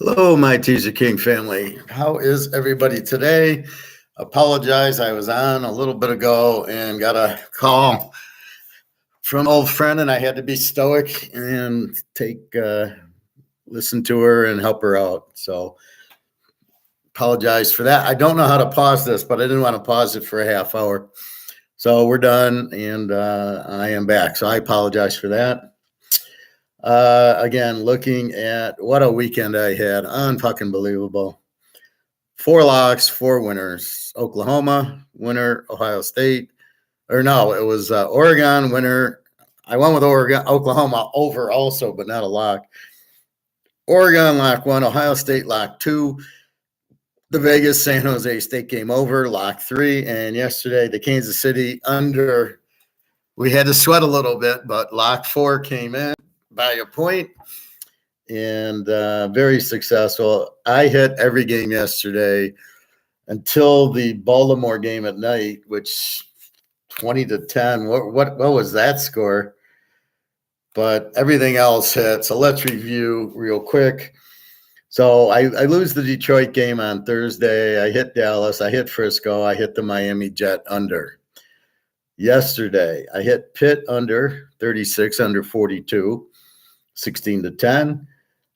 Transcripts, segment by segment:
Hello, my Teaserking family. How is everybody today? Apologize, I was on a little bit ago and got a call from an old friend, and I had to be stoic and listen to her and help her out. So, apologize for that. I don't know how to pause this, but I didn't want to pause it for a half hour. So we're done, and I am back. So I apologize for that. Again, looking at what a weekend I had, unfucking believable. 4 locks, 4 winners. Oklahoma, winner. Ohio State. Or no, it was Oregon, winner. I went with Oklahoma over also, but not a lock. Oregon, lock 1. Ohio State, lock 2. The Vegas San Jose State game over, lock 3. And yesterday, the Kansas City under. We had to sweat a little bit, but lock 4 came in by a point. And very successful. I hit every game yesterday until the Baltimore game at night, which 20-10. What was that score? But everything else hit. So let's review real quick. So I lose the Detroit game on Thursday. I hit Dallas. I hit Frisco. I hit the Miami Jet under. Yesterday, I hit Pitt under 36, under 42, 16-10.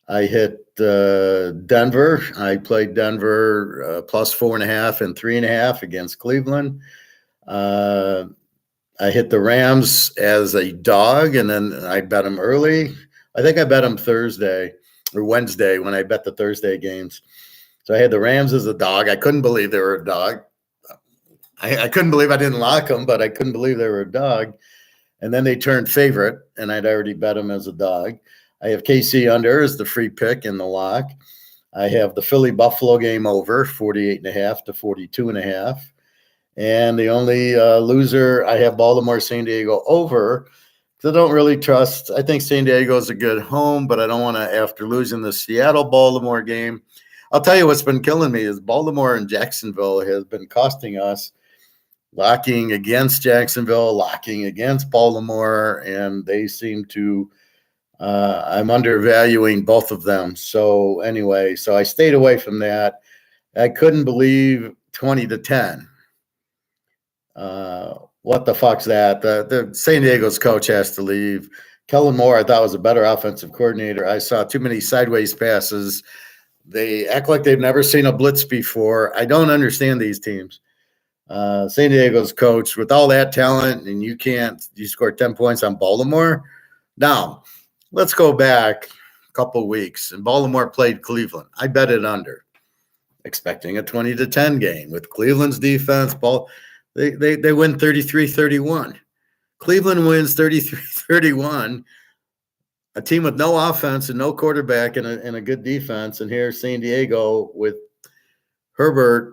I hit Denver. I played Denver plus 4.5 and 3.5 against Cleveland. I hit the Rams as a dog, and then I bet them early. I think I bet them Thursday or Wednesday when I bet the Thursday games. So I had the Rams as a dog. I couldn't believe they were a dog. I couldn't believe I didn't lock them, but I couldn't believe they were a dog. And then they turned favorite, and I'd already bet them as a dog. I have KC under as the free pick in the lock. I have the Philly-Buffalo game over, 48.5 to 42.5. And the only loser, I have Baltimore-San Diego over. I don't really trust. I think San Diego is a good home, but I don't want to, after losing the Seattle-Baltimore game. I'll tell you what's been killing me is Baltimore and Jacksonville has been costing us. Locking against Jacksonville, locking against Baltimore, and they seem to I'm undervaluing both of them. So anyway, so I stayed away from that. I couldn't believe 20-10. What the fuck's that? The San Diego's coach has to leave. Kellen Moore, I thought, was a better offensive coordinator. I saw too many sideways passes. They act like they've never seen a blitz before. I don't understand these teams. San Diego's coach with all that talent, and you scored 10 points on Baltimore. Now, let's go back a couple weeks, and Baltimore played Cleveland. I bet it under, expecting a 20-10 game with Cleveland's defense. They win 33-31. Cleveland wins 33-31. A team with no offense and no quarterback and a good defense, and here's San Diego with Herbert.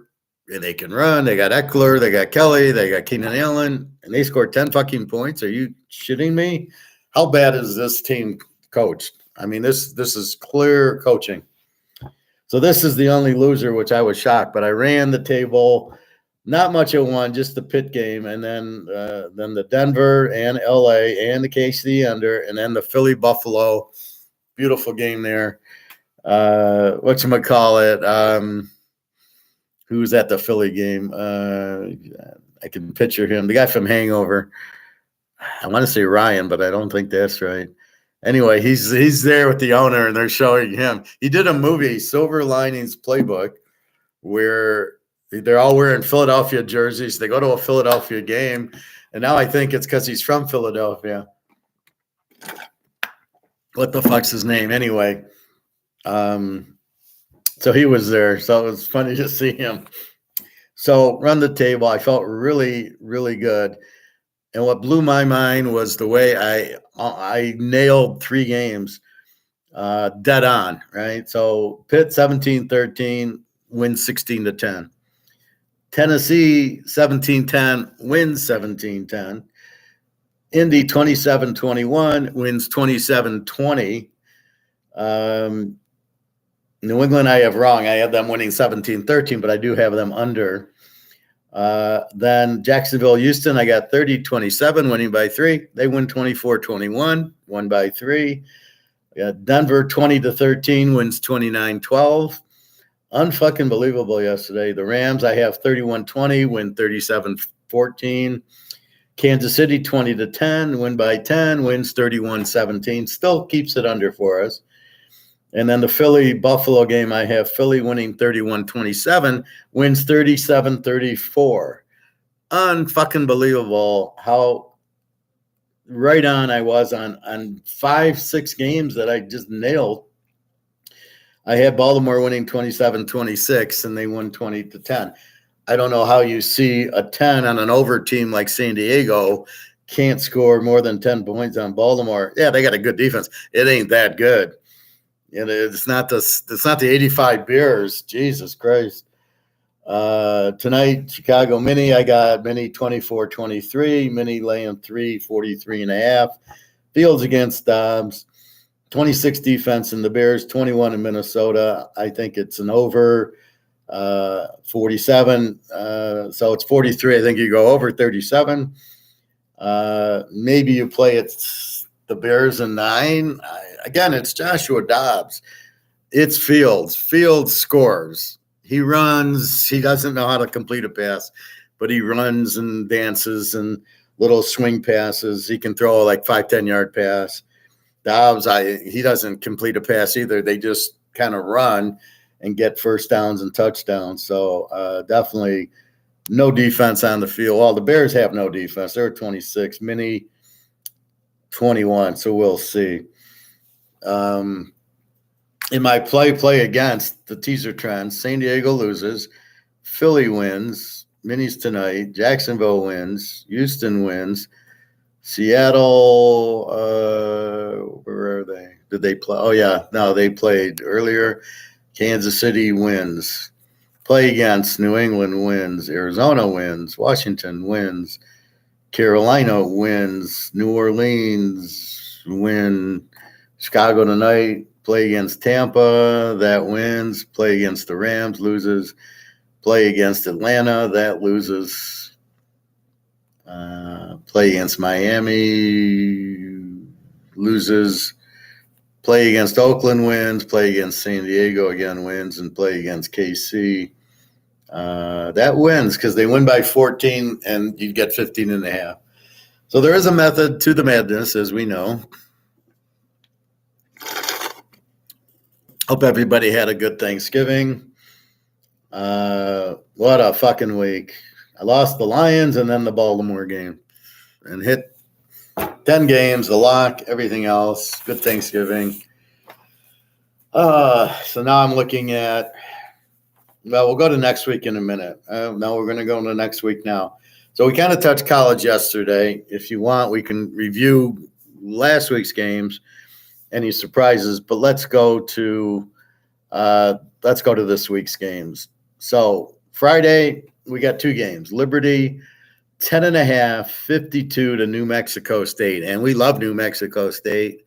They can run. They got Eckler. They got Kelly. They got Keenan Allen. And they scored 10 fucking points. Are you shitting me? How bad is this team coached? I mean, this is clear coaching. So this is the only loser, which I was shocked. But I ran the table. Not much of one, just the Pitt game. And then the Denver and L.A. and the KC under. And then the Philly-Buffalo. Beautiful game there. Whatchamacallit? Who's at the Philly game? I can picture him. The guy from Hangover. I want to say Ryan, but I don't think that's right. Anyway, he's there with the owner, and they're showing him. He did a movie, Silver Linings Playbook, where they're all wearing Philadelphia jerseys. They go to a Philadelphia game, and now I think it's because he's from Philadelphia. What the fuck's his name? Anyway, so he was there. So it was funny to see him. So run the table. I felt really, really good. And what blew my mind was the way I nailed 3 games dead on, right? So Pitt 17-13, wins 16-10. Tennessee 17-10, wins 17-10. Indy 27-21, wins 27-20. New England, I have wrong. I have them winning 17-13, but I do have them under. Then Jacksonville, Houston, I got 30-27, winning by 3. They win 24-21, won by 3. Denver 20-13 wins 29-12. Unfucking believable yesterday. The Rams, I have 31-20, win 37-14. Kansas City 20-10, win by 10, wins 31-17. Still keeps it under for us. And then the Philly-Buffalo game, I have Philly winning 31-27, wins 37-34. Unfucking believable how right on I was on 5-6 games that I just nailed. I had Baltimore winning 27-26, and they won 20-10. I don't know how you see a 10 on an over team like San Diego can't score more than 10 points on Baltimore. Yeah, they got a good defense. It ain't that good. It's not the 85 Bears. Jesus Christ. Tonight, Chicago Mini, I got Mini 24-23, Mini laying 43.5. Fields against Dobbs. 26 defense in the Bears, 21 in Minnesota. I think it's an over 47. So it's 43. I think you go over 37. Maybe you play it the Bears in 9. Again, it's Joshua Dobbs. It's Fields. Fields scores. He runs. He doesn't know how to complete a pass, but he runs and dances and little swing passes. He can throw like 5-10-yard pass. Dobbs, he doesn't complete a pass either. They just kind of run and get first downs and touchdowns. So definitely no defense on the field. Well, the Bears have no defense. They're 26, Mini 21. So we'll see. In my play against the teaser trend, San Diego loses, Philly wins, Minis tonight, Jacksonville wins, Houston wins, Seattle, where are they? Did they play? Oh, yeah. No, they played earlier. Kansas City wins. Play against New England wins. Arizona wins. Washington wins. Carolina wins. New Orleans win. Chicago tonight. Play against Tampa. That wins. Play against the Rams. Loses. Play against Atlanta. That loses. Play against Miami, loses. Play against Oakland, wins. Play against San Diego, again, wins. And play against KC. That wins because they win by 14 and you get 15.5. So there is a method to the madness, as we know. Hope everybody had a good Thanksgiving. What a fucking week. I lost the Lions and then the Baltimore game and hit 10 games, the lock, everything else. Good Thanksgiving. So now I'm looking at, well, we'll go to next week in a minute. No, we're going to go into next week now. So we kind of touched college yesterday. If you want, we can review last week's games, any surprises, but let's go to this week's games. So Friday, we got 2 games. Liberty, 10.5, 52 to New Mexico State. And we love New Mexico State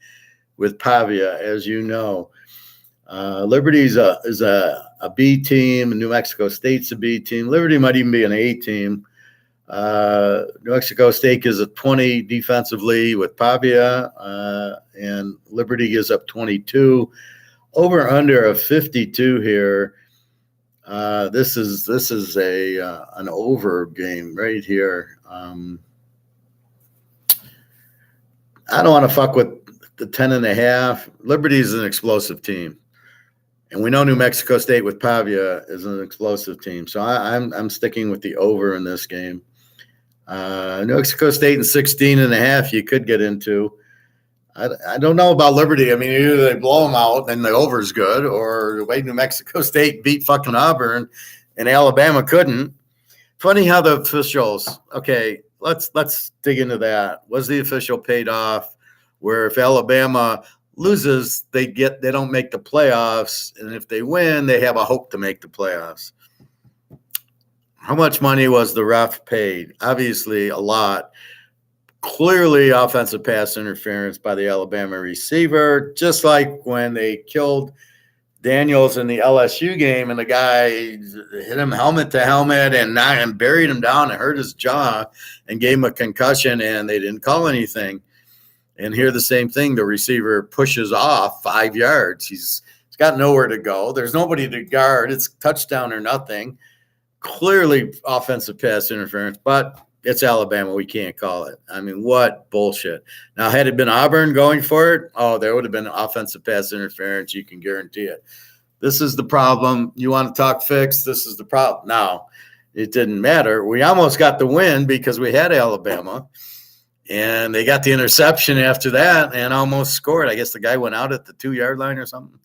with Pavia, as you know. Liberty is a B team. New Mexico State's a B team. Liberty might even be an A team. New Mexico State gives up 20 defensively with Pavia, and Liberty gives up 22. Over under of 52 here. This is an over game right here. I don't want to fuck with the 10.5. Liberty is an explosive team, and we know New Mexico State with Pavia is an explosive team. So I'm sticking with the over in this game. New Mexico State in 16.5 you could get into. I don't know about Liberty. I mean, either they blow them out and the over is good, or the way New Mexico State beat fucking Auburn and Alabama couldn't. Funny how the officials. Okay, let's dig into that. Was the official paid off? Where if Alabama loses, they don't make the playoffs, and if they win, they have a hope to make the playoffs. How much money was the ref paid? Obviously, a lot. Clearly offensive pass interference by the Alabama receiver, just like when they killed Daniels in the LSU game and the guy hit him helmet to helmet and buried him down and hurt his jaw and gave him a concussion and they didn't call anything. And here the same thing. The receiver pushes off 5 yards. He's got nowhere to go. There's nobody to guard. It's touchdown or nothing. Clearly offensive pass interference, but it's Alabama. We can't call it. I mean, what bullshit. Now, had it been Auburn going for it, there would have been offensive pass interference. You can guarantee it. This is the problem. You want to talk fix? This is the problem. Now, it didn't matter. We almost got the win because we had Alabama, and they got the interception after that and almost scored. I guess the guy went out at the 2-yard line or something.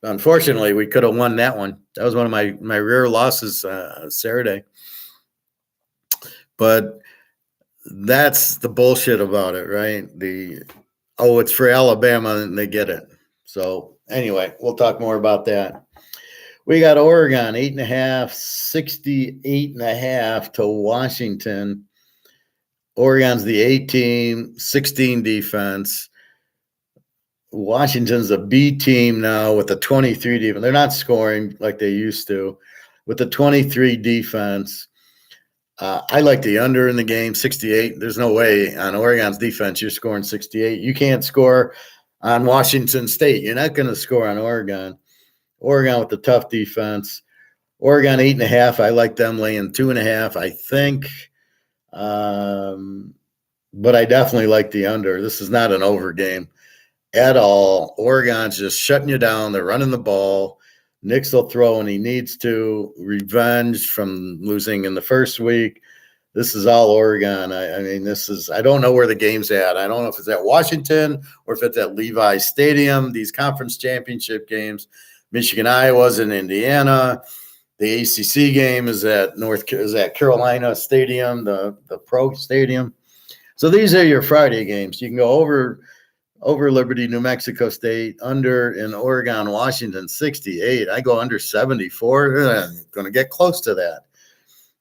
Unfortunately, we could have won that one. That was one of my rare losses Saturday. But that's the bullshit about it, right? It's for Alabama and they get it. So anyway, we'll talk more about that. We got Oregon 8.5, 68.5 to Washington. Oregon's the A team, 16 defense. Washington's a B team now with a 23 defense. They're not scoring like they used to. With the 23 defense, I like the under in the game, 68. There's no way on Oregon's defense you're scoring 68. You can't score on Washington State. You're not going to score on Oregon. Oregon with the tough defense. Oregon 8.5. I like them laying 2.5, I think. But I definitely like the under. This is not an over game at all. Oregon's just shutting you down. They're running the ball. Nix will throw when he needs to. Revenge from losing in the first week. This is all Oregon. I mean, I don't know where the game's at. I don't know if it's at Washington or if it's at Levi Stadium. These conference championship games, Michigan, Iowa's in Indiana. The ACC game is at Carolina Stadium, the Pro Stadium. So these are your Friday games. You can go over Liberty, New Mexico State, under in Oregon, Washington, 68. I go under 74. I'm going to get close to that.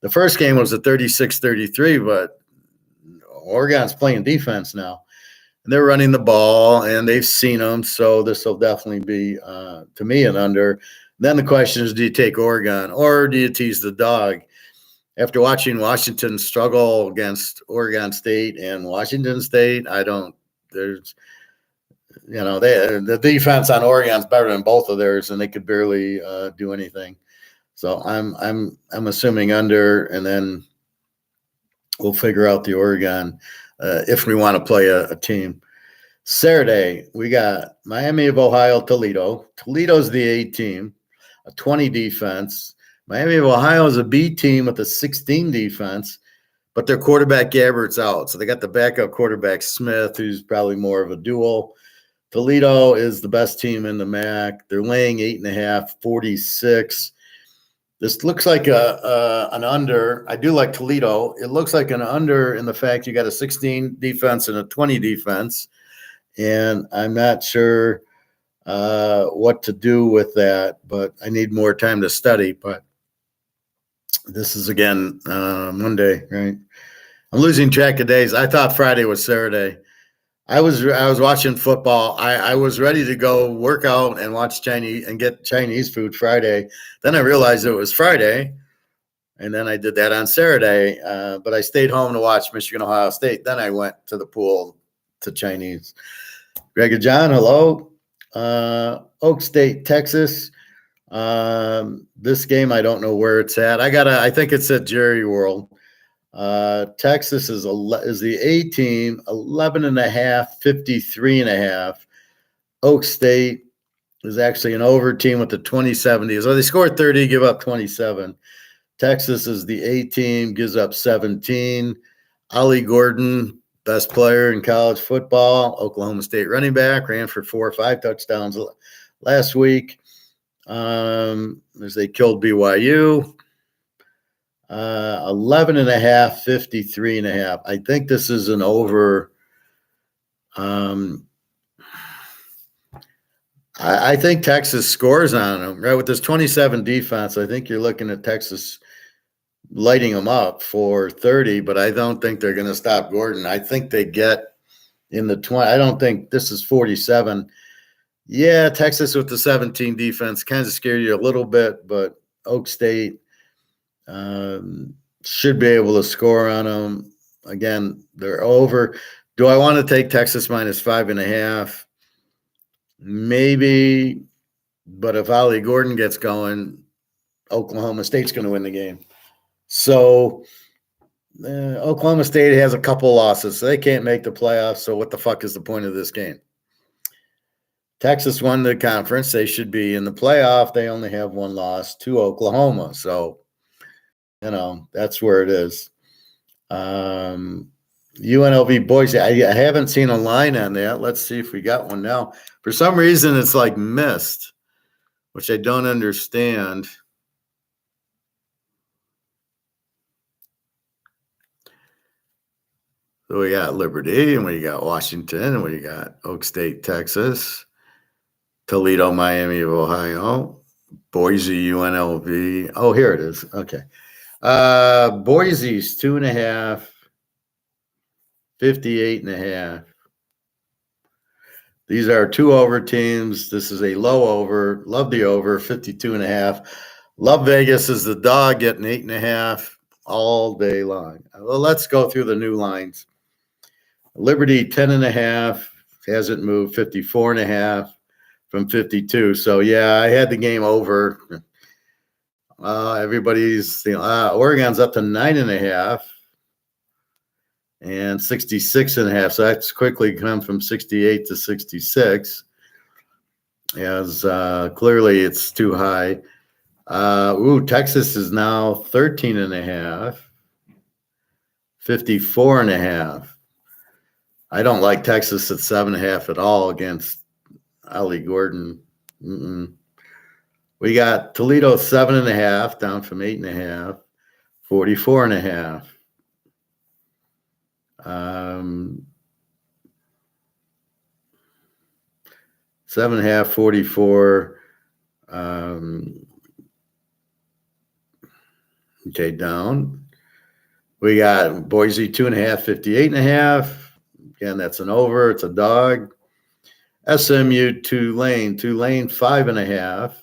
The first game was a 36-33, but Oregon's playing defense now. And they're running the ball, and they've seen them, so this will definitely be, to me, an under. Then the question is, do you take Oregon or do you tease the dog? After watching Washington struggle against Oregon State and Washington State, the defense on Oregon's better than both of theirs, and they could barely do anything. So I'm assuming under, and then we'll figure out the Oregon if we want to play a team. Saturday, we got Miami of Ohio, Toledo. Toledo's the A team, a 20 defense. Miami of Ohio is a B team with a 16 defense, but their quarterback Gabbert's out. So they got the backup quarterback Smith, who's probably more of a duel. Toledo is the best team in the MAC. They're laying 8.5, 46. This looks like an under. I do like Toledo. It looks like an under in the fact you got a 16 defense and a 20 defense. And I'm not sure what to do with that, but I need more time to study. But this is, again, Monday, right? I'm losing track of days. I thought Friday was Saturday. I was watching football. I was ready to go work out and watch Chinese and get Chinese food Friday. Then I realized it was Friday, and then I did that on Saturday. But I stayed home to watch Michigan, Ohio State. Then I went to the pool to Chinese. Greg and John, hello. Oak State, Texas. This game, I don't know where it's at. I think it's at Jerry World. Texas is the A team, 11.5, 53.5. Oak State is actually an over team with the 20-70. So they score 30, give up 27. Texas is the A team, gives up 17. Ollie Gordon, best player in college football, Oklahoma State running back, ran for 4 or 5 touchdowns last week. As they killed BYU. 11.5, 53.5. I think this is an over. I think Texas scores on them, right? With this 27 defense, I think you're looking at Texas lighting them up for 30, but I don't think they're going to stop Gordon. I think they get in the 20. I don't think this is 47. Yeah, Texas with the 17 defense kind of scared you a little bit, but Oak State should be able to score on them. Again, they're over. Do I want to take Texas minus 5.5? Maybe, but if Ollie Gordon gets going, Oklahoma State's going to win the game. So Oklahoma State has a couple losses, so they can't make the playoffs. So what the fuck is the point of this game? Texas won the conference. They should be in the playoff. They only have one loss to Oklahoma. So, that's where it is. UNLV Boise. I haven't seen a line on that. Let's see if we got one now. For some reason, it's like missed, which I don't understand. So we got Liberty, and we got Washington, and we got Oak State, Texas, Toledo, Miami of Ohio, Boise, UNLV. Oh, here it is. Okay. Boise's 2.5, 58.5. These are 2 over teams. This is a low over. Love the over, 52.5. Love Vegas is the dog getting 8.5 all day long. Well, let's go through the new lines. Liberty 10.5 hasn't moved, 54.5 from 52. So yeah, I had the game over. Everybody's Oregon's up to 9.5 and 66.5. So that's quickly come from 68 to 66. As clearly it's too high. Texas is now 13.5, 54.5. I don't like Texas at 7.5 at all against Ollie Gordon. We got Toledo 7.5 down from 8.5, 44.5. 7.5, 44. Okay, down. We got Boise 2.5, 58.5. Again, that's an over. It's a dog. SMU, Tulane 5.5.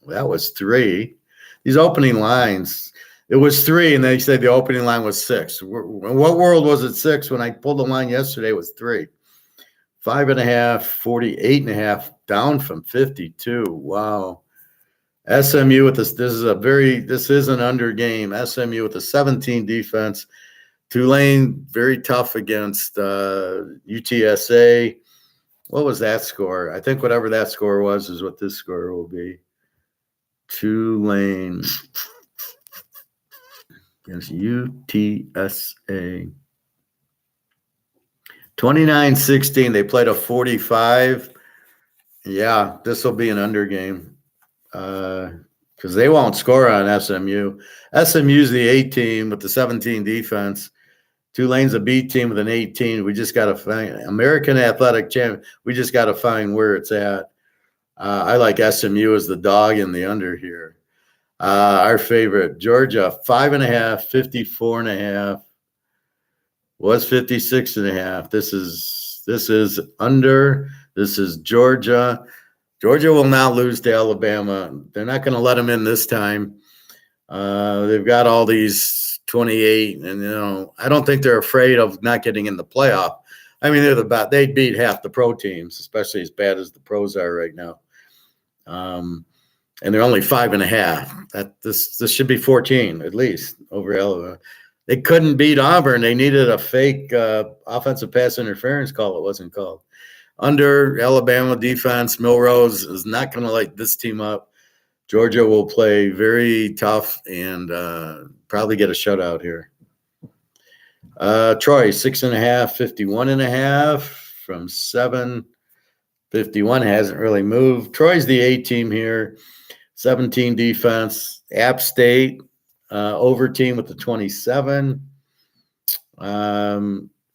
That was 3. These opening lines, it was 3, and they said the opening line was 6. In what world was it 6? When I pulled the line yesterday, it was 3. 5.5, 48.5, down from 52. Wow. SMU with this is an under game. SMU with a 17 defense. Tulane very tough against UTSA. What was that score? I think whatever that score was is what this score will be. Tulane against UTSA. 29-16. They played a 45. Yeah, this will be an under game because they won't score on SMU. SMU's the A team with the 17 defense. Tulane's a B team with an 18. We just got to find American Athletic Champ. We just got to find where it's at. I like SMU as the dog in the under here. Our favorite, Georgia, 5.5, 54.5. Was 56.5. This is under. This is Georgia. Georgia will not lose to Alabama. They're not going to let them in this time. They've got all these 28, and I don't think they're afraid of not getting in the playoff. I mean, they beat half the pro teams, especially as bad as the pros are right now. And they're only 5.5. This should be 14 at least over Alabama. They couldn't beat Auburn. They needed a fake offensive pass interference call. It wasn't called. Under Alabama defense, Milrose is not going to light this team up. Georgia will play very tough and probably get a shutout here. Troy, 6.5, 51.5 from 7. 51 hasn't really moved. Troy's the A team here. 17 defense. App State, over team with the 27.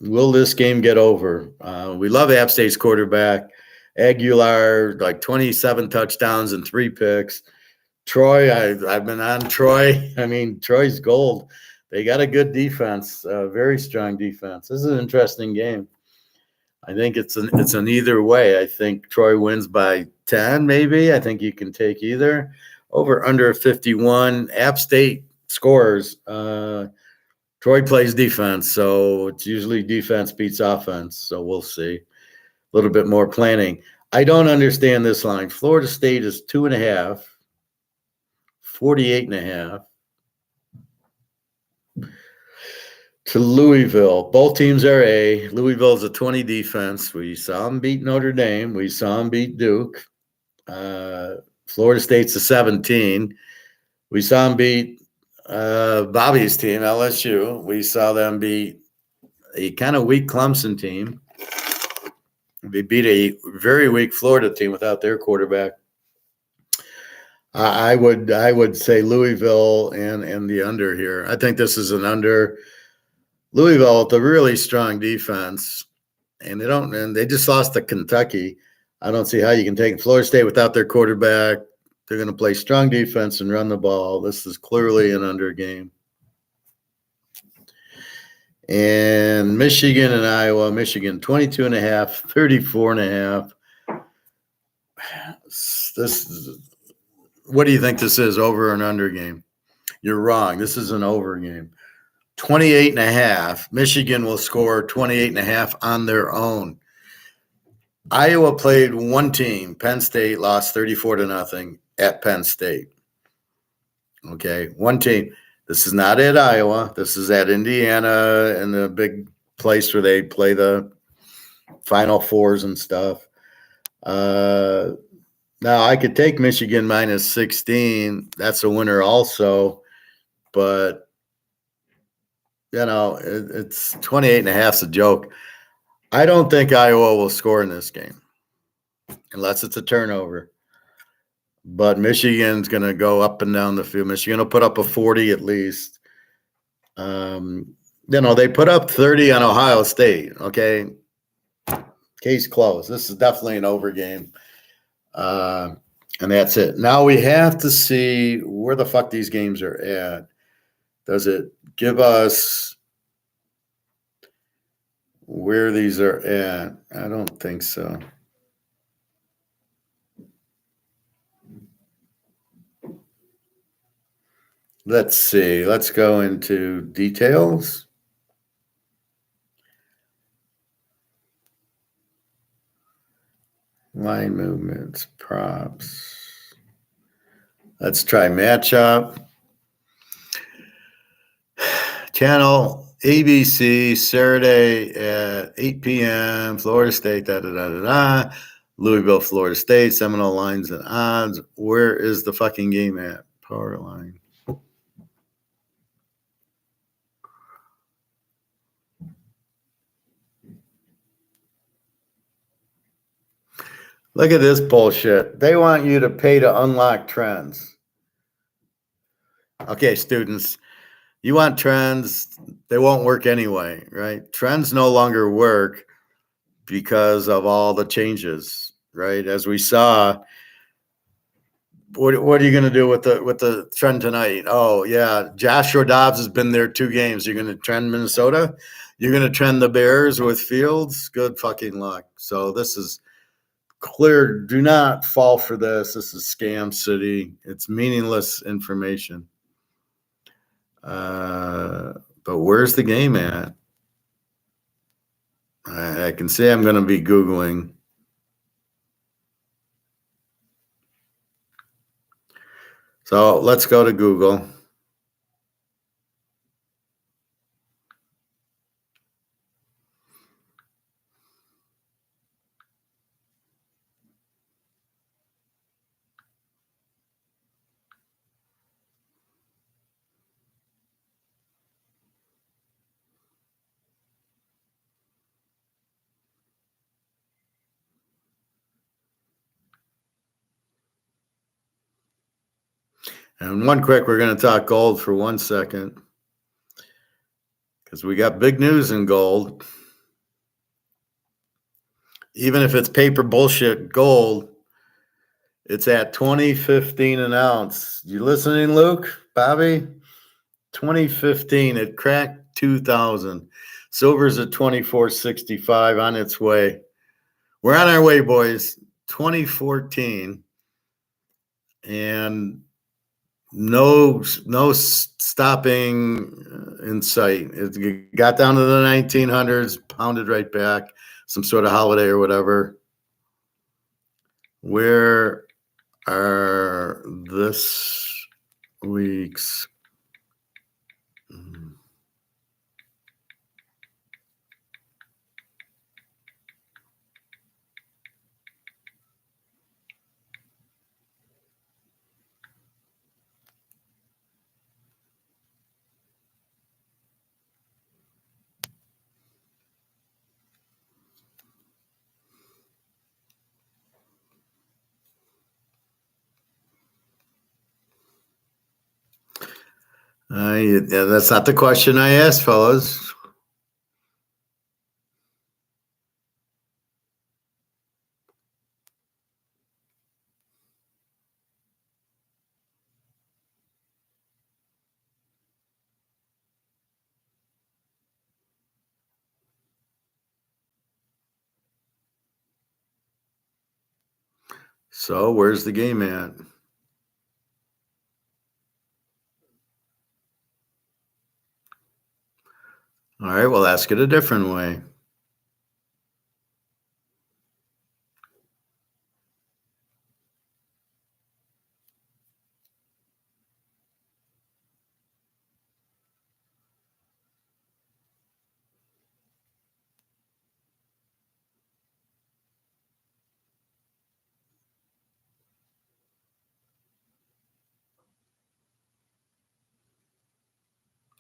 Will this game get over? We love App State's quarterback. Aguilar, like 27 touchdowns and 3 picks. Troy, I've been on Troy. I mean, Troy's gold. They got a good defense, very strong defense. This is an interesting game. I think it's an either way. I think Troy wins by 10, maybe. I think you can take either. Over under 51. App State scores. Troy Troy plays defense, so it's usually defense beats offense. So we'll see. A little bit more planning. I don't understand this line. Florida State is 2.5, 48.5 to Louisville. Both teams are A. Louisville's a 20 defense. We saw them beat Notre Dame. We saw them beat Duke. Florida State's a 17. We saw them beat Bobby's team, LSU. We saw them beat a kind of weak Clemson team. They beat a very weak Florida team without their quarterback. I would say Louisville and the under here. I think this is an under. Louisville with a really strong defense, and they just lost to Kentucky. I don't see how you can take Florida State without their quarterback. They're going to play strong defense and run the ball. This is clearly an under game. And Michigan and Iowa. Michigan 22.5, 34.5. What do you think this is, over and under game? You're wrong. This is an over game. 28.5. Michigan will score 28.5 on their own. Iowa played one team. Penn State lost 34-0 at Penn State. Okay, one team. This is not at Iowa. This is at Indiana, and the big place where they play the Final Fours and stuff. Now, I could take Michigan minus 16. That's a winner also. But, it's 28.5 is a joke. I don't think Iowa will score in this game unless it's a turnover. But Michigan's going to go up and down the field. Michigan will put up a 40 at least. They put up 30 on Ohio State, okay? Case closed. This is definitely an over game. And that's it. Now we have to see where the fuck these games are at. Does it give us where these are at? I don't think so. Let's see. Let's go into details. Line movements, props. Let's try matchup. Channel ABC, Saturday at 8 p.m., Florida State, Louisville, Florida State, Seminole lines and odds. Where is the fucking game at? Power line. Look at this bullshit. They want you to pay to unlock trends. Okay, students, you want trends. They won't work anyway, right? Trends no longer work because of all the changes, right? As we saw, what are you going to do with the trend tonight? Oh, yeah, Joshua Dobbs has been there 2 games. You're going to trend Minnesota? You're going to trend the Bears with Fields? Good fucking luck. So this is clear. Do not fall for this. This is scam city. It's meaningless information. But where's the game at? I can say I'm going to be Googling. So let's go to Google. And one quick, we're going to talk gold for 1 second because we got big news in gold. Even if it's paper bullshit gold, it's at $20.15 an ounce. You listening, Luke? Bobby? $20.15. It cracked 2,000. Silver's at $24.65 on its way. We're on our way, boys. 2014. And no stopping in sight. It got down to the 1900s, pounded right back, some sort of holiday or whatever. Where are this week's yeah, that's not the question I asked, fellas. So where's the game at? All right, we'll ask it a different way.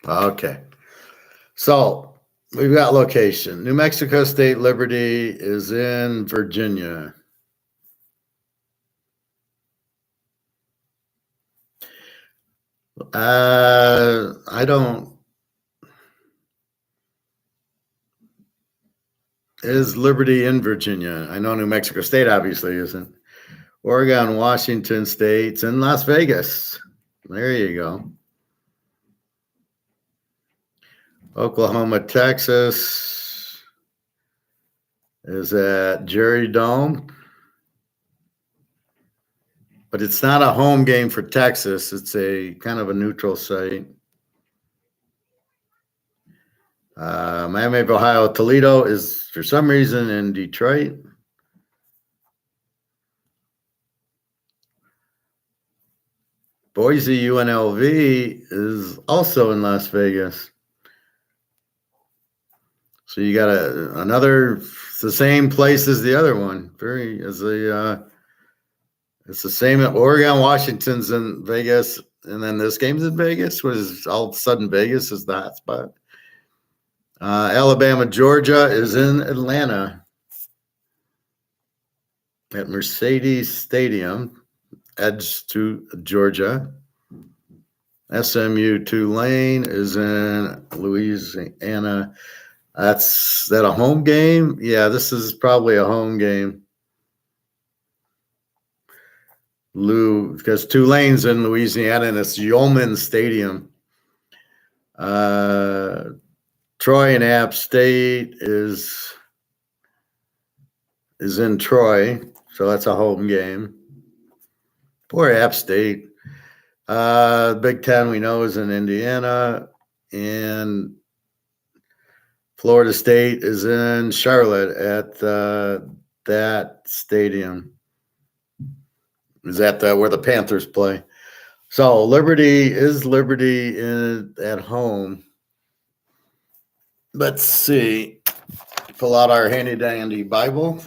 Okay. So we've got location. New Mexico State Liberty is in Virginia. I don't. Is Liberty in Virginia? I know New Mexico State obviously isn't. Oregon, Washington State's in Las Vegas. There you go. Oklahoma, Texas is at Jerry Dome. But it's not a home game for Texas. It's a kind of a neutral site. Miami of Ohio, Toledo is for some reason in Detroit. Boise, UNLV is also in Las Vegas. So you got another, it's the same place as the other one. It's the same. Oregon, Washington's in Vegas, and then this game's in Vegas. Was all of a sudden Vegas is the hot spot. Alabama, Georgia is in Atlanta at Mercedes Stadium, edge to Georgia. SMU, Tulane is in Louisiana. That's that a home game? Yeah, this is probably a home game. Because Tulane's in Louisiana and it's Yeoman Stadium. Troy and App State is in Troy, so that's a home game. Poor App State. Big Ten we know is in Indiana, and Florida State is in Charlotte at that stadium. Is that where the Panthers play? So Liberty at home. Let's see. Pull out our handy dandy Bible.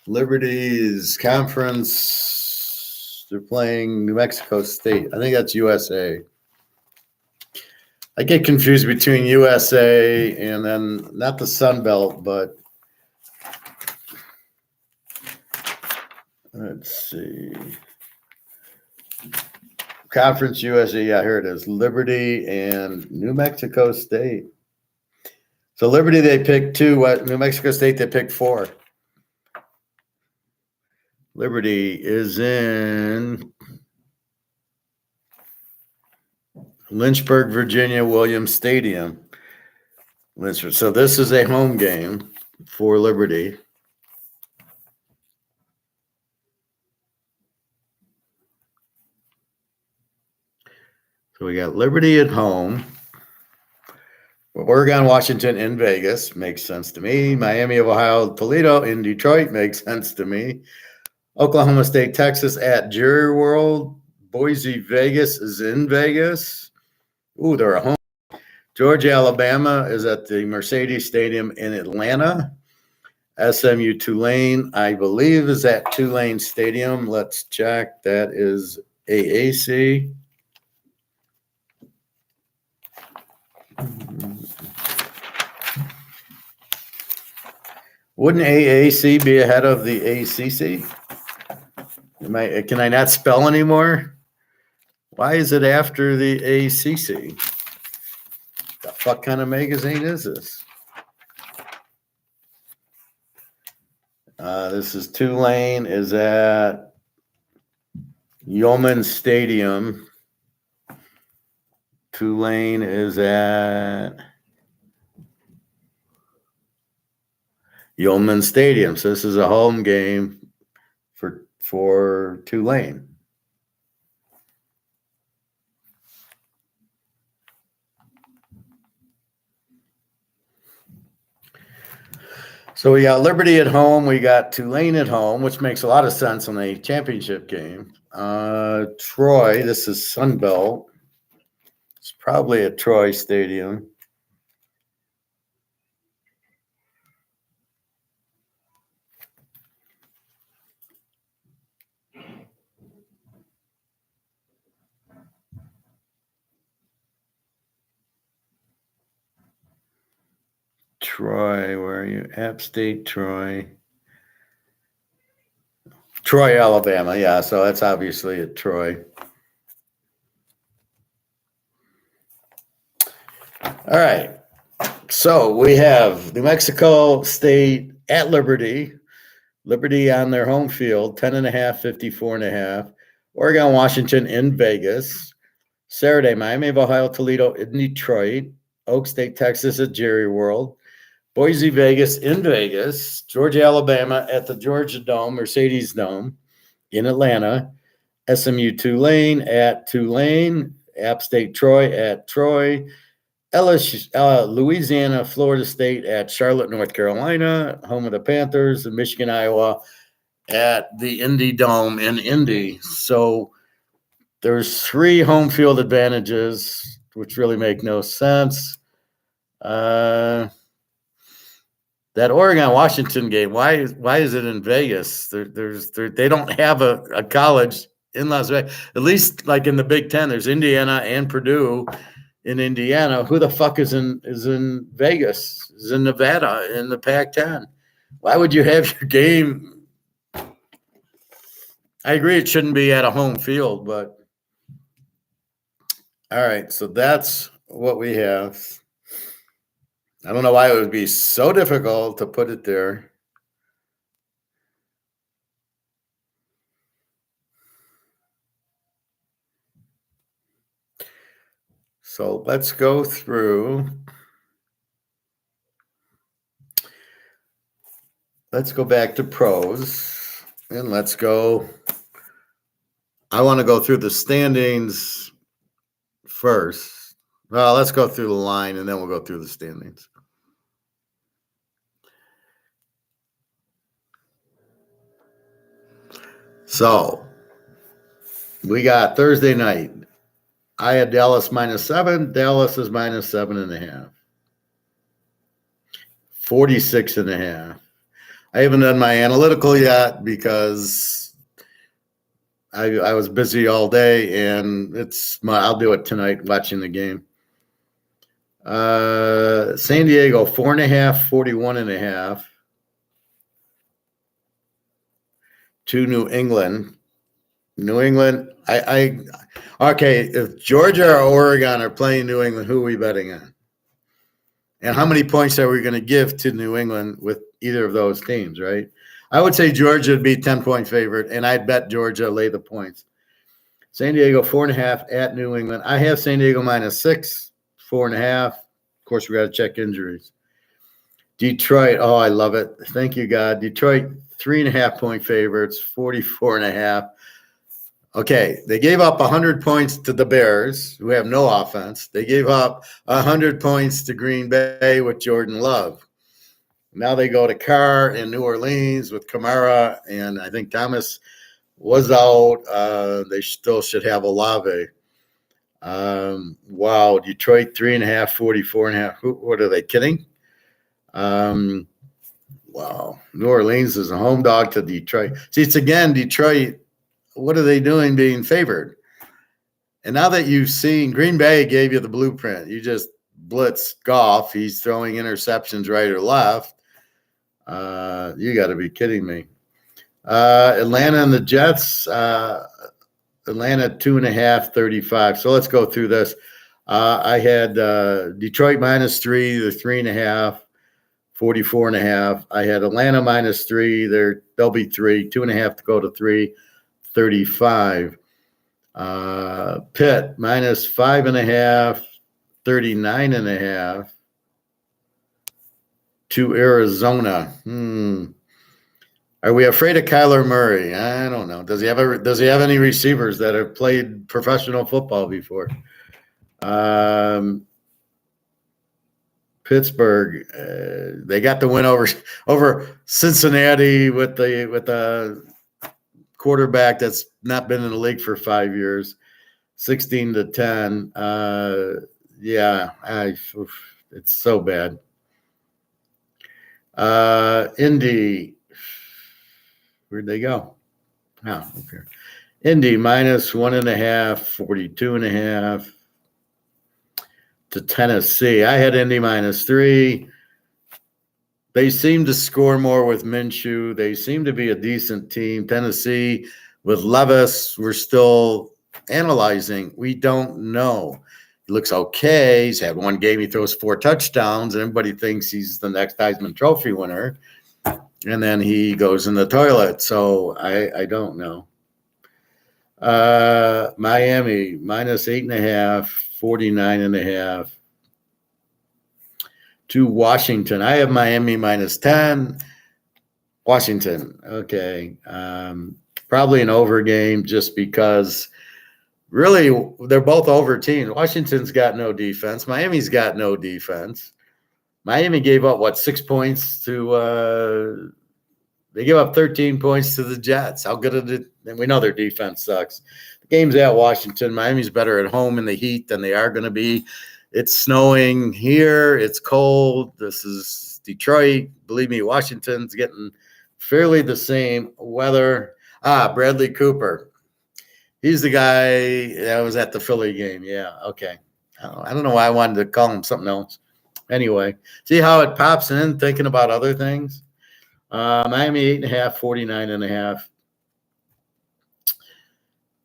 Liberty's conference. They're playing New Mexico State. I think that's USA. I get confused between USA and then not the Sun Belt, but let's see. Conference USA. Yeah, here it is. Liberty and New Mexico State. So Liberty, they picked 2. What New Mexico State, they picked 4. Liberty is in Lynchburg, Virginia, Williams Stadium. So this is a home game for Liberty. So we got Liberty at home. Oregon, Washington in Vegas makes sense to me. Miami of Ohio, Toledo in Detroit makes sense to me. Oklahoma State, Texas at Jerry World. Boise, Vegas is in Vegas. Ooh, they're at home. Georgia, Alabama is at the Mercedes Stadium in Atlanta. SMU, Tulane, I believe, is at Tulane Stadium. Let's check. That is AAC. Wouldn't AAC be ahead of the ACC? Can I not spell anymore? Why is it after the ACC? The fuck kind of magazine is this? This is Tulane is at Yeoman Stadium. Tulane is at Yeoman Stadium. So this is a home game for Tulane. So we got Liberty at home. We got Tulane at home, which makes a lot of sense on a championship game. Troy, this is Sunbelt. It's probably at Troy Stadium. Troy, where are you? App State, Troy. Troy, Alabama. Yeah, so that's obviously at Troy. All right. So we have New Mexico State at Liberty. Liberty on their home field, 10.5, 54.5. Oregon, Washington in Vegas. Saturday, Miami of Ohio, Toledo in Detroit. Oak State, Texas at Jerry World. Boise, Vegas in Vegas. Georgia, Alabama at the Georgia Dome, Mercedes Dome in Atlanta. SMU, Tulane at Tulane. App State, Troy at Troy. LSU, Louisiana, Florida State at Charlotte, North Carolina, home of the Panthers, and Michigan, Iowa at the Indy Dome in Indy. So there's 3 home field advantages, which really make no sense. That Oregon-Washington game, why is it in Vegas? They don't have a college in Las Vegas. At least like in the Big Ten, there's Indiana and Purdue. In Indiana, who the fuck is in Vegas? Is in Nevada in the Pac-10? Why would you have your game? I agree it shouldn't be at a home field, but all right. So that's what we have. I don't know why it would be so difficult to put it there. So let's go through. Let's go back to pros and let's go. I want to go through the standings first. Well, let's go through the line and then we'll go through the standings. So we got Thursday night. I had Dallas -7. Dallas is -7.5. 46.5. I haven't done my analytical yet because I was busy all day, and I'll do it tonight watching the game. San Diego 4.5, 41.5. To New England. New England, okay, if Georgia or Oregon are playing New England, who are we betting on? And how many points are we going to give to New England with either of those teams, right? I would say Georgia would be 10-point favorite, and I'd bet Georgia lay the points. San Diego 4.5 at New England. I have San Diego -6, 4.5. Of course, we got to check injuries. Detroit, oh, I love it. Thank you, God. Detroit 3.5-point favorites, 44.5. Okay, they gave up 100 points to the Bears, who have no offense. They gave up 100 points to Green Bay with Jordan Love. Now they go to Carr in New Orleans with Kamara, and I think Thomas was out. They still should have Olave. Wow, Detroit 3.5, 44.5. What are they kidding? Wow, New Orleans is a home dog to Detroit. See, it's again Detroit. What are they doing being favored? And now that you've seen Green Bay gave you the blueprint, you just blitz Goff. He's throwing interceptions right or left. You got to be kidding me. Atlanta and the Jets. Atlanta 2.5, 35. So let's go through this. I had Detroit -3, the 3.5, 44.5. I had Atlanta -3. They'll be 3, 2.5 to go to 3, 35. Pitt -5.5, 39.5 to Arizona. Are we afraid of Kyler Murray? I don't know. Does he have any receivers that have played professional football before? Pittsburgh, they got the win over Cincinnati with the quarterback that's not been in the league for 5 years, 16-10. It's so bad. Indy, where'd they go? Oh, okay. Indy -1.5, 42.5 to Tennessee. I had Indy -3. They seem to score more with Minshew. They seem to be a decent team. Tennessee with Levis, we're still analyzing. We don't know. He looks okay. He's had one game. He throws 4 touchdowns, and everybody thinks he's the next Heisman Trophy winner. And then he goes in the toilet. So I don't know. Miami -8.5, 49.5 to Washington. I have Miami -10. Washington, okay. Probably an over game just because really they're both over teams. Washington's got no defense. Miami's got no defense. Miami gave up, 6 points to they gave up 13 points to the Jets. How good is it? And we know their defense sucks. The game's at Washington. Miami's better at home in the heat than they are going to be. It's snowing here. It's cold. This is Detroit. Believe me, Washington's getting fairly the same weather. Bradley Cooper. He's the guy that was at the Philly game. Yeah, okay. I don't know why I wanted to call him something else. Anyway, see how it pops in, thinking about other things? Miami 8.5, 49.5.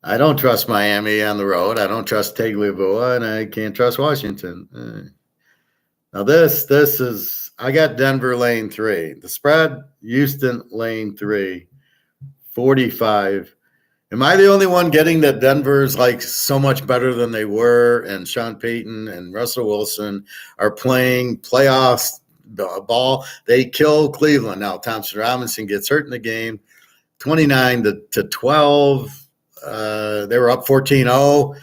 I don't trust Miami on the road. I don't trust Tagliabue, and I can't trust Washington. Now this is, I got Denver lane 3. The spread, Houston lane 3, 45. Am I the only one getting that Denver's like so much better than they were, and Sean Payton and Russell Wilson are playing playoffs ball? They kill Cleveland. Now Thompson Robinson gets hurt in the game, 29-12. They were up 14-0.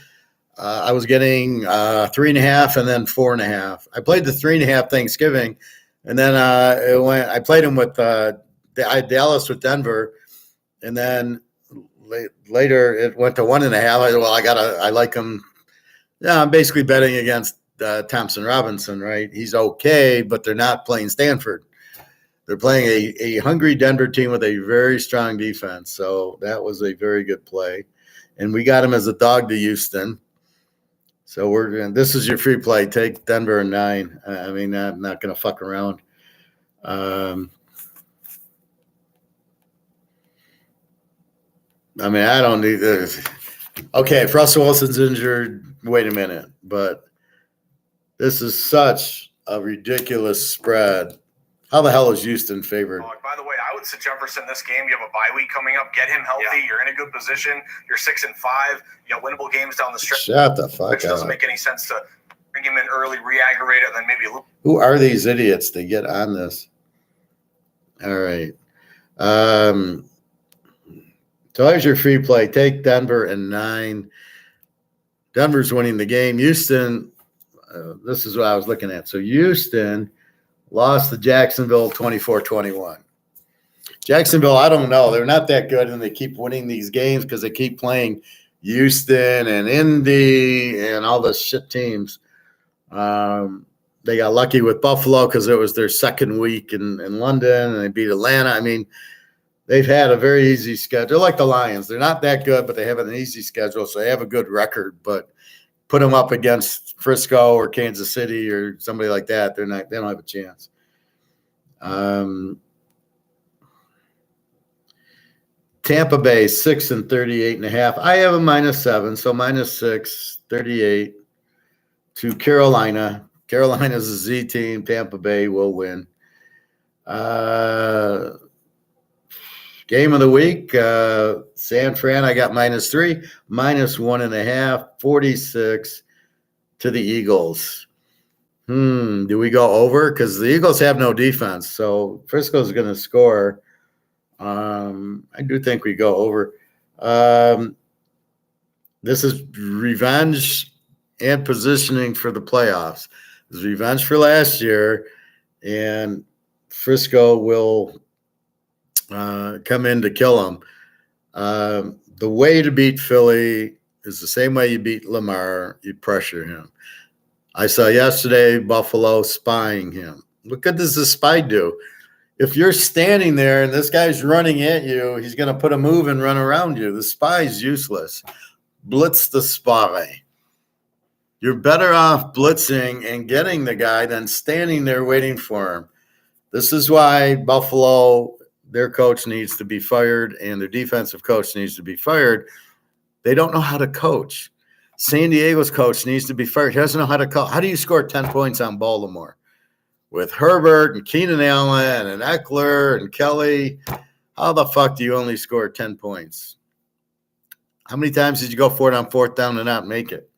I was getting 3.5 and then 4.5. I played the 3.5 Thanksgiving, and then it went. I played them with Dallas with Denver, and then later it went to 1.5. I like him. Yeah, I'm basically betting against Thompson Robinson, right? He's okay, but they're not playing Stanford. They're playing a hungry Denver team with a very strong defense. So that was a very good play. And we got him as a dog to Houston. So this is your free play. Take Denver and 9. I mean, I'm not going to fuck around. I mean, I don't need this. Okay, if Russell Wilson's injured, wait a minute. But this is such a ridiculous spread. How the hell is Houston favored? By the way, I would sit Jefferson this game. You have a bye week coming up. Get him healthy. Yeah. You're in a good position. You're 6-5. You got winnable games down the stretch. Shut the fuck up. Which doesn't make any sense to bring him in early, re-aggravate it, and then maybe loop. Who are these idiots to get on this? All right. So there's your free play. Take Denver and 9. Denver's winning the game. Houston, this is what I was looking at. So Houston lost to Jacksonville 24-21. Jacksonville, I don't know. They're not that good, and they keep winning these games because they keep playing Houston and Indy and all the shit teams. They got lucky with Buffalo because it was their second week in London, and they beat Atlanta. I mean, they've had a very easy schedule. They're like the Lions. They're not that good, but they have an easy schedule, so they have a good record. But put them up against Frisco or Kansas City or somebody like that, they don't have a chance. Tampa Bay 6-38.5. I have a -7, so -6, 38 to Carolina. Carolina's a Z team. Tampa Bay will win. Game of the week, San Fran, I got -3, -1.5, 46 to the Eagles. Do we go over? Because the Eagles have no defense, so Frisco's going to score. I do think we go over. This is revenge and positioning for the playoffs. This is revenge for last year, and Frisco will come in to kill them. The way to beat Philly is the same way you beat Lamar. You pressure him. I saw yesterday Buffalo spying him. What good does the spy do? If you're standing there and this guy's running at you, he's going to put a move and run around you. The spy is useless. Blitz the spy. You're better off blitzing and getting the guy than standing there waiting for him. This is why Buffalo, their coach needs to be fired and their defensive coach needs to be fired. They don't know how to coach. San Diego's coach needs to be fired. He doesn't know how to coach. How do you score 10 points on Baltimore? With Herbert and Keenan Allen and Eckler and Kelly, how the fuck do you only score 10 points? How many times did you go for it on 4th down and not make it?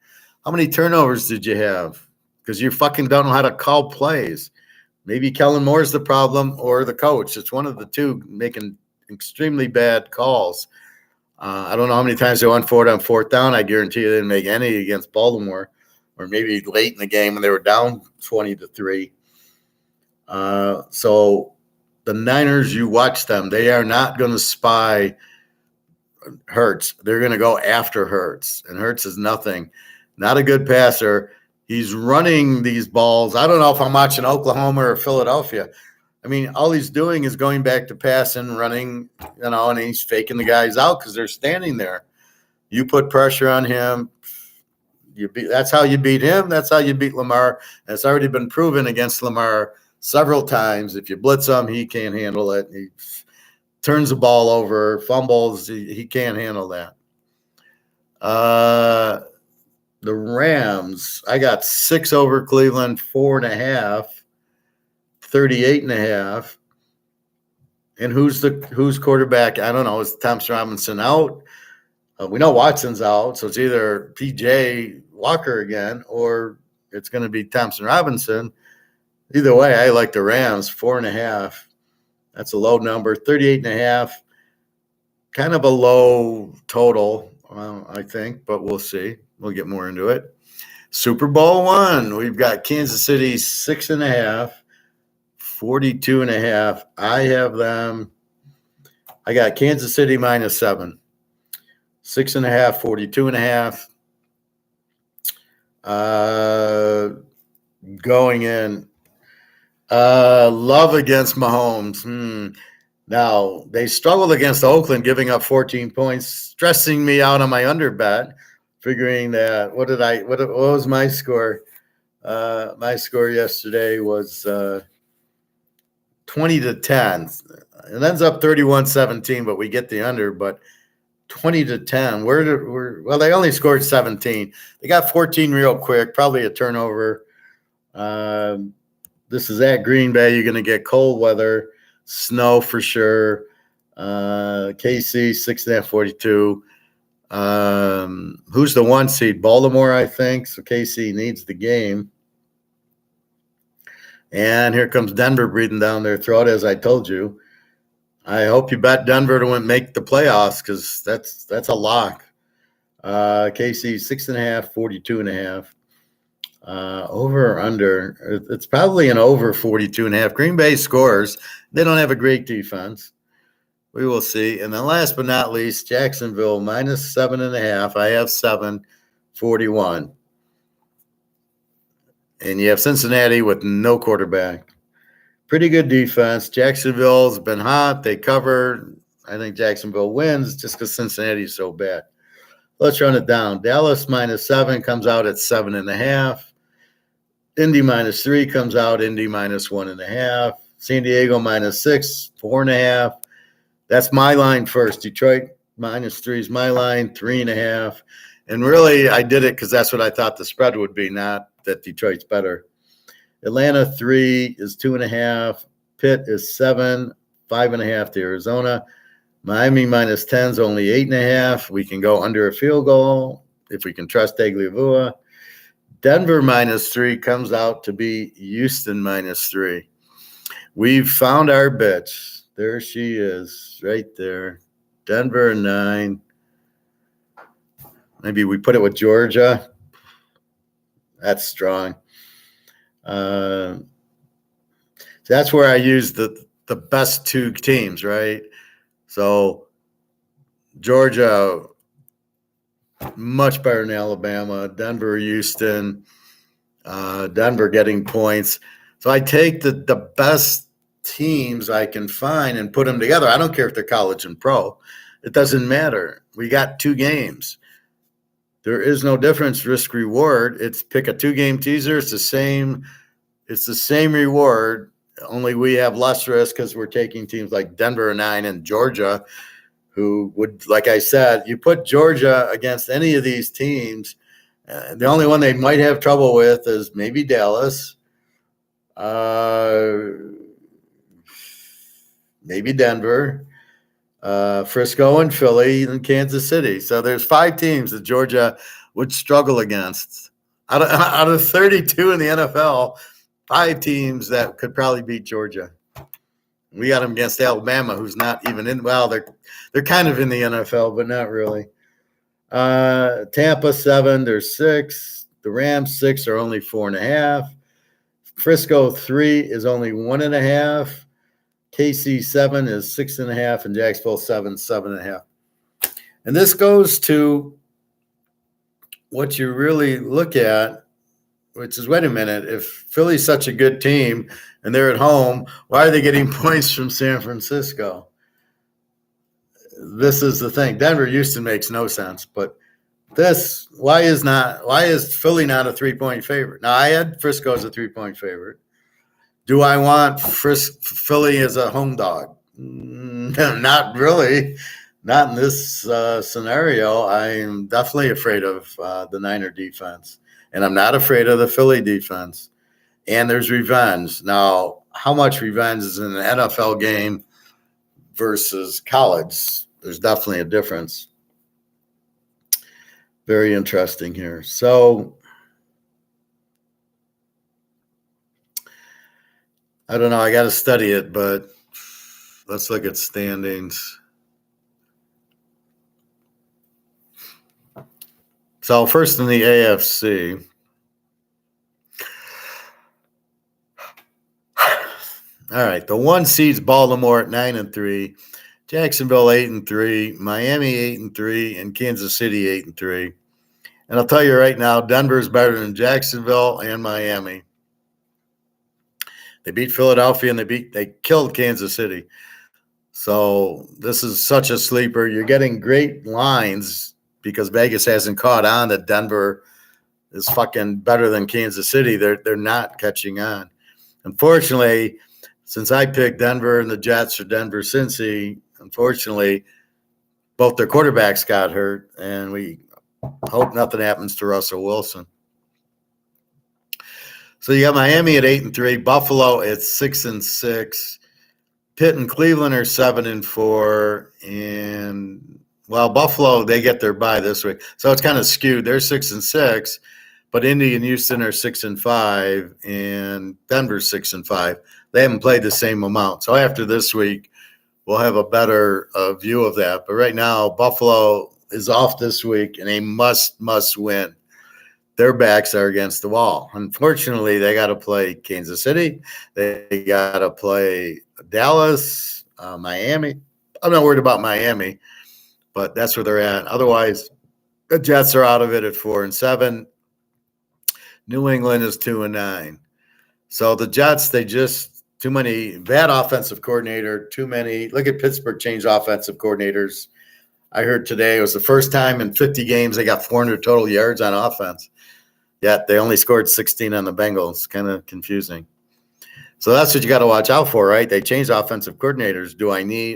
How many turnovers did you have? Because you fucking don't know how to call plays. Maybe Kellen Moore's the problem or the coach. It's one of the two making extremely bad calls. I don't know how many times they went for it on 4th down. I guarantee you they didn't make any against Baltimore, or maybe late in the game when they were down 20-3. So the Niners, you watch them. They are not going to spy Hurts. They're going to go after Hurts, and Hurts is nothing. Not a good passer. He's running these balls. I don't know if I'm watching Oklahoma or Philadelphia. I mean, all he's doing is going back to passing, running, and he's faking the guys out because they're standing there. You put pressure on him. That's how you beat him. That's how you beat Lamar. And it's already been proven against Lamar several times. If you blitz him, he can't handle it. He turns the ball over, fumbles. He can't handle that. The Rams, I got 6 over Cleveland, 4.5, 38.5. And who's quarterback? I don't know. Is Thompson Robinson out? We know Watson's out, so it's either P.J. Walker again or it's going to be Thompson Robinson. Either way, I like the Rams, 4.5. That's a low number. 38.5, kind of a low total, I think, but we'll see. We'll get more into it. Super Bowl I, we've got Kansas City 6.5, 42.5. I have them. I got Kansas City -7, 6.5, 42.5. Going in. Love against Mahomes. Now, they struggled against Oakland, giving up 14 points, stressing me out on my under bet, figuring that what was my score? My score yesterday was 20-10. It ends up 31-17, but we get the under, but 20-10. Well, they only scored 17. They got 14 real quick, probably a turnover. This is at Green Bay. You're going to get cold weather, snow for sure. KC 6.5, 42. Who's the 1 seed? Baltimore, I think. So KC needs the game. And here comes Denver breathing down their throat, as I told you. I hope you bet Denver to make the playoffs because that's a lock. KC 6.5, 42.5. Over or under? It's probably an over 42.5. Green Bay scores. They don't have a great defense. We will see. And then last but not least, Jacksonville minus 7.5. I have 7.41. And you have Cincinnati with no quarterback. Pretty good defense. Jacksonville's been hot. They cover. I think Jacksonville wins just because Cincinnati's so bad. Let's run it down. Dallas minus 7 comes out at 7.5. Indy minus 3 comes out. Indy minus 1.5. San Diego minus 6, 4.5. That's my line first. Detroit minus 3 is my line, 3.5. And really, I did it because that's what I thought the spread would be, not that Detroit's better. Atlanta 3 is 2.5. Pitt is 7, 5.5 to Arizona. Miami minus 10 is only 8.5. We can go under a field goal if we can trust Tagliabue. Denver minus 3 comes out to be Houston minus 3. We've found our bitch. There she is, right there. Denver 9. Maybe we put it with Georgia. That's strong. So that's where I use the best two teams, right? So Georgia, much better than Alabama. Denver, Houston, Denver getting points. So I take the best teams I can find and put them together. I don't care if they're college and pro. It doesn't matter. We got 2 games. There is no difference risk reward. It's pick a 2-game teaser. It's the same reward. Only we have less risk because we're taking teams like Denver 9 and Georgia, who would, like I said, you put Georgia against any of these teams. The only one they might have trouble with is maybe Dallas, maybe Denver, Frisco and Philly and Kansas City. So there's 5 teams that Georgia would struggle against. Out of 32 in the NFL, 5 teams that could probably beat Georgia. We got them against Alabama, who's not even in. Well, they're kind of in the NFL, but not really. Tampa 7, they're 6. The Rams 6 are only 4.5. Frisco 3 is only 1.5. KC 7 is 6.5, and Jacksonville 7, 7.5. And this goes to what you really look at, which is, wait a minute, if Philly's such a good team and they're at home, why are they getting points from San Francisco? This is the thing. Denver, Houston makes no sense, but why is Philly not a 3-point favorite? Now, I had Frisco as a 3-point favorite. Do I want Philly as a home dog? Not really. Not in this scenario. I'm definitely afraid of the Niner defense, and I'm not afraid of the Philly defense. And there's revenge. Now, how much revenge is in an NFL game versus college? There's definitely a difference. Very interesting here. So I don't know. I got to study it, but let's look at standings. So first in the AFC. All right. The 1 seed's Baltimore at 9-3, Jacksonville 8-3, Miami 8-3, and Kansas City 8-3. And I'll tell you right now, Denver's better than Jacksonville and Miami. They beat Philadelphia and they killed Kansas City. So this is such a sleeper. You're getting great lines because Vegas hasn't caught on that Denver is fucking better than Kansas City. They're not catching on. Unfortunately, since I picked Denver and the Jets or Denver Cincy, unfortunately, both their quarterbacks got hurt, and we hope nothing happens to Russell Wilson. So you got Miami at 8-3, Buffalo at 6-6, Pitt and Cleveland are 7-4, and Buffalo, they get their bye this week, so it's kind of skewed. They're 6-6, but Indy and Houston are 6-5, and Denver's 6-5. They haven't played the same amount. So after this week, we'll have a better view of that. But right now, Buffalo is off this week, and they must win. Their backs are against the wall. Unfortunately, they got to play Kansas City. They got to play Dallas, Miami. I'm not worried about Miami, but that's where they're at. Otherwise, the Jets are out of it at 4-7. New England is 2-9. So the Jets, they just too many bad offensive coordinator, too many. Look at Pittsburgh change offensive coordinators. I heard today it was the first time in 50 games they got 400 total yards on offense. Yet they only scored 16 on the Bengals. Kind of confusing. So that's what you got to watch out for, right? They changed offensive coordinators.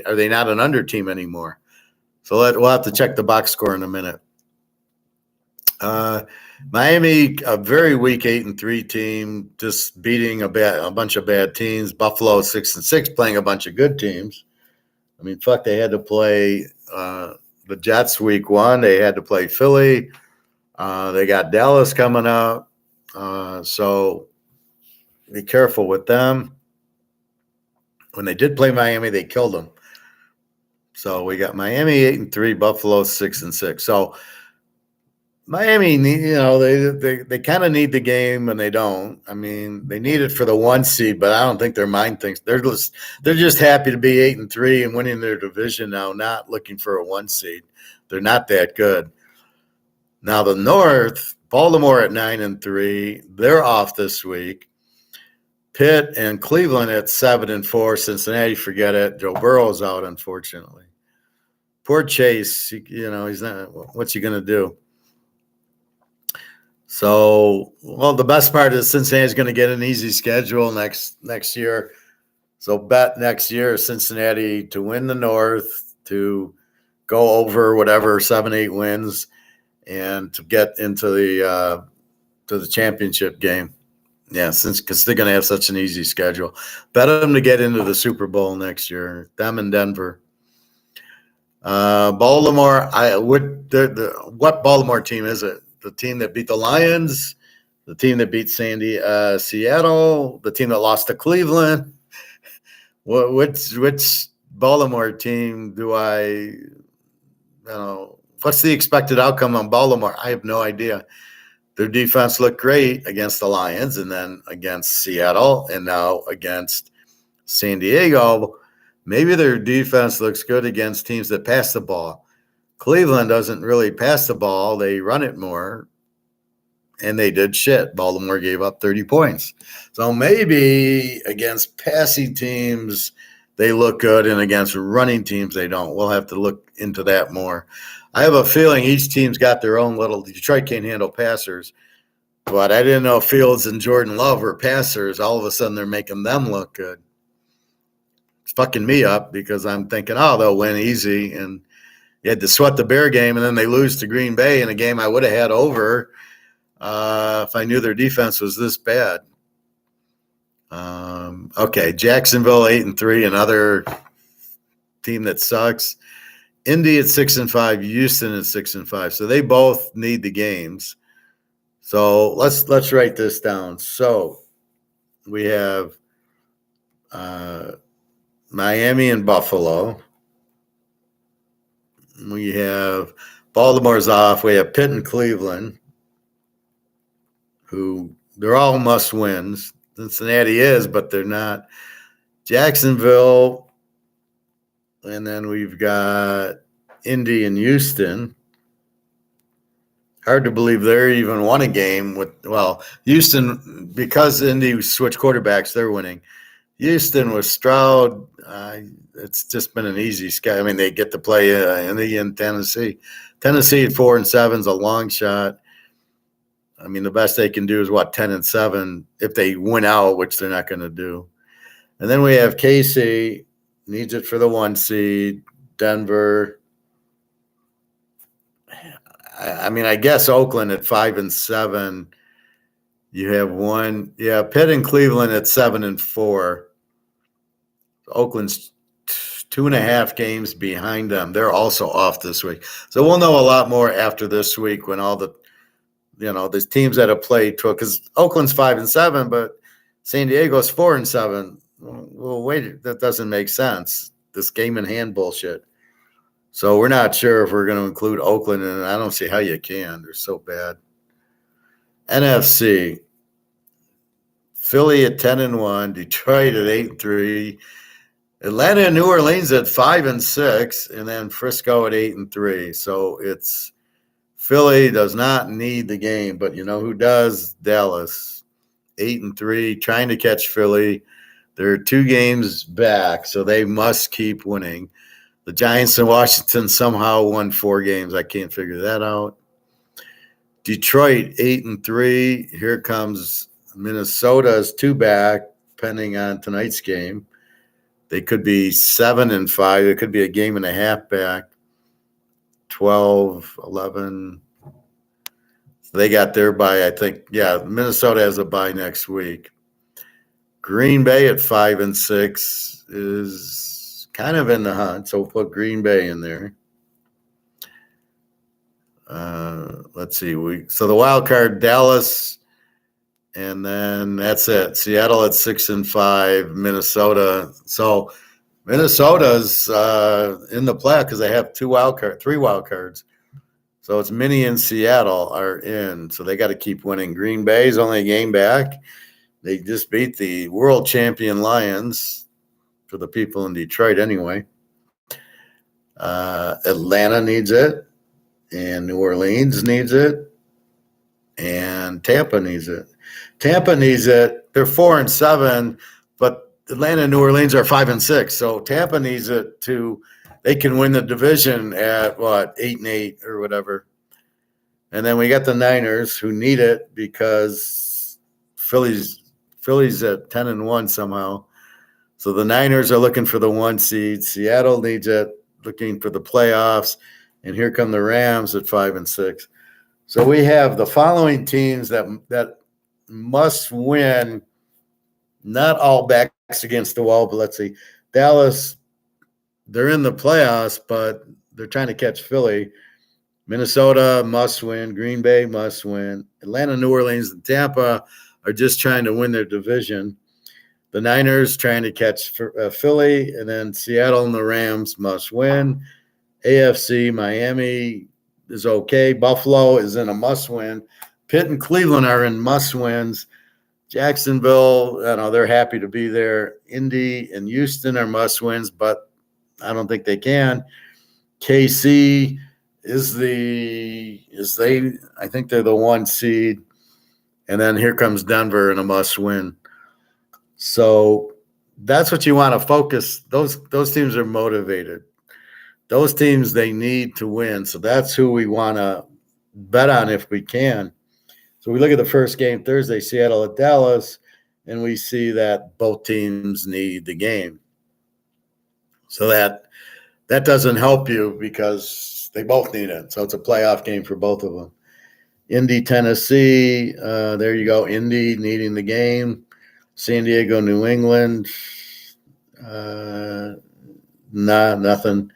Are they not an under team anymore? So we'll have to check the box score in a minute. Miami, a very weak 8-3 team, just beating a bunch of bad teams. Buffalo 6-6, playing a bunch of good teams. I mean, fuck, they had to play the Jets week 1. They had to play Philly. They got Dallas coming up. So be careful with them. When they did play Miami, they killed them. So we got Miami 8-3, Buffalo 6-6. So Miami, they kind of need the game, and they don't. I mean, they need it for the 1 seed, but I don't think their mind thinks they're just happy to be 8-3 and winning their division now, not looking for a 1 seed. They're not that good. Now the North, Baltimore at 9-3, they're off this week. Pitt and Cleveland at 7-4. Cincinnati, forget it. Joe Burrow's out, unfortunately. Poor Chase, he's not. What's he going to do? So, the best part is Cincinnati's going to get an easy schedule next year. So bet next year Cincinnati to win the North, to go over whatever 7-8 wins, and to get into the championship game. Yeah, because they're going to have such an easy schedule. Bet them to get into the Super Bowl next year. Them and Denver. Baltimore. What Baltimore team is it? The team that beat the Lions, the team that beat Seattle, the team that lost to Cleveland. Which Baltimore team do I know? What's the expected outcome on Baltimore? I have no idea. Their defense looked great against the Lions, and then against Seattle, and now against San Diego. Maybe their defense looks good against teams that pass the ball. Cleveland doesn't really pass the ball. They run it more, and they did shit. Baltimore gave up 30 points. So maybe against passing teams, they look good, and against running teams, they don't. We'll have to look into that more. I have a feeling each team's got their own little – Detroit can't handle passers. But I didn't know Fields and Jordan Love were passers. All of a sudden, they're making them look good. It's fucking me up because I'm thinking, they'll win easy. And you had to sweat the Bear game, and then they lose to Green Bay in a game I would have had over if I knew their defense was this bad. Okay, Jacksonville 8-3, another team that sucks. Indy at 6-5, Houston at 6-5. So they both need the games. So let's write this down. So we have Miami and Buffalo. We have Baltimore's off. We have Pitt and Cleveland, who they're all must wins. Cincinnati is, but they're not. Jacksonville. And then we've got Indy and Houston. Hard to believe they're even won a game with, Houston, because Indy switched quarterbacks, they're winning. Houston with Stroud, it's just been an easy schedule. I mean, they get to play in Tennessee. Tennessee at 4-7 is a long shot. I mean, the best they can do is 10-7 if they win out, which they're not going to do. And then we have KC. Needs it for the 1 seed. Denver. I mean, I guess Oakland at 5-7. You have one. Yeah, Pitt and Cleveland at 7-4. Oakland's 2.5 games behind them. They're also off this week. So we'll know a lot more after this week when all the teams that have played, because Oakland's 5-7, but San Diego's 4-7. Well, wait, that doesn't make sense. this game in hand bullshit. So we're not sure if we're going to include Oakland, and I don't see how you can. They're so bad. NFC, Philly at 10-1, Detroit at 8-3, Atlanta and New Orleans at 5-6, and then Frisco at 8-3. So it's Philly does not need the game, but you know who does? Dallas, 8-3, trying to catch Philly. They're 2 games back, so they must keep winning. The Giants and Washington somehow won 4 games. I can't figure that out. Detroit 8-3. Here comes Minnesota's 2 back, depending on tonight's game. They could be 7-5. It could be a game and a half back. 12, 11. So they got their bye, I think. Yeah, Minnesota has a bye next week. Green Bay at 5-6 is kind of in the hunt, so we'll put Green Bay in there. Let's see. So the wild card, Dallas, and then that's it. Seattle at 6-5, Minnesota. So Minnesota's in the play because they have 3 wild cards. So it's Minnie and Seattle are in. So they got to keep winning. Green Bay's only a game back. They just beat the world champion Lions, for the people in Detroit anyway. Atlanta needs it, and New Orleans needs it, and Tampa needs it. Tampa needs it. They're 4-7, but Atlanta and New Orleans are 5-6. So Tampa needs it they can win the division at 8-8 or whatever. And then we got the Niners who need it because Philly's at 10-1 somehow. So the Niners are looking for the 1 seed. Seattle needs it, looking for the playoffs. And here come the Rams at 5-6. So we have the following teams that must win, not all backs against the wall, but let's see. Dallas, they're in the playoffs, but they're trying to catch Philly. Minnesota must win. Green Bay must win. Atlanta, New Orleans, and Tampa are just trying to win their division. The Niners trying to catch Philly, and then Seattle and the Rams must win. AFC, Miami is okay. Buffalo is in a must-win. Pitt and Cleveland are in must-wins. Jacksonville, they're happy to be there. Indy and Houston are must-wins, but I don't think they can. KC I think they're the 1 seed. And then here comes Denver in a must-win. So that's what you want to focus. Those teams are motivated. Those teams, they need to win. So that's who we want to bet on if we can. So we look at the first game Thursday, Seattle at Dallas, and we see that both teams need the game. So that doesn't help you because they both need it. So it's a playoff game for both of them. Indy, Tennessee, there you go. Indy needing the game. San Diego, New England, nothing.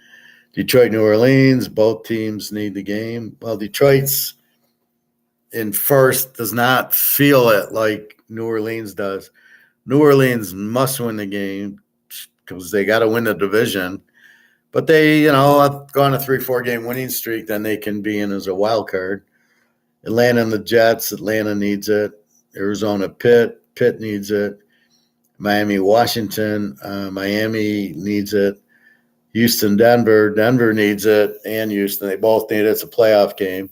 Detroit, New Orleans, both teams need the game. Well, Detroit's in first, does not feel it like New Orleans does. New Orleans must win the game because they got to win the division. But they, have gone a 3-4 game winning streak, then they can be in as a wild card. Atlanta and the Jets, Atlanta needs it. Arizona, Pitt needs it. Miami, Washington, Miami needs it. Houston, Denver needs it, and Houston, they both need it. It's a playoff game.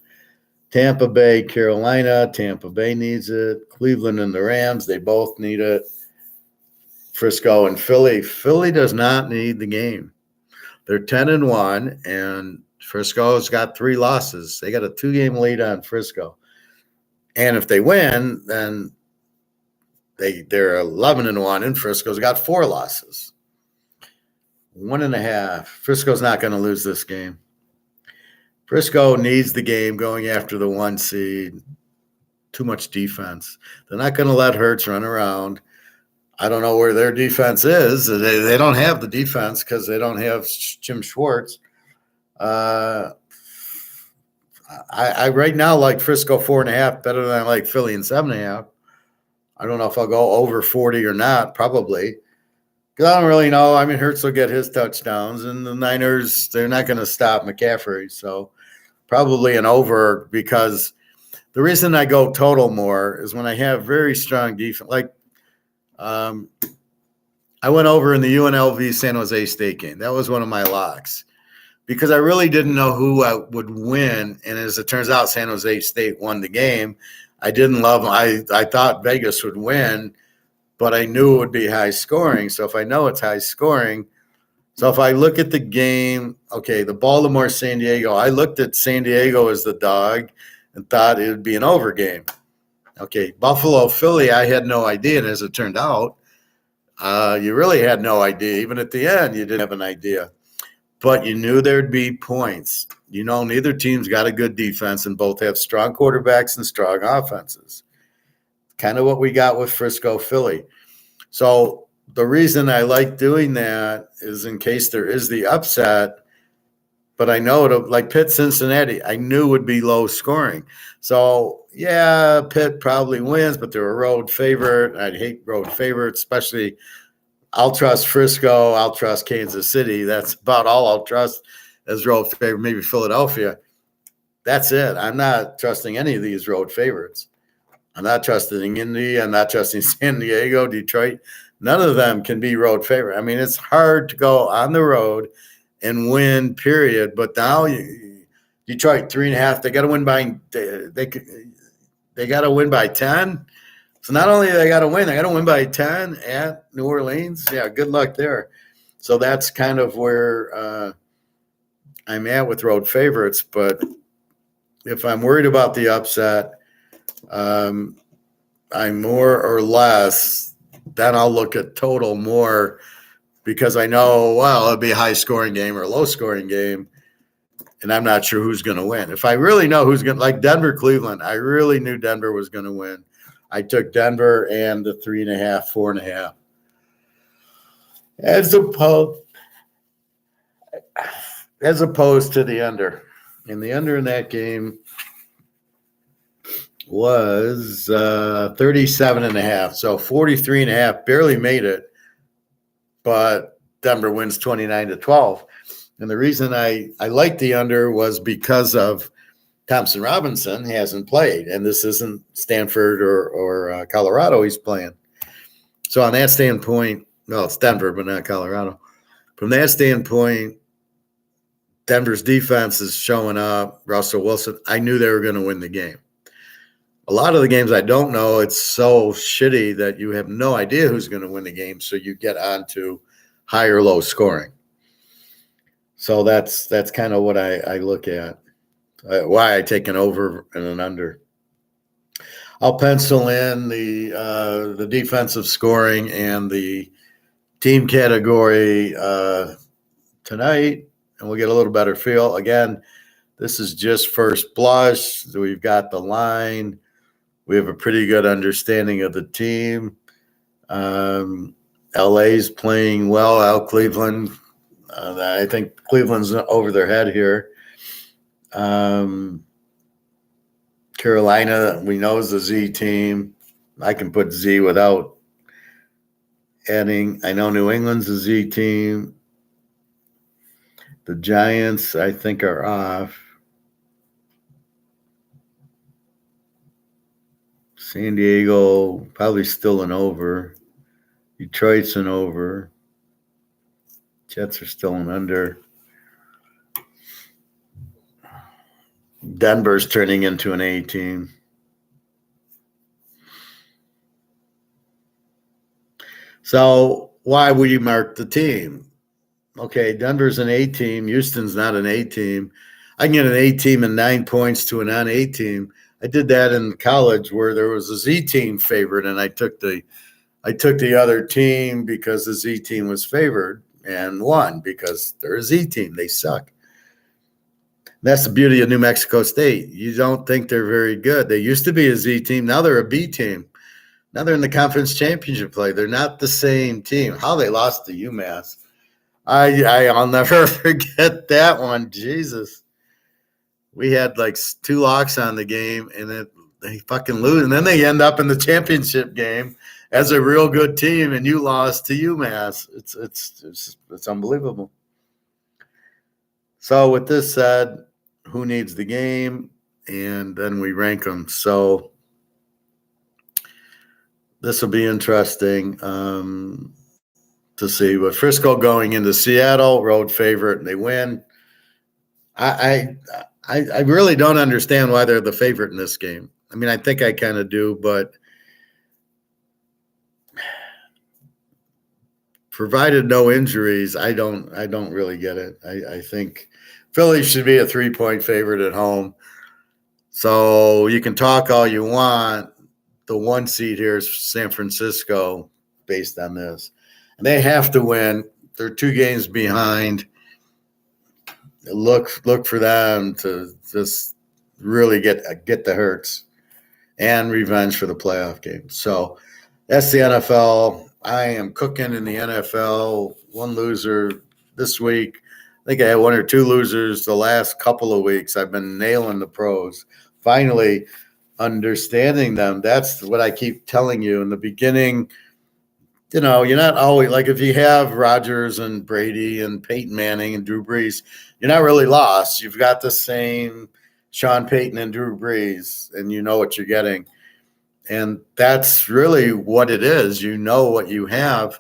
Tampa Bay, Carolina, Tampa Bay needs it. Cleveland and the Rams, they both need it. Frisco and Philly does not need the game. They're 10-1, and Frisco's got 3 losses. They got a 2-game lead on Frisco. And if they win, then they're 11-1, and Frisco's got 4 losses. 1.5. Frisco's not going to lose this game. Frisco needs the game going after the 1 seed. Too much defense. They're not going to let Hurts run around. I don't know where their defense is. They don't have the defense because they don't have Jim Schwartz. I right now like Frisco 4.5 better than I like Philly and 7.5. I don't know if I'll go over 40 or not, probably. Because I don't really know. I mean, Hurts will get his touchdowns, and the Niners, they're not going to stop McCaffrey. So probably an over, because the reason I go total more is when I have very strong defense. Like I went over in the UNLV San Jose State game. That was one of my locks because I really didn't know who would win. And as it turns out, San Jose State won the game. I didn't love them. I thought Vegas would win, but I knew it would be high scoring. So if I know it's high scoring, so if I look at the game, okay, the Baltimore San Diego, I looked at San Diego as the dog and thought it would be an over game. Okay, Buffalo Philly, I had no idea. And as it turned out, you really had no idea. Even at the end, you didn't have an idea. But you knew there'd be points. You know, neither team's got a good defense and both have strong quarterbacks and strong offenses. Kind of what we got with Frisco Philly. So the reason I like doing that is in case there is the upset, but I know it, like Pitt Cincinnati, I knew would be low scoring. So, yeah, Pitt probably wins, but they're a road favorite. I'd hate road favorites, especially I'll trust Frisco. I'll trust Kansas City. That's about all I'll trust as road favorite, maybe Philadelphia. That's it. I'm not trusting any of these road favorites. I'm not trusting Indy. I'm not trusting San Diego, Detroit. None of them can be road favorite. I mean, it's hard to go on the road and win, period. But now Detroit 3.5. They got to win by they got to win by 10. So not only they got to win by 10 at New Orleans. Yeah, good luck there. So that's kind of where I'm at with road favorites. But if I'm worried about the upset, I'm more or less. Then I'll look at total more because I know, well, it'll be a high-scoring game or a low-scoring game, and I'm not sure who's going to win. If I really know who's going to – like Denver-Cleveland, I really knew Denver was going to win. I took Denver and the 3.5, 4.5. As opposed to the under. And the under in that game was 37.5. So 43.5, barely made it, but Denver wins 29-12. And the reason I liked the under was because of Thompson Robinson hasn't played, and this isn't Stanford or Colorado he's playing. So on that standpoint, well, it's Denver, but not Colorado. From that standpoint, Denver's defense is showing up. Russell Wilson, I knew they were going to win the game. A lot of the games I don't know, it's so shitty that you have no idea who's going to win the game, so you get on to high or low scoring. So that's kind of what I look at. Why I take an over and an under. I'll pencil in the defensive scoring and the team category tonight, and we'll get a little better feel. Again, this is just first blush. We've got the line. We have a pretty good understanding of the team. LA's playing well out Cleveland. I think Cleveland's over their head here. Carolina, we know is the Z team. I can put Z without adding. I know New England's a Z team. The Giants, I think, are off. San Diego, probably still an over. Detroit's an over. Jets are still an under. Denver's turning into an A team. So why would you mark the team? Okay, Denver's an A team. Houston's not an A team. I can get an A team and 9 points to a non-A team. I did that in college where there was a Z team favored, and I took the other team because the Z team was favored and won because they're a Z team. They suck. That's the beauty of New Mexico State. You don't think they're very good. They used to be a Z team. Now they're a B team. Now they're in the conference championship play. They're not the same team. How they lost to UMass. I'll never forget that one. Jesus. We had like 2 locks on the game, and they fucking lose. And then they end up in the championship game, as a real good team, and you lost to UMass. It's unbelievable. So with this said, who needs the game? And then we rank them. So this will be interesting to see. But Frisco going into Seattle, road favorite, and they win. I really don't understand why they're the favorite in this game. I mean, I think I kind of do, but provided no injuries, I don't really get it. I think Philly should be a 3-point favorite at home. So you can talk all you want. The 1 seed here is San Francisco based on this. And they have to win. They're 2 games behind. Look for them to just really get the hurts and revenge for the playoff game. So that's the NFL. I am cooking in the NFL. 1 loser this week. I think I had 1 or 2 losers the last couple of weeks. I've been nailing the pros. Finally understanding them. That's what I keep telling you in the beginning. You know, you're not always like if you have Rodgers and Brady and Peyton Manning and Drew Brees, you're not really lost. You've got the same Sean Payton and Drew Brees, and you know what you're getting. And that's really what it is. You know what you have.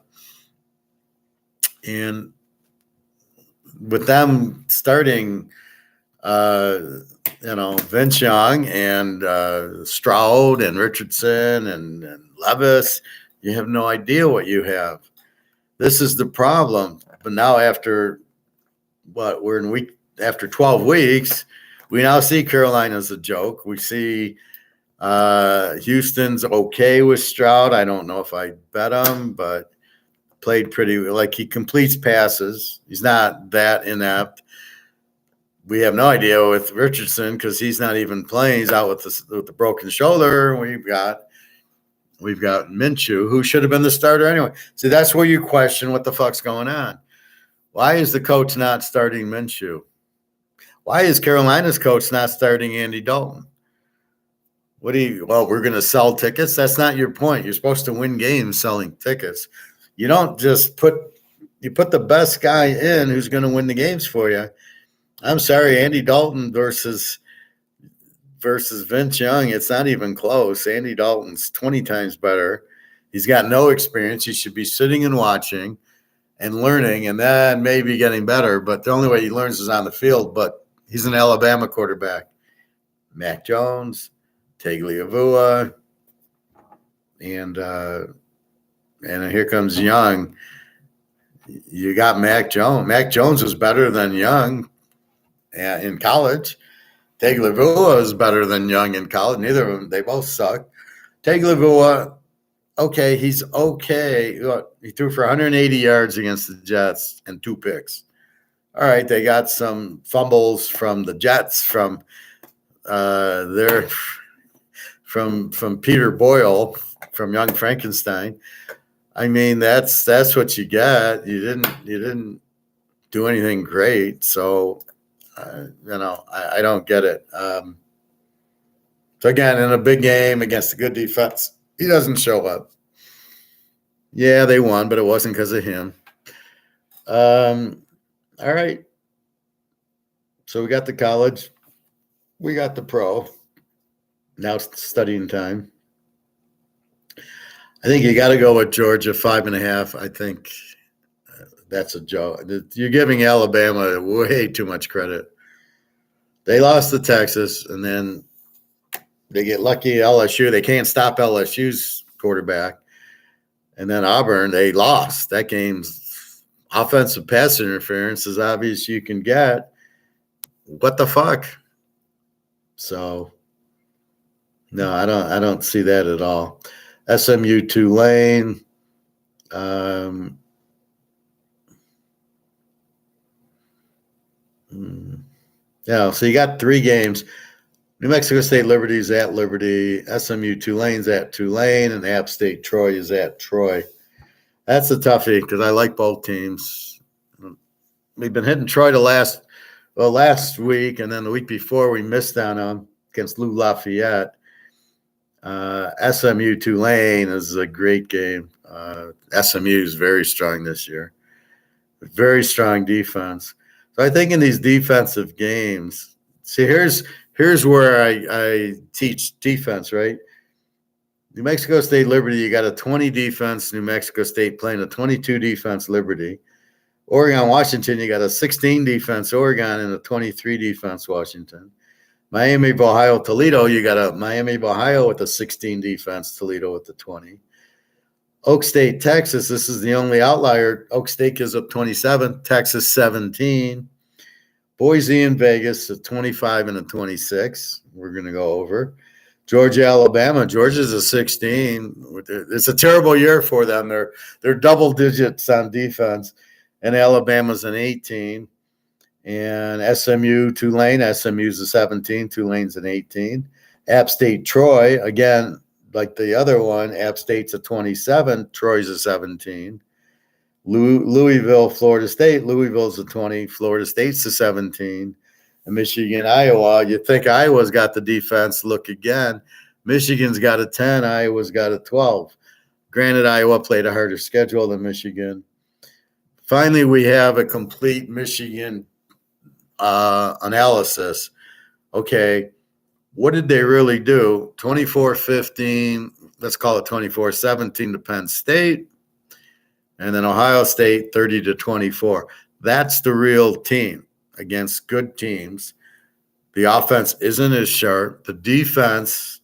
And with them starting, Vince Young and Stroud and Richardson and Levis, you have no idea what you have. This is the problem. But now after 12 weeks, we now see Carolina's a joke. We see Houston's okay with Stroud. I don't know if I bet him, but played pretty like he completes passes. He's not that inept. We have no idea with Richardson because he's not even playing. He's out with the broken shoulder. We've got Minshew, who should have been the starter anyway. See, that's where you question what the fuck's going on. Why is the coach not starting Minshew? Why is Carolina's coach not starting Andy Dalton? We're going to sell tickets. That's not your point. You're supposed to win games selling tickets. You don't just put the best guy in who's going to win the games for you. I'm sorry, Andy Dalton versus Vince Young, it's not even close. Andy Dalton's 20 times better. He's got no experience. He should be sitting and watching and learning, and then maybe getting better. But the only way he learns is on the field. But he's an Alabama quarterback. Mac Jones, Tagliavua, and here comes Young. You got Mac Jones. Mac Jones was better than Young in college. Tagliavua is better than Young in college. Neither of them, they both suck. Tagliavua, okay, he's okay. He threw for 180 yards against the Jets and 2 picks. All right, they got some fumbles from the Jets from Peter Boyle from Young Frankenstein. I mean, that's what you got. You didn't do anything great, so I don't get it. So again, in a big game against a good defense, he doesn't show up. Yeah, they won, but it wasn't because of him. All right. So we got the college. We got the pro. Now it's studying time. I think you got to go with Georgia 5.5. I think that's a joke. You're giving Alabama way too much credit. They lost to Texas, and then they get lucky. LSU, they can't stop LSU's quarterback. And then Auburn, they lost. That game's offensive pass interference is obvious you can get. What the fuck? So, no, I don't see that at all. SMU Tulane. Yeah, so you got 3 games. New Mexico State Liberty's at Liberty, SMU Tulane's at Tulane, and App State Troy is at Troy. That's a toughie because I like both teams. We've been hitting Troy last week, and then the week before we missed on them against Lou Lafayette. SMU Tulane is a great game. SMU is very strong this year. Very strong defense. So I think in these defensive games, see, here's where I teach defense, right? New Mexico State Liberty, you got a 20 defense. New Mexico State playing a 22 defense Liberty. Oregon Washington, you got a 16 defense Oregon and a 23 defense Washington. Miami of Ohio Toledo, you got a Miami of Ohio with a 16 defense, Toledo with the 20. Oak State, Texas, this is the only outlier. Oak State gives up 27, Texas 17. Boise and Vegas, a 25 and a 26. We're going to go over. Georgia, Alabama. Georgia's a 16. It's a terrible year for them. They're double digits on defense, and Alabama's an 18. And SMU, Tulane. SMU's a 17. Tulane's an 18. App State, Troy. Again, like the other one, App State's a 27. Troy's a 17. Louisville, Florida State. Louisville's a 20. Florida State's a 17. And Michigan, Iowa. You think Iowa's got the defense. Look again. Michigan's got a 10. Iowa's got a 12. Granted, Iowa played a harder schedule than Michigan. Finally, we have a complete Michigan analysis. Okay, what did they really do? 24-15, let's call it 24-17 to Penn State. And then Ohio State 30-24. That's the real team against good teams. The offense isn't as sharp. The defense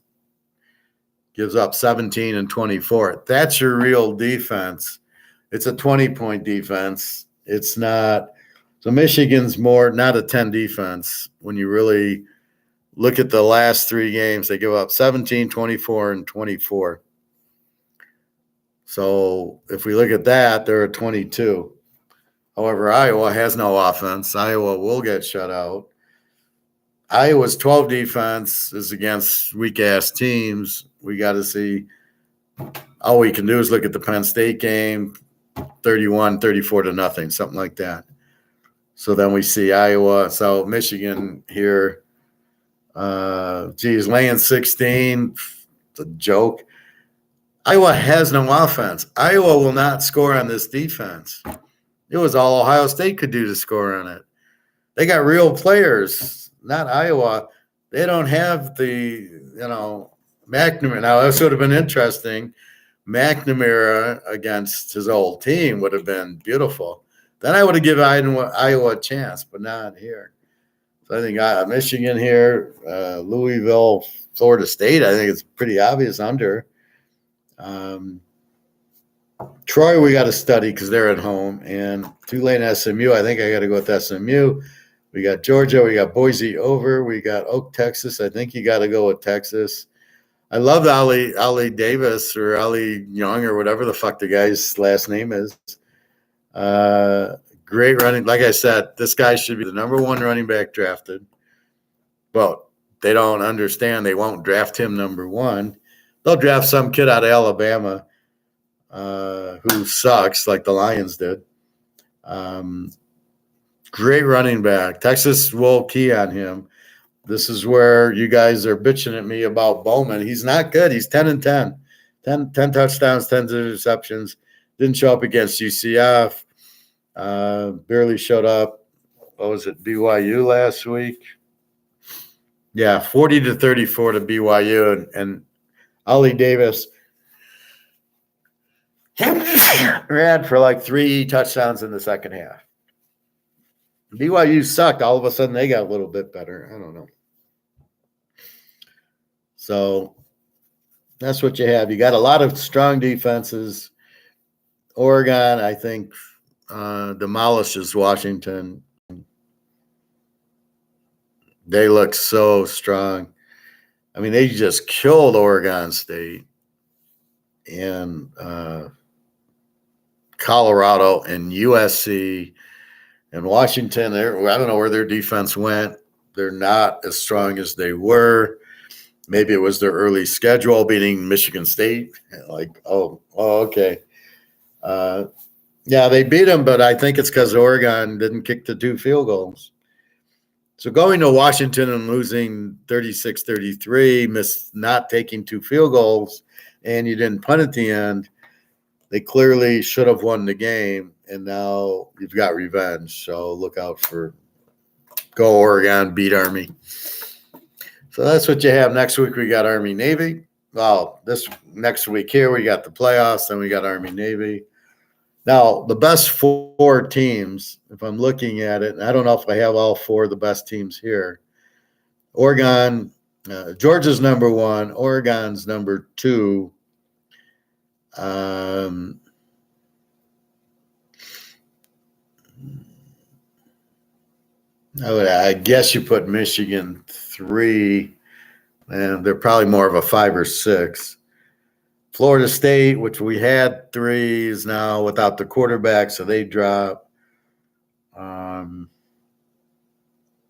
gives up 17 and 24. That's your real defense. It's a 20-point defense. It's not. So Michigan's more not a 10 defense. When you really look at the last three games, they give up 17, 24, and 24. So if we look at that, they're a 22. However, Iowa has no offense. Iowa will get shut out. Iowa's 12 defense is against weak-ass teams. We got to see. All we can do is look at the Penn State game, 31-34-0, something like that. So then we see Iowa. So Michigan here, laying 16. It's a joke. Iowa has no offense. Iowa will not score on this defense. It was all Ohio State could do to score on it. They got real players, not Iowa. They don't have the, McNamara. Now, this would have been interesting. McNamara against his old team would have been beautiful. Then I would have given Iowa a chance, but not here. So I think Michigan here, Louisville, Florida State, I think it's pretty obvious under. Troy, we got to study because they're at home. And Tulane, SMU, I think I got to go with SMU. We got Georgia. We got Boise over. We got Oak, Texas. I think you got to go with Texas. I love Ali Davis or Ali Young or whatever the fuck the guy's last name is. Great running. Like I said, this guy should be the number one running back drafted. But they don't understand. They won't draft him number one. They'll draft some kid out of Alabama who sucks like the Lions did. Great running back. Texas will key on him. This is where you guys are bitching at me about Bowman. He's not good. He's 10-10. 10 touchdowns, 10 interceptions. Didn't show up against UCF. Barely showed up. What was it, BYU last week? Yeah, 40-34 to BYU. And Ali Davis ran for like 3 touchdowns in the second half. BYU sucked. All of a sudden, they got a little bit better. I don't know. So that's what you have. You got a lot of strong defenses. Oregon, I think, demolishes Washington. They look so strong. I mean, they just killed Oregon State and Colorado and USC. And Washington, I don't know where their defense went. They're not as strong as they were. Maybe it was their early schedule beating Michigan State. Okay. Yeah, they beat them, but I think it's because Oregon didn't kick the 2 field goals. So going to Washington and losing 36-33, not taking 2 field goals, and you didn't punt at the end, they clearly should have won the game, and now you've got revenge. So look out for go Oregon, beat Army. So that's what you have. Next week we got Army-Navy. Well, this next week here we got the playoffs, then we got Army-Navy. Now, the best 4 teams, if I'm looking at it, and I don't know if I have all 4 of the best teams here. Oregon, Georgia's number 1, Oregon's number 2. I guess you put Michigan 3, and they're probably more of a 5 or 6. Florida State, which we had 3, is now without the quarterback, so they drop.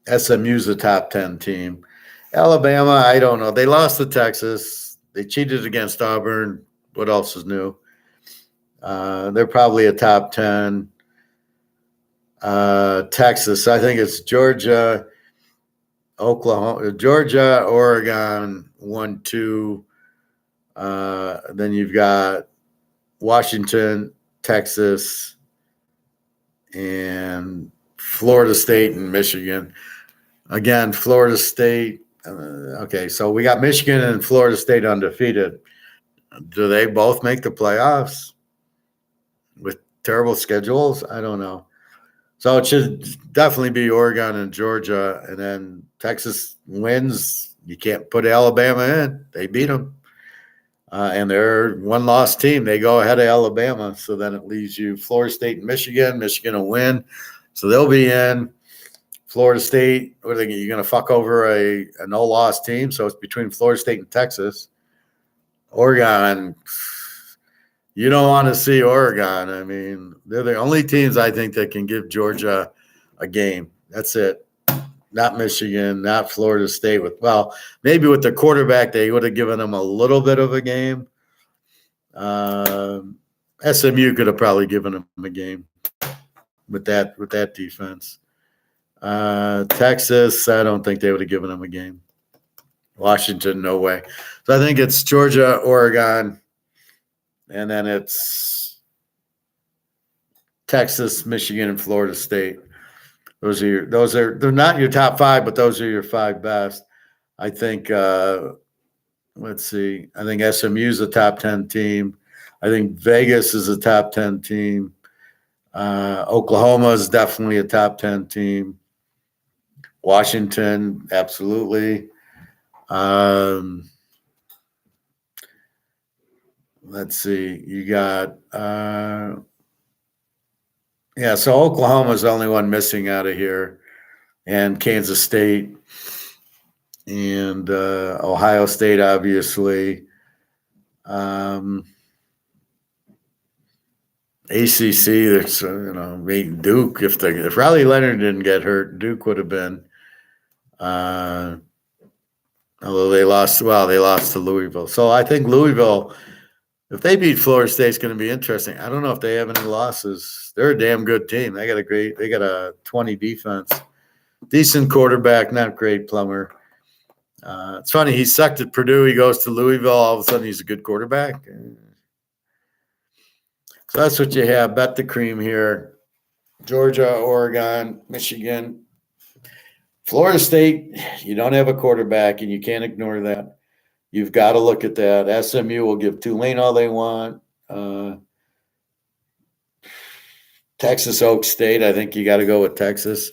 SMU's a top 10 team. Alabama, I don't know. They lost to Texas. They cheated against Auburn. What else is new? They're probably a top 10. Texas, I think it's Georgia, Oklahoma, Georgia, Oregon, 1, 2. Then you've got Washington, Texas, and Florida State and Michigan. Again, Florida State. Okay, so we got Michigan and Florida State undefeated. Do they both make the playoffs with terrible schedules? I don't know. So it should definitely be Oregon and Georgia, and then Texas wins. You can't put Alabama in. They beat them. And they're one-loss team. They go ahead of Alabama. So then it leaves you Florida State and Michigan. Michigan will win. So they'll be in. Florida State, what are they, you're going to fuck over a no-loss team? So it's between Florida State and Texas. Oregon, you don't want to see Oregon. I mean, they're the only teams I think that can give Georgia a game. That's it. Not Michigan, not Florida State. Maybe with the quarterback, they would have given them a little bit of a game. SMU could have probably given them a game with that defense. Texas, I don't think they would have given them a game. Washington, no way. So I think it's Georgia, Oregon, and then it's Texas, Michigan, and Florida State. They're not your top 5, but those are your 5 best. I think let's see. I think SMU is a top 10 team. I think Vegas is a top 10 team. Oklahoma is definitely a top 10 team. Washington, absolutely. Let's see. You got so Oklahoma's the only one missing out of here, and Kansas State and Ohio State, obviously. ACC, there's Duke. If Riley Leonard didn't get hurt, Duke would have been. Although they lost to Louisville. So I think Louisville, if they beat Florida State, it's going to be interesting. I don't know if they have any losses. They're a damn good team. They got a 20 defense, decent quarterback, not great Plummer. It's funny. He sucked at Purdue. He goes to Louisville. All of a sudden, he's a good quarterback. So that's what you have. Bet the cream here. Georgia, Oregon, Michigan, Florida State. You don't have a quarterback, and you can't ignore that. You've got to look at that. SMU will give Tulane all they want. Texas, Oak State. I think you got to go with Texas.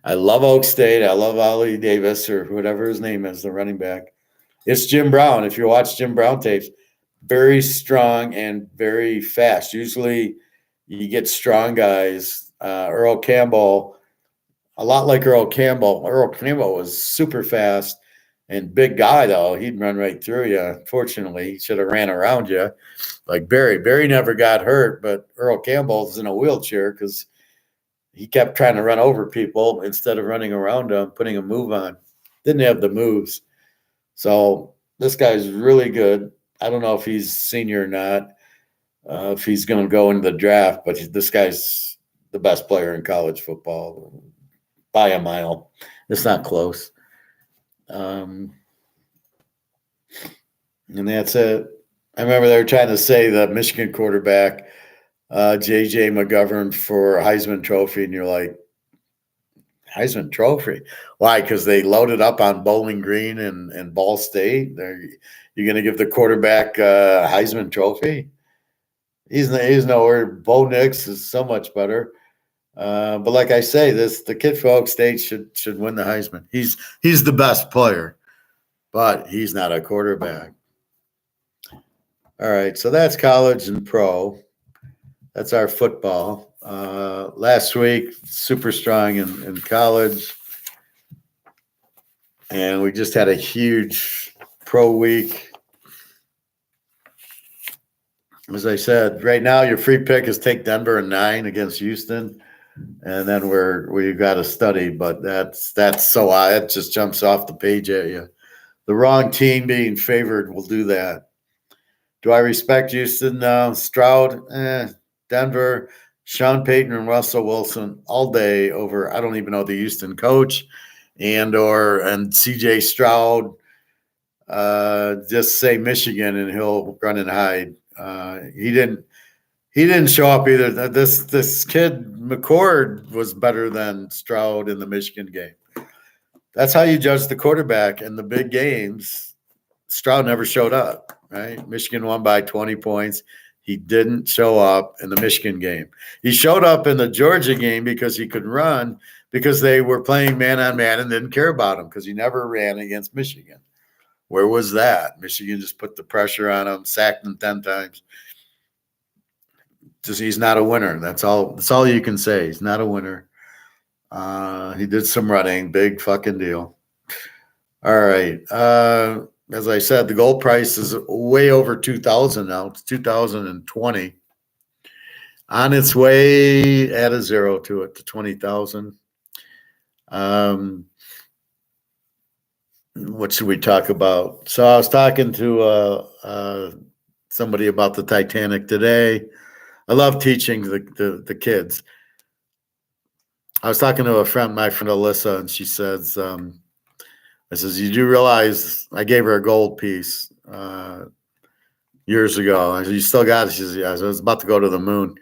I love Oak State. I love Ollie Davis or whatever his name is, the running back. It's Jim Brown. If you watch Jim Brown tapes, very strong and very fast. Usually you get strong guys. Earl Campbell, a lot like Earl Campbell. Earl Campbell was super fast and big guy, though. He'd run right through you. Unfortunately, he should have ran around you like Barry. Barry never got hurt, but Earl Campbell's in a wheelchair because he kept trying to run over people instead of running around them, putting a move on. Didn't have the moves. So this guy's really good. I don't know if he's senior or not, if he's going to go into the draft, but this guy's the best player in college football by a mile. It's not close. And that's it. I remember they were trying to say the Michigan quarterback, J.J. McGovern, for Heisman Trophy, and you're like, Heisman Trophy? Why? Because they loaded up on Bowling Green and Ball State. You're going to give the quarterback Heisman Trophy? He's nowhere. Bo Nix is so much better. But like I say, the kid from Oak State should win the Heisman. He's the best player, but he's not a quarterback. All right, so that's college and pro. That's our football. Last week, super strong in college. And we just had a huge pro week. As I said, right now your free pick is take Denver in 9 against Houston. And then we've got to study, but that's so high. It just jumps off the page at you. The wrong team being favored will do that. Do I respect Houston? Stroud, Denver, Sean Payton and Russell Wilson all day over, I don't even know, the Houston coach and CJ Stroud. Just say Michigan and he'll run and hide. He didn't show up either. This kid McCord was better than Stroud in the Michigan game. That's how you judge the quarterback in the big games. Stroud never showed up, right? Michigan won by 20 points. He didn't show up in the Michigan game. He showed up in the Georgia game because he could run, because they were playing man on man and didn't care about him because he never ran against Michigan. Where was that? Michigan just put the pressure on him, sacked him 10 times. Just he's not a winner. That's all you can say. He's not a winner. He did some running, big fucking deal. All right. As I said, the gold price is way over 2,000 now. It's 2,020. On its way, add a zero to it to 20,000. What should we talk about? So I was talking to somebody about the Titanic today. I love teaching the kids. I was talking to my friend Alyssa, and she says, I says, you do realize I gave her a gold piece years ago. I said, you still got it? She says, yeah. I was about to go to the moon.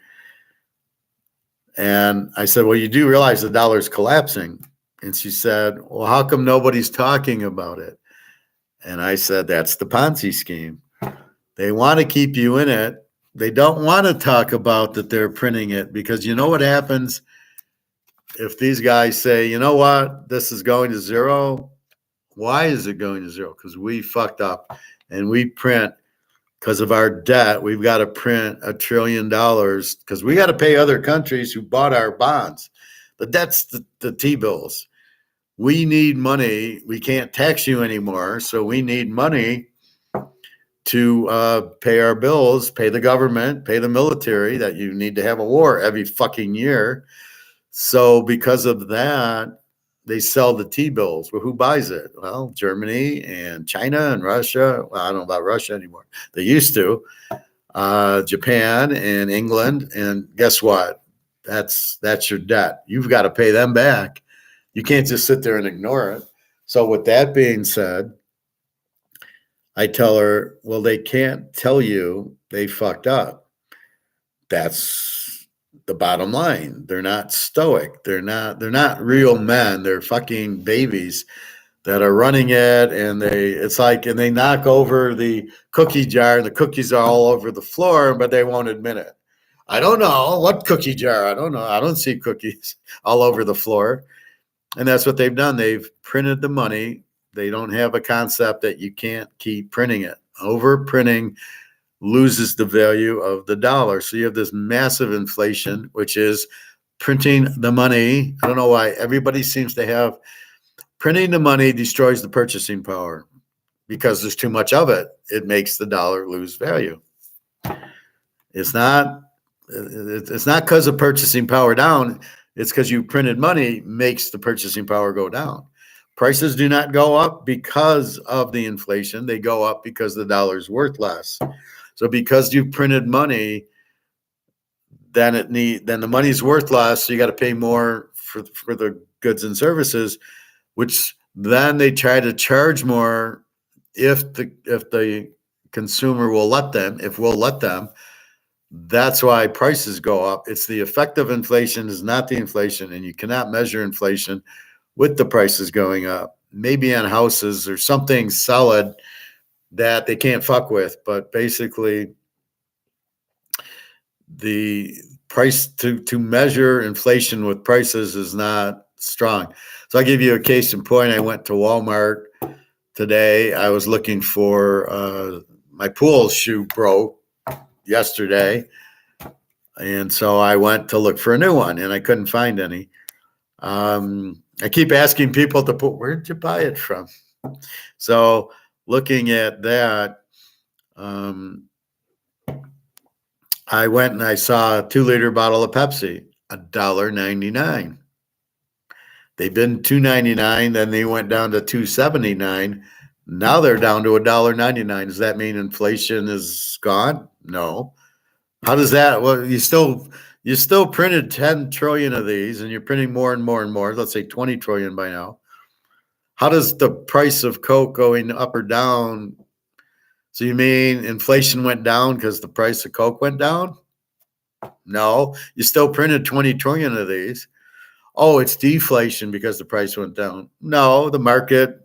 And I said, well, you do realize the dollar's collapsing. And she said, well, how come nobody's talking about it? And I said, that's the Ponzi scheme. They want to keep you in it. They don't want to talk about that they're printing it, because you know what happens if these guys say, you know what, this is going to zero. Why is it going to zero? Because we fucked up and we print because of our debt. We've got to print $1 trillion because we got to pay other countries who bought our bonds. The debt's the T-bills. We need money. We can't tax you anymore. So we need money to pay our bills, pay the government, pay the military, that you need to have a war every fucking year. So because of that, they sell the T-bills. Well, who buys it? Well, Germany and China and Russia. Well, I don't know about Russia anymore. They used to. Japan and England. And guess what? That's your debt. You've got to pay them back. You can't just sit there and ignore it. So with that being said, I tell her, well, they can't tell you they fucked up. That's the bottom line. They're not stoic. They're not real men. They're fucking babies that are running it, and they knock over the cookie jar, and the cookies are all over the floor, but they won't admit it. I don't know what cookie jar. I don't know. I don't see cookies all over the floor. And that's what they've done. They've printed the money. They don't have a concept that you can't keep printing it. Overprinting loses the value of the dollar. So you have this massive inflation, which is printing the money. I don't know why everybody seems to have printing the money destroys the purchasing power, because there's too much of it. It makes the dollar lose value. It's not because of purchasing power down. It's because you printed money makes the purchasing power go down. Prices do not go up because of the inflation. They go up because the dollar's worth less. So because you printed money, then the money's worth less. So you got to pay more for the goods and services. which then they try to charge more if the consumer will let them, if we'll let them. That's why prices go up. It's the effect of inflation is not the inflation, and you cannot measure inflation with the prices going up. Maybe on houses or something solid that they can't fuck with, but basically the price to measure inflation with prices is not strong. So I'll give you a case in point. I went to Walmart today. I was looking for my pool shoe broke yesterday. And so I went to look for a new one and I couldn't find any. I keep asking people to put, where'd you buy it from? So looking at that, I went and I saw a 2-liter bottle of Pepsi, $1.99. They've been $2.99, then they went down to $2.79. Now they're down to $1.99. Does that mean inflation is gone? No. How does that? Well, you still printed 10 trillion of these, and you're printing more and more and more. Let's say 20 trillion by now. How does the price of Coke going up or down? So you mean inflation went down because the price of Coke went down? No, you still printed 20 trillion of these. Oh, it's deflation because the price went down. No, the market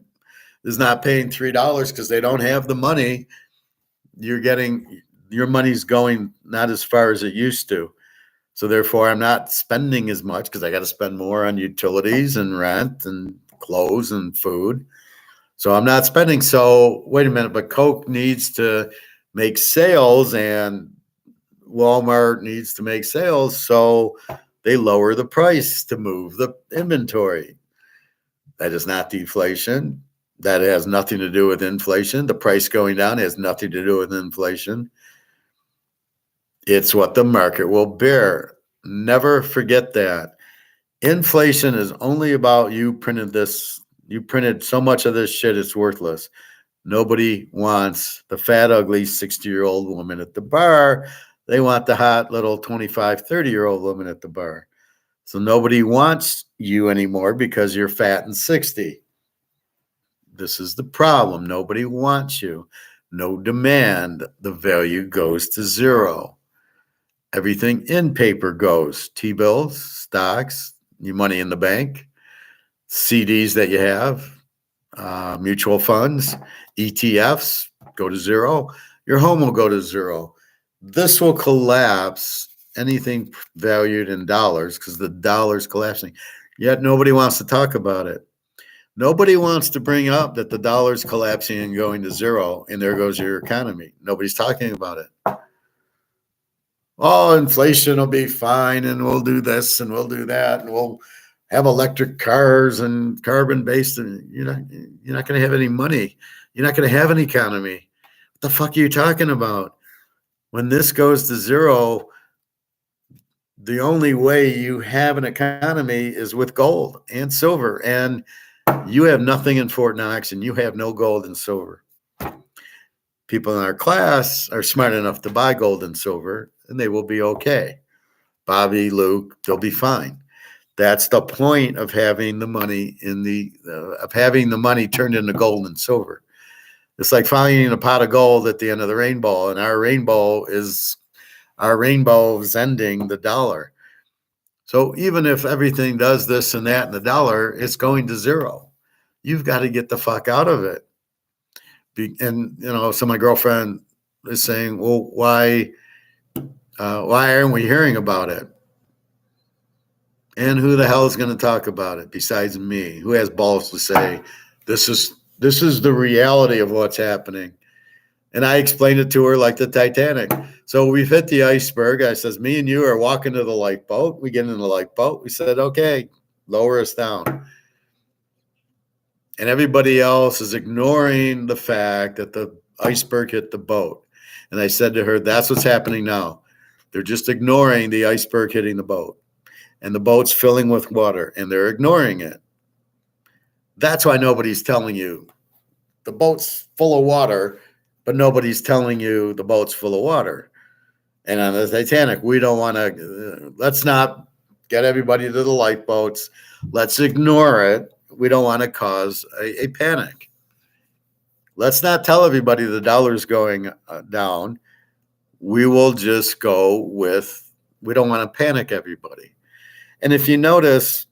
is not paying $3 because they don't have the money. You're getting your money's going not as far as it used to. So therefore, I'm not spending as much because I got to spend more on utilities and rent and clothes and food. So I'm not spending. So wait a minute, but Coke needs to make sales and Walmart needs to make sales. So they lower the price to move the inventory. That is not deflation. That has nothing to do with inflation. The price going down has nothing to do with inflation. It's what the market will bear. Never forget that. Inflation is only about you printed this. You printed so much of this shit, it's worthless. Nobody wants the fat, ugly 60-year-old woman at the bar. They want the hot little 25, 30-year-old woman at the bar. So nobody wants you anymore because you're fat and 60. This is the problem. Nobody wants you. No demand. The value goes to zero. Everything in paper goes. T-bills, stocks, your money in the bank, CDs that you have, mutual funds, ETFs go to zero. Your home will go to zero. This will collapse anything valued in dollars because the dollar's collapsing. Yet nobody wants to talk about it. Nobody wants to bring up that the dollar's collapsing and going to zero, and there goes your economy. Nobody's talking about it. Oh, inflation will be fine, and we'll do this and we'll do that, and we'll have electric cars and carbon-based, and you're not going to have any money. You're not going to have an economy. What the fuck are you talking about? When this goes to zero, the only way you have an economy is with gold and silver, and you have nothing in Fort Knox, and you have no gold and silver. People in our class are smart enough to buy gold and silver, and they will be okay. Bobby, Luke, they'll be fine. That's the point of having the money having the money turned into gold and silver. It's like finding a pot of gold at the end of the rainbow, and our rainbow is ending the dollar. So even if everything does this and that in the dollar, it's going to zero. You've got to get the fuck out of it. And so my girlfriend is saying, well, why aren't we hearing about it? And who the hell is going to talk about it besides me? Who has balls to say, this is the reality of what's happening? And I explained it to her like the Titanic. So we've hit the iceberg. I says, me and you are walking to the lifeboat. We get in the lifeboat. We said, okay, lower us down. And everybody else is ignoring the fact that the iceberg hit the boat. And I said to her, that's what's happening now. They're just ignoring the iceberg hitting the boat. And the boat's filling with water, and they're ignoring it. That's why nobody's telling you the boat's full of water, but nobody's telling you the boat's full of water. And on the Titanic, we don't want to, let's not get everybody to the lifeboats. Let's ignore it we don't want to cause a panic. Let's not tell everybody the dollar's going down. We will just go with, we don't want to panic everybody. And if you notice,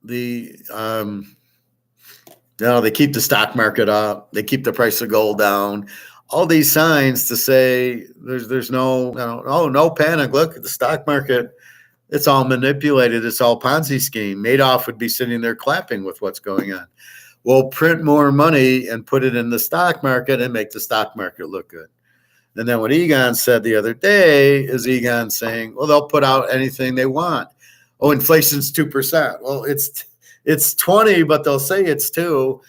they keep the stock market up. They keep the price of gold down. All these signs to say there's no panic. Look at the stock market. It's all manipulated. It's all Ponzi scheme. Madoff would be sitting there clapping with what's going on. We'll print more money and put it in the stock market and make the stock market look good. And then what Egon said the other day is Egon saying, well, they'll put out anything they want. Oh, inflation's 2%. Well, it's 20, but they'll say it's 2.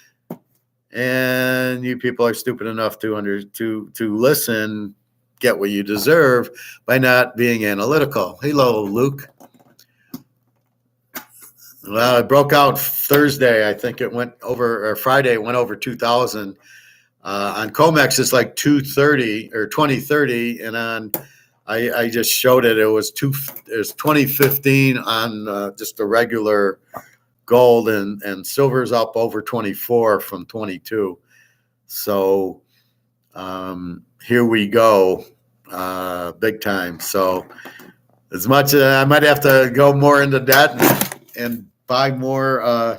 And you people are stupid enough to listen, get what you deserve by not being analytical. Hello, Luke. Well, it broke out Thursday. I think it went over, or Friday, it went over 2,000. On Comex, it's like 230 or 2030, and on I just showed it. It was 2015 on just the regular gold, and silver's up over 24 from 22. So here we go, big time. So as much as I might have to go more into debt and buy more.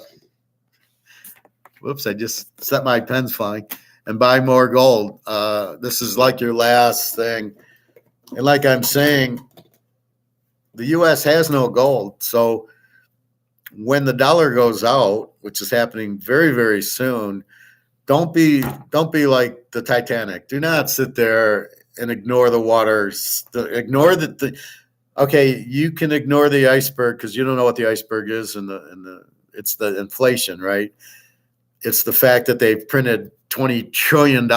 Whoops! I just set my pens flying. And buy more gold. This is like your last thing. And like I'm saying, the U.S. has no gold. So when the dollar goes out, which is happening very, very soon, don't be like the Titanic. Do not sit there and ignore the waters. Ignore okay, you can ignore the iceberg because you don't know what the iceberg is, and it's the inflation, right? It's the fact that they've printed $20 trillion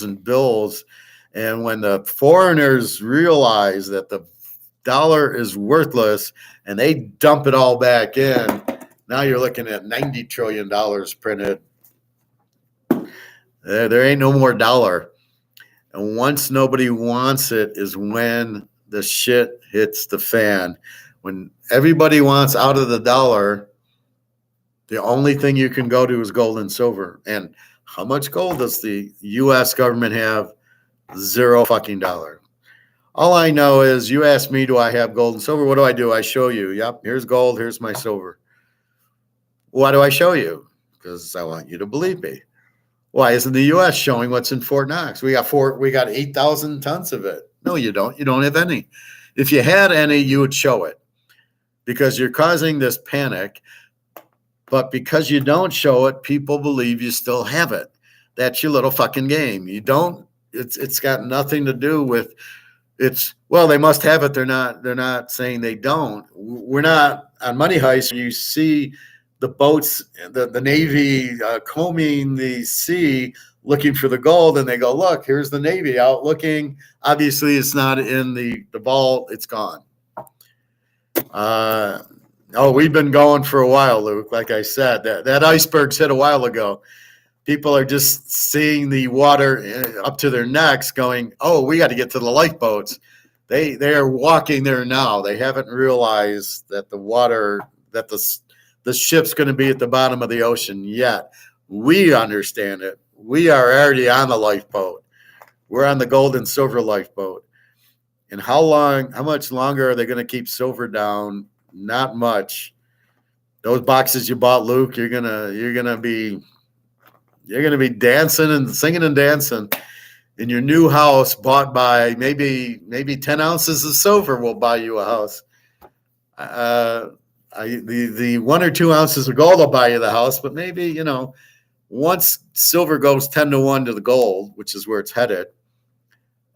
in bills. And when the foreigners realize that the dollar is worthless and they dump it all back in, now you're looking at $90 trillion printed. There ain't no more dollar. And once nobody wants it is when the shit hits the fan. When everybody wants out of the dollar, the only thing you can go to is gold and silver. And how much gold does the U.S. government have? $0 fucking dollar. All I know is you ask me, do I have gold and silver? What do? I show you. Yep, here's gold. Here's my silver. Why do I show you? Because I want you to believe me. Why isn't the U.S. showing what's in Fort Knox? We got 8,000 tons of it. No, you don't. You don't have any. If you had any, you would show it because you're causing this panic. But because you don't show it, people believe you still have it. That's your little fucking game. You don't. It's got nothing to do with. Well, they must have it. They're not saying they don't. We're not on Money Heist. You see the boats, the Navy combing the sea, looking for the gold, and they go, look, here's the Navy out looking. Obviously, it's not in the vault. It's gone. Oh, we've been going for a while, Luke. Like I said, that iceberg's hit a while ago. People are just seeing the water up to their necks going, oh, we got to get to the lifeboats. They are walking there now. They haven't realized that the ship's going to be at the bottom of the ocean yet. We understand it. We are already on the lifeboat. We're on the gold and silver lifeboat. And how much longer are they going to keep silver down? Not much. Those boxes you bought, Luke, you're gonna be dancing and singing and dancing in your new house bought by maybe 10 ounces of silver will buy you a house. The 1 or 2 ounces of gold will buy you the house, but maybe, once silver goes 10 to 1 to the gold, which is where it's headed,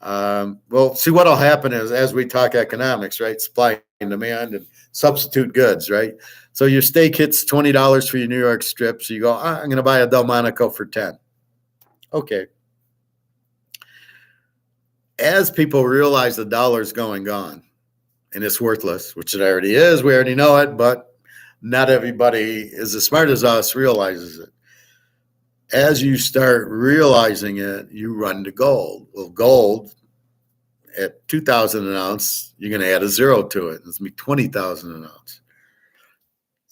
well, see what'll happen is as we talk economics, right? Supply and demand and substitute goods, right? So your steak hits $20 for your New York strip. So you go, I'm going to buy a Delmonico for 10. Okay. As people realize the dollar's gone and it's worthless, which it already is, we already know it, but not everybody is as smart as us realizes it. As you start realizing it, you run to gold. Well, gold at 2,000 an ounce, you're going to add a zero to it. It's going to be 20,000 an ounce.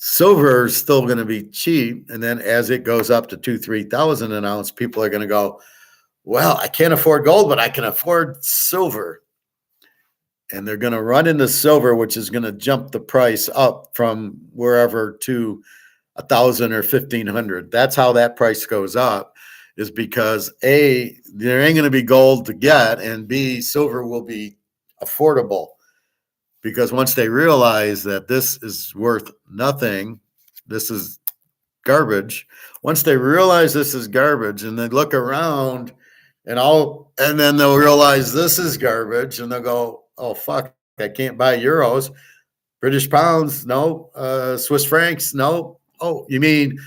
Silver is still going to be cheap. And then as it goes up to 2,000-3,000 an ounce, people are going to go, well, I can't afford gold, but I can afford silver. And they're going to run into silver, which is going to jump the price up from wherever to 1,000 or 1,500. That's how that price goes up, is because A, there ain't going to be gold to get, and B, silver will be affordable. Because once they realize that this is worth nothing, this is garbage. Once they realize this is garbage, and they look around and then they'll realize this is garbage, and they'll go, oh, fuck, I can't buy euros. British pounds, no. Swiss francs, no. Oh, you mean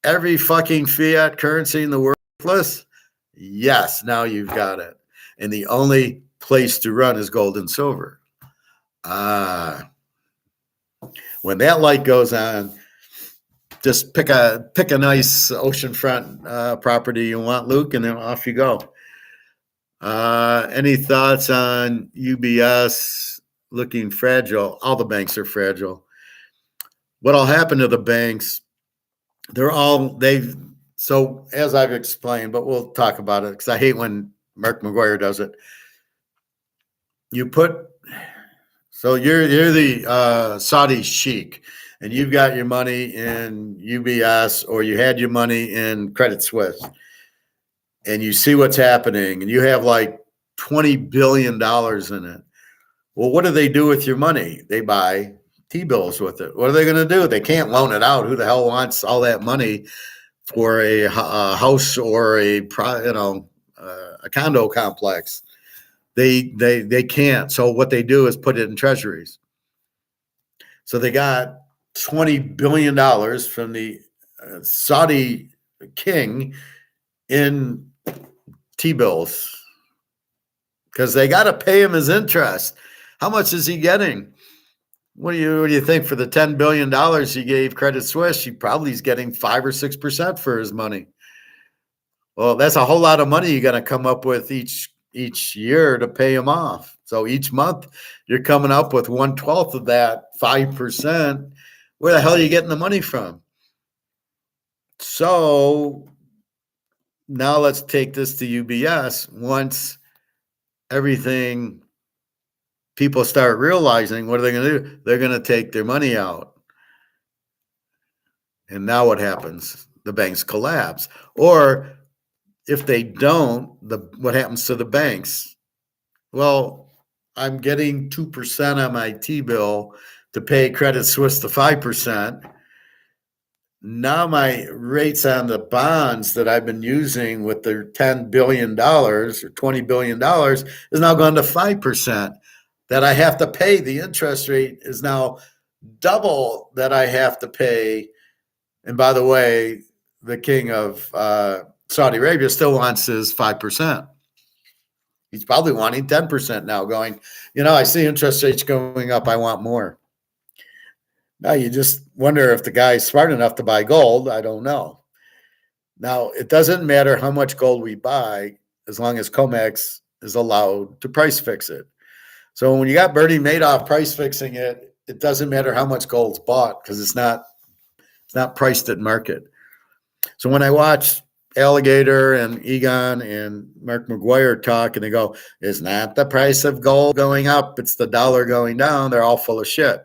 every fucking fiat currency in the world is worthless? Yes, now you've got it. And the only place to run is gold and silver. When that light goes on, just pick a nice oceanfront property you want, Luke, and then off you go. Any thoughts on UBS looking fragile? All the banks are fragile. What'll happen to the banks? So as I've explained, but we'll talk about it because I hate when Mark McGuire does it. So you're the Saudi sheik, and you've got your money in UBS, or you had your money in Credit Suisse, and you see what's happening, and you have like $20 billion in it. Well, what do they do with your money? They buy T-bills with it. What are they going to do? They can't loan it out. Who the hell wants all that money for a house or a condo complex? They can't. So what they do is put it in treasuries. So they got $20 billion from the Saudi king in T-bills because they got to pay him his interest. How much is he getting? What do you think for the $10 billion he gave Credit Suisse? He probably is getting 5 or 6% for his money. Well, that's a whole lot of money you got to come up with each year to pay him off. So each month you're coming up with 1/12 of that 5%. Where the hell are you getting the money from? So now let's take this to UBS. Once people start realizing, what are they going to do? They're going to take their money out. And now what happens? The banks collapse. Or if they don't, what happens to the banks? Well, I'm getting 2% on my T-bill to pay Credit Suisse the 5%. Now my rates on the bonds that I've been using with their $10 billion or $20 billion is now gone to 5%. That I have to pay. The interest rate is now double that I have to pay. And by the way, the king of Saudi Arabia still wants his 5%. He's probably wanting 10% now, going, I see interest rates going up. I want more. Now you just wonder if the guy's smart enough to buy gold. I don't know. Now, it doesn't matter how much gold we buy as long as COMEX is allowed to price fix it. So when you got Bernie Madoff price fixing it, it doesn't matter how much gold's bought because it's not priced at market. So when I watch Alligator and Egon and Mark McGuire talk and they go, it's not the price of gold going up, it's the dollar going down, they're all full of shit.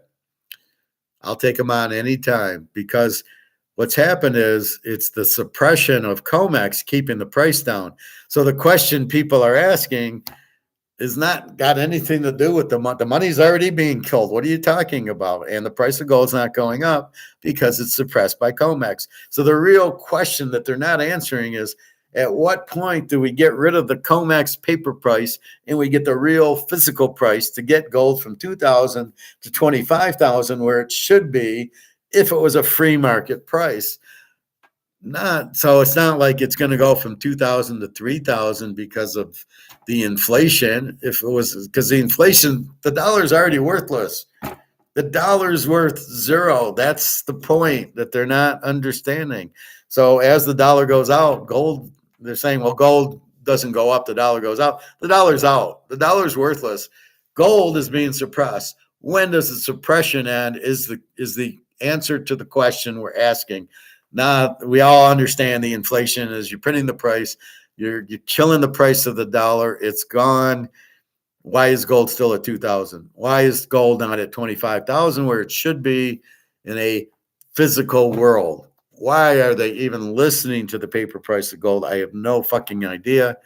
I'll take them on anytime because what's happened is it's the suppression of COMEX keeping the price down. So the question people are asking is not got anything to do with the money. The money's already being killed. What are you talking about? And the price of gold's not going up because it's suppressed by COMEX. So the real question that they're not answering is, at what point do we get rid of the COMEX paper price and we get the real physical price to get gold from $2,000 to $25,000 where it should be if it was a free market price? So it's not like it's going to go from 2,000 to 3,000 because of the inflation. If it was because the inflation, the dollar's already worthless. The dollar's worth zero. That's the point that they're not understanding. So as the dollar goes out, gold, they're saying, well, gold doesn't go up, the dollar goes out. The dollar's out. The dollar's worthless. Gold is being suppressed. When does the suppression end? Is the answer to the question we're asking. Now, we all understand the inflation is you're printing the price, you're killing the price of the dollar. It's gone. Why is gold still at 2,000? Why is gold not at 25,000 where it should be in a physical world? Why are they even listening to the paper price of gold? I have no fucking idea.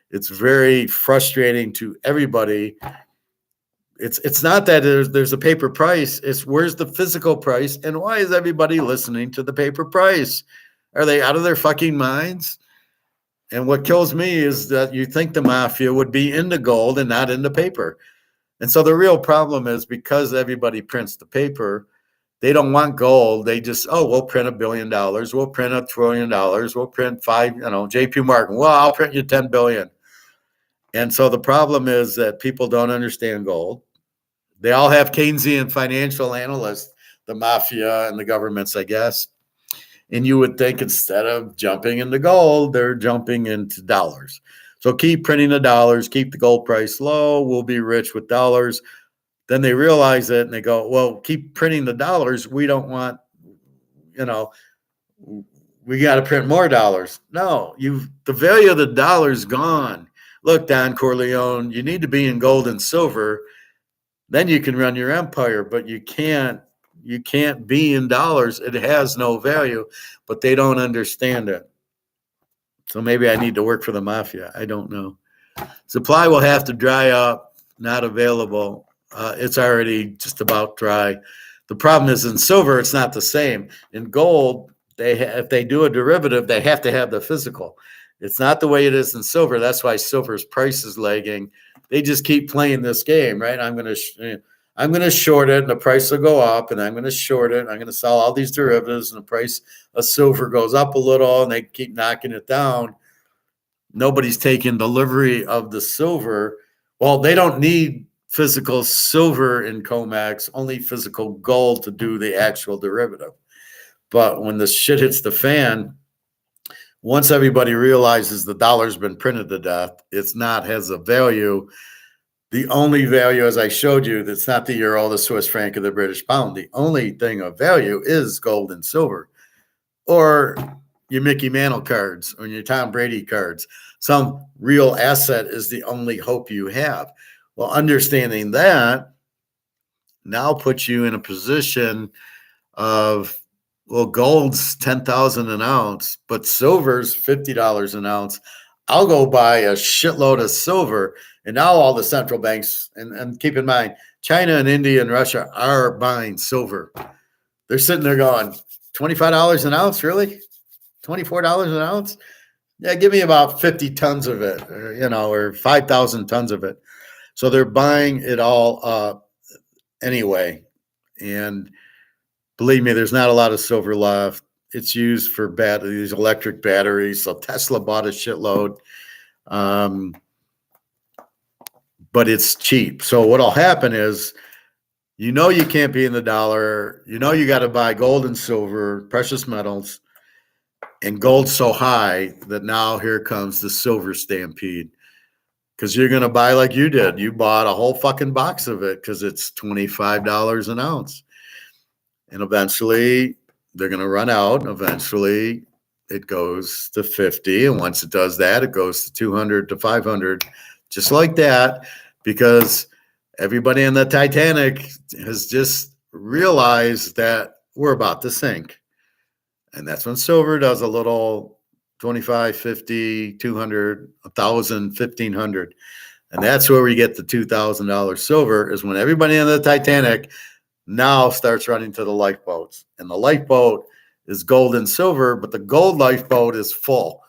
It's very frustrating to everybody. It's not that there's a paper price. It's where's the physical price, and why is everybody listening to the paper price? Are they out of their fucking minds? And what kills me is that you think the mafia would be into gold and not into paper. And so the real problem is because everybody prints the paper, they don't want gold. They just, we'll print $1 billion. We'll print $1 trillion. We'll print JP Morgan. Well, I'll print you 10 billion. And so the problem is that people don't understand gold. They all have Keynesian financial analysts, the mafia and the governments, I guess. And you would think instead of jumping into gold, they're jumping into dollars. So keep printing the dollars, keep the gold price low. We'll be rich with dollars. Then they realize it and they go, well, keep printing the dollars. We don't want, we got to print more dollars. No, the value of the dollar's gone. Look, Don Corleone, you need to be in gold and silver. Then you can run your empire, but you can't be in dollars. It has no value, but they don't understand it. So maybe I need to work for the mafia. I don't know. Supply will have to dry up, not available. It's already just about dry. The problem is in silver, it's not the same. In gold, if they do a derivative, they have to have the physical. It's not the way it is in silver. That's why silver's price is lagging. They just keep playing this game, right? I'm going to short it and the price will go up, and I'm going to short it. I'm going to sell all these derivatives and the price of silver goes up a little and they keep knocking it down. Nobody's taking delivery of the silver. Well, they don't need physical silver in COMEX, only physical gold to do the actual derivative. But when the shit hits the fan, once everybody realizes the dollar's been printed to death, it's not has a value. The only value, as I showed you, that's not the euro, the Swiss franc, or the British pound. The only thing of value is gold and silver, or your Mickey Mantle cards or your Tom Brady cards. Some real asset is the only hope you have. Well, understanding that now puts you in a position of, well, gold's 10,000 an ounce, but silver's $50 an ounce. I'll go buy a shitload of silver. And now all the central banks, and keep in mind, China and India and Russia are buying silver. They're sitting there going, $25 an ounce, really? $24 an ounce? Yeah, give me about 50 tons of it, or 5,000 tons of it. So they're buying it all up anyway. And believe me, there's not a lot of silver left. It's used for these electric batteries. So Tesla bought a shitload. But it's cheap. So what'll happen is, you can't be in the dollar. You got to buy gold and silver, precious metals, and gold's so high that now here comes the silver stampede. Because you're going to buy like you did. You bought a whole fucking box of it because it's $25 an ounce. And eventually they're going to run out. Eventually it goes to 50. And once it does that, it goes to 200 to 500, just like that, because everybody in the Titanic has just realized that we're about to sink. And that's when silver does a little 25, 50, 200, 1,000, 1,500. And that's where we get the $2,000 silver, is when everybody in the Titanic now starts running to the lifeboats. And the lifeboat is gold and silver, but the gold lifeboat is full.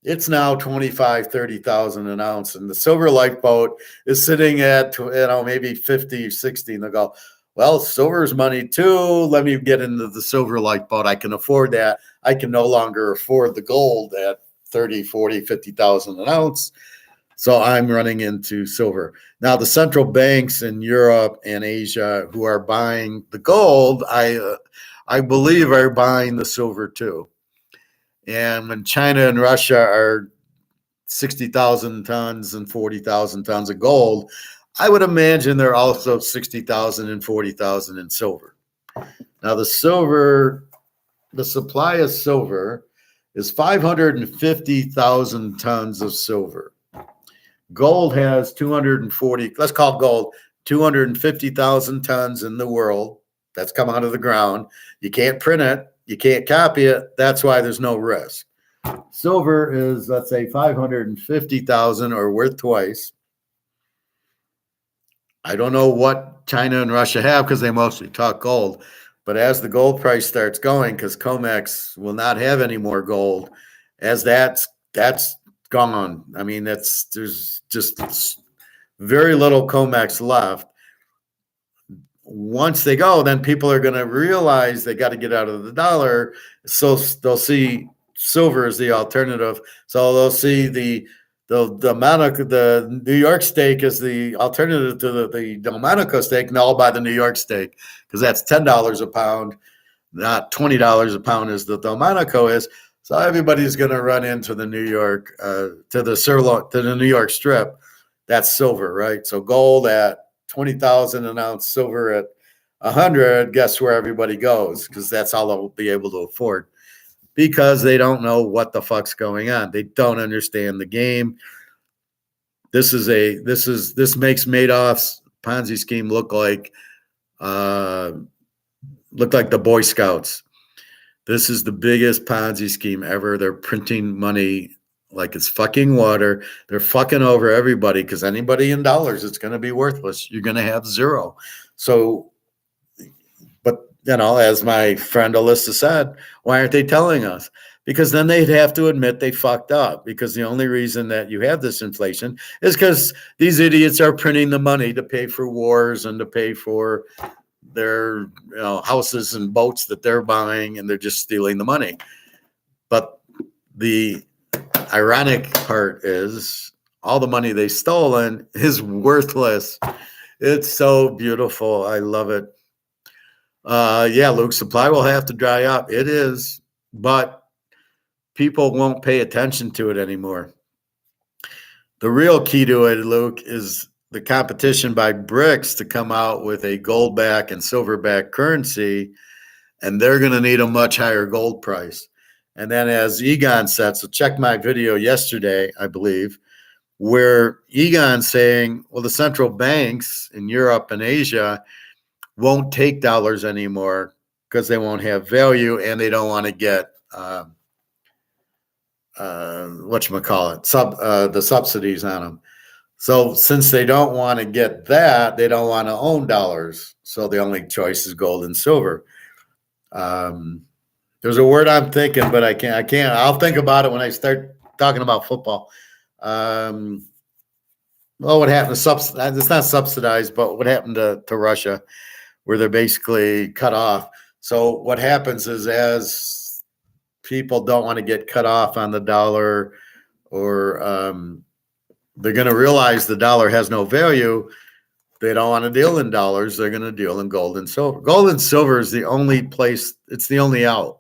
It's now 25, 30,000 an ounce. And the silver lifeboat is sitting at, maybe 50, 60. And they'll go, well, silver's money too. Let me get into the silver lifeboat. I can afford that. I can no longer afford the gold at 30, 40, 50,000 an ounce. So I'm running into silver. Now, the central banks in Europe and Asia who are buying the gold, I believe are buying the silver too. And when China and Russia are 60,000 tons and 40,000 tons of gold, I would imagine they're also 60,000 and 40,000 in silver. Now the supply of silver is 550,000 tons of silver. Gold has 240, let's call gold 250,000 tons in the world. That's come out of the ground. You can't print it. You can't copy it. That's why there's no risk. Silver is, let's say, 550,000 or worth twice. I don't know what China and Russia have because they mostly talk gold. But as the gold price starts going, because COMEX will not have any more gold, as that's gone. I mean, there's just very little COMEX left. Once they go, then people are going to realize they got to get out of the dollar. So they'll see silver as the alternative. So they'll see the Monaco, the New York steak is the alternative to the Delmonico steak, and they'll buy the New York steak because that's $10 a pound, not $20 a pound as the Delmonico is. So everybody's going to run into the New York to the New York strip. That's silver, right? So gold at 20,000 an ounce, silver at 100. Guess where everybody goes? Because that's all they'll be able to afford. Because they don't know what the fuck's going on. They don't understand the game. This makes Madoff's Ponzi scheme look like the Boy Scouts. This is the biggest Ponzi scheme ever. They're printing money like it's fucking water. They're fucking over everybody because anybody in dollars, it's going to be worthless. You're going to have zero. So, but as my friend Alyssa said, why aren't they telling us? Because then they'd have to admit they fucked up, because the only reason that you have this inflation is because these idiots are printing the money to pay for wars and to pay for their houses and boats that they're buying, and they're just stealing the money. But the ironic part is all the money they've stolen is worthless. It's so beautiful. I love it. Luke, supply will have to dry up. It is, but people won't pay attention to it anymore. The real key to it, Luke, is the competition by BRICS to come out with a gold back and silver back currency, and they're going to need a much higher gold price. And then, as Egon said, so check my video yesterday, I believe, where Egon's saying, well, the central banks in Europe and Asia won't take dollars anymore because they won't have value, and they don't want to get the subsidies on them. So since they don't want to get that, they don't want to own dollars. So the only choice is gold and silver. There's a word I'm thinking, but I can't. I'll think about it when I start talking about football. What happened to subsidize? It's not subsidized, but what happened to Russia, where they're basically cut off. So what happens is, as people don't want to get cut off on the dollar, or they're going to realize the dollar has no value, they don't want to deal in dollars. They're going to deal in gold and silver. Gold and silver is the only place. It's the only out,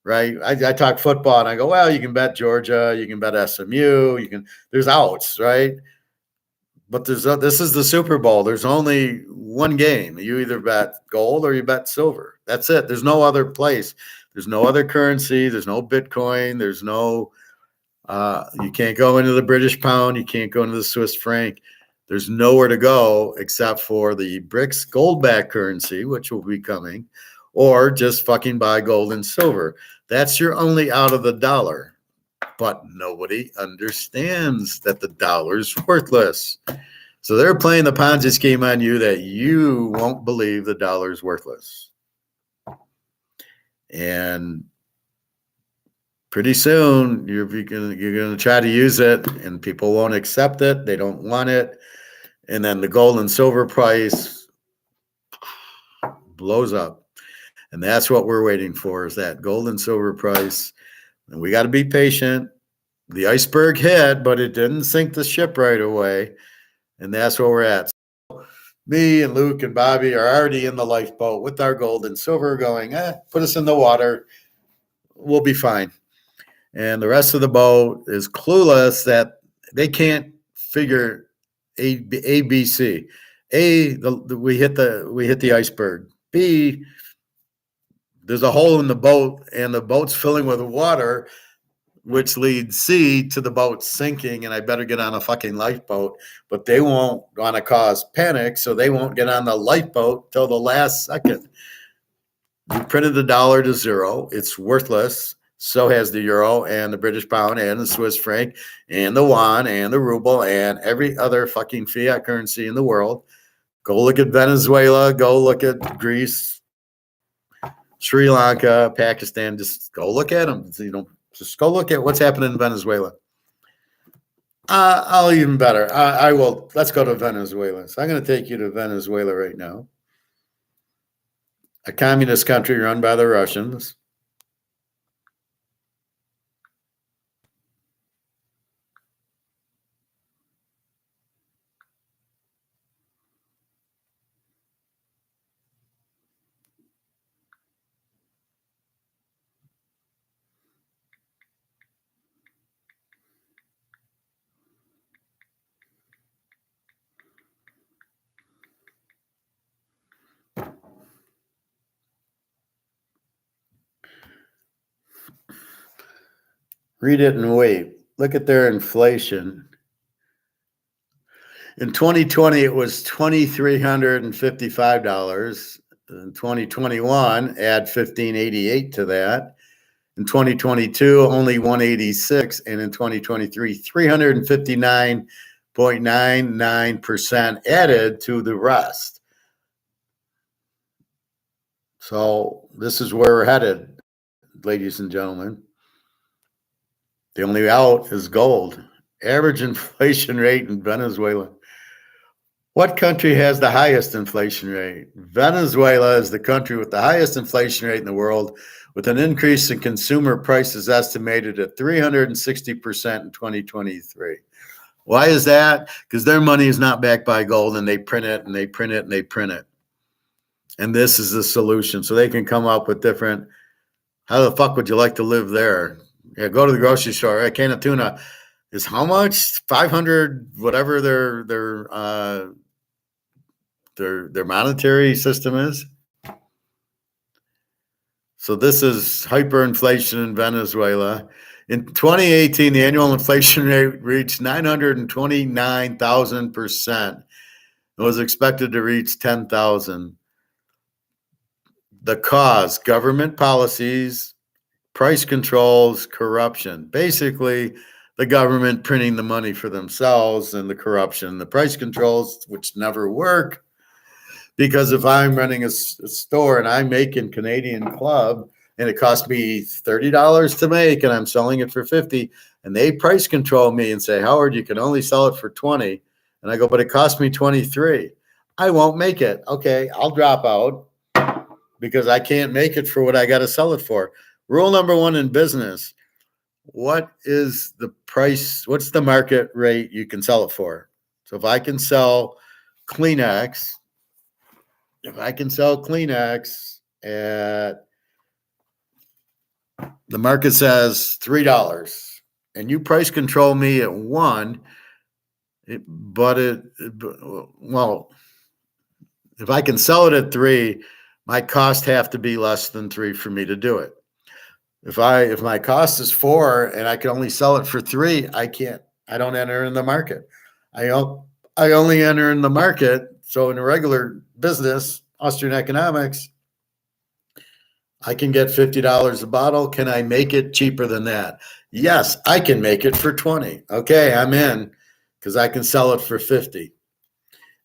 right? I talk football and I go, well, you can bet Georgia, you can bet SMU, there's outs, right? But this is the Super Bowl. There's only one game. You either bet gold or you bet silver. That's it. There's no other place. There's no other currency. There's no Bitcoin. There's no, you can't go into the British pound. You can't go into the Swiss franc. There's nowhere to go except for the BRICS gold-backed currency, which will be coming, or just fucking buy gold and silver. That's your only out of the dollar. But nobody understands that the dollar's worthless. So they're playing the Ponzi scheme on you that you won't believe the dollar's worthless. And pretty soon you're going to try to use it, and people won't accept it. They don't want it. And then the gold and silver price blows up. And that's what we're waiting for, is that gold and silver price. And we got to be patient. The iceberg hit, but it didn't sink the ship right away. And that's where we're at. So me and Luke and Bobby are already in the lifeboat with our gold and silver going, put us in the water. We'll be fine. And the rest of the boat is clueless that they can't figure ABC. We hit the iceberg. B, there's a hole in the boat and the boat's filling with water, which leads C to the boat sinking, and I better get on a fucking lifeboat. But they won't want to cause panic, so they won't get on the lifeboat till the last second. You printed the dollar to zero. It's worthless. So has the euro and the British pound and the Swiss franc and the yuan and the ruble and every other fucking fiat currency in the world. Go look at Venezuela. Go look at Greece, Sri Lanka, Pakistan. Just go look at them. Just go look at what's happening in Venezuela. I'll even better. I will. Let's go to Venezuela. So I'm going to take you to Venezuela right now. A communist country run by the Russians. Read it and wait. Look at their inflation. In 2020, it was $2,355. In 2021, add $1,588 to that. In 2022, only $186, and in 2023, 359.99% added to the rest. So this is where we're headed, ladies and gentlemen. The only out is gold. Average inflation rate in Venezuela. What country has the highest inflation rate? Venezuela is the country with the highest inflation rate in the world, with an increase in consumer prices estimated at 360% in 2023. Why is that? Because their money is not backed by gold, and they print it and they print it and they print it. And this is the solution. So they can come up with different, how the fuck would you like to live there? Yeah, go to the grocery store. A can of tuna is how much? 500, whatever their monetary system is. So this is hyperinflation in Venezuela. In 2018, the annual inflation rate reached 929,000%. It was expected to reach 10,000. The cause: government policies, price controls, corruption. Basically, the government printing the money for themselves and the corruption. The price controls, which never work, because if I'm running a store and I'm making Canadian Club and it costs me $30 to make and I'm selling it for $50, and they price control me and say, Howard, you can only sell it for $20. And I go, but it cost me $23. I won't make it. Okay, I'll drop out because I can't make it for what I got to sell it for. Rule number one in business: what is the price? What's the market rate you can sell it for? So if I can sell Kleenex, at the market says $3, and you price control me at $1, well, if I can sell it at $3, my cost have to be less than $3 for me to do it. If my cost is $4 and I can only sell it for $3, I don't enter in the market. I only enter in the market. So in a regular business, Austrian economics, I can get $50 a bottle. Can I make it cheaper than that? Yes, I can make it for $20. Okay, I'm in, because I can sell it for $50.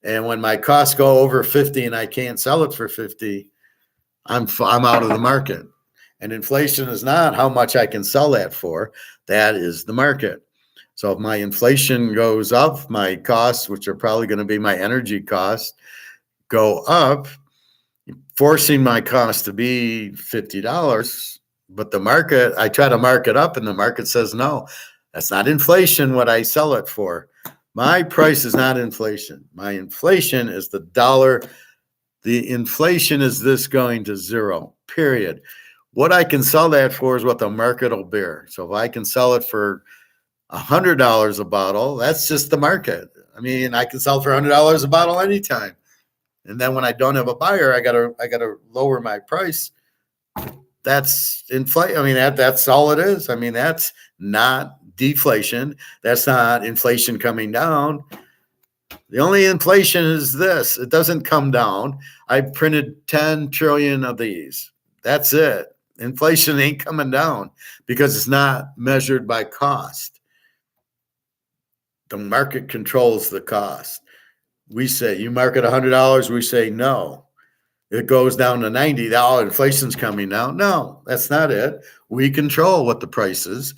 And when my costs go over $50 and I can't sell it for $50, I'm out of the market. And inflation is not how much I can sell that for. That is the market. So if my inflation goes up, my costs, which are probably going to be my energy costs, go up, forcing my cost to be $50. But the market, I try to mark it up, and the market says, no, that's not inflation what I sell it for. My price is not inflation. My inflation is the dollar. The inflation is this going to zero, period. What I can sell that for is what the market will bear. So if I can sell it for $100 a bottle, that's just the market. I mean, I can sell for $100 a bottle anytime. And then when I don't have a buyer, I gotta lower my price. That's inflation. I mean, that's all it is. I mean, that's not deflation. That's not inflation coming down. The only inflation is this. It doesn't come down. I printed 10 trillion of these. That's it. Inflation ain't coming down because it's not measured by cost. The market controls the cost. We say, you market $100, we say no. It goes down to $90. Inflation's coming down. No, that's not it. We control what the price is.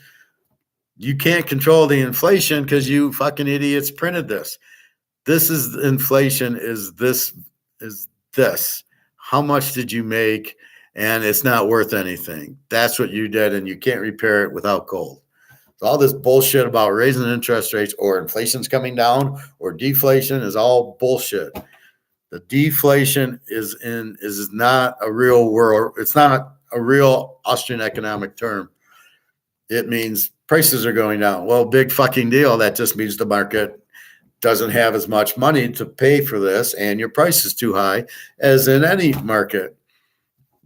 You can't control the inflation because you fucking idiots printed this. This is inflation is this. How much did you make? And it's not worth anything. That's what you did, and you can't repair it without gold. So all this bullshit about raising interest rates or inflation's coming down or deflation is all bullshit. The deflation is not a real world. It's not a real Austrian economic term. It means prices are going down. Well, big fucking deal. That just means the market doesn't have as much money to pay for this, and your price is too high, as in any market.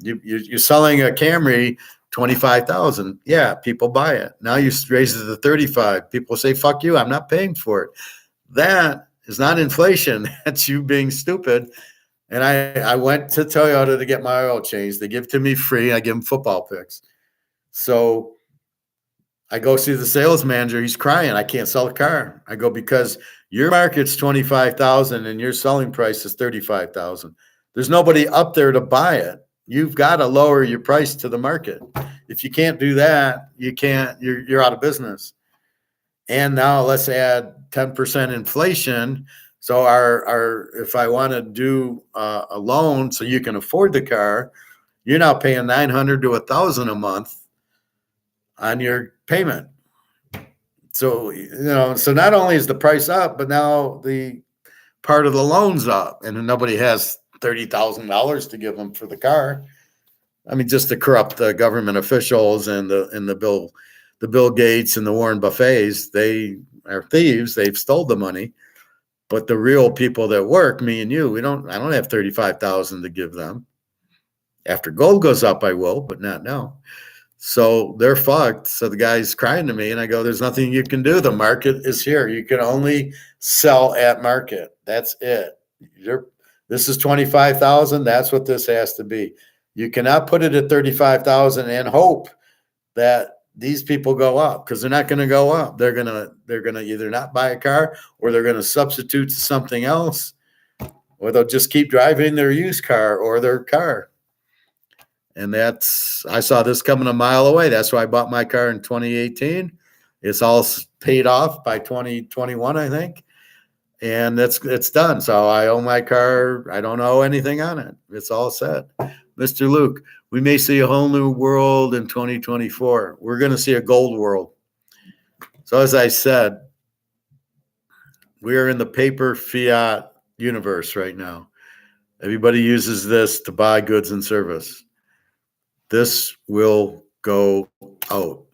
You're selling a Camry, 25,000. Yeah, people buy it. Now you raise it to 35. People say, fuck you, I'm not paying for it. That is not inflation. That's you being stupid. And I went to Toyota to get my oil changed. They give it to me free. I give them football picks. So I go see the sales manager. He's crying. I can't sell the car. I go, because your market's 25,000 and your selling price is 35,000. There's nobody up there to buy it. You've got to lower your price to the market. If you can't do that, you're out of business. And now let's add 10% inflation. So if I want to do a loan so you can afford the car, you're now paying $900 to $1,000 a month on your payment. So, so not only is the price up, but now the part of the loan's up, and nobody has $30,000 to give them for the car. I mean, just to corrupt the government officials and the Bill Gates and the Warren Buffets. They are thieves. They've stole the money. But the real people that work, me and you, I don't have 35,000 to give them. After gold goes up, I will, but not now. So they're fucked. So the guy's crying to me, and I go, there's nothing you can do. The market is here. You can only sell at market. That's it. This is 25,000. That's what this has to be. You cannot put it at 35,000 and hope that these people go up, because they're not going to go up. They're gonna either not buy a car, or they're going to substitute to something else, or they'll just keep driving their used car or their car. And I saw this coming a mile away. That's why I bought my car in 2018. It's all paid off by 2021, I think. And it's done. So I own my car. I don't owe anything on it. It's all set. Mr. Luke, we may see a whole new world in 2024. We're going to see a gold world. So as I said, we are in the paper fiat universe right now. Everybody uses this to buy goods and service. This will go out.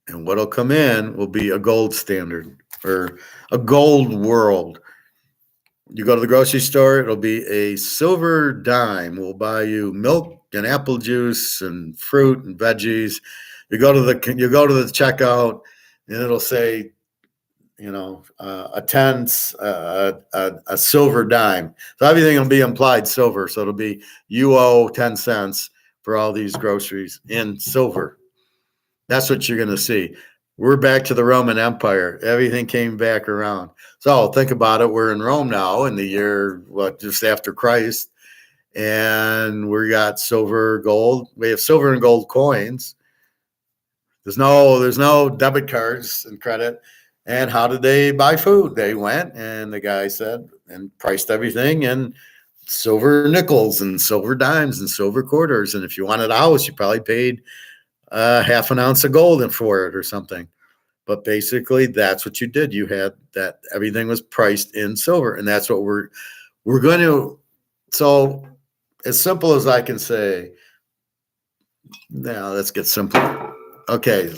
And what'll come in will be a gold standard, or a gold world. You go to the grocery store, it'll be a silver dime. We'll buy you milk and apple juice and fruit and veggies. You go to the checkout, and it'll say, a silver dime. So everything will be implied silver. So it'll be, you owe 10 cents for all these groceries in silver. That's what you're going to see. We're back to the Roman Empire. Everything came back around. So think about it. We're in Rome now in the year, just after Christ. And we got silver, gold. We have silver and gold coins. There's no debit cards and credit. And how did they buy food? They went, and the guy said, and priced everything in silver nickels and silver dimes and silver quarters. And if you wanted a house, you probably paid half an ounce of gold for it or something. But basically, that's what you did. You had that everything was priced in silver, and that's what we're going to. So as simple as I can say. Now let's get simpler. Okay,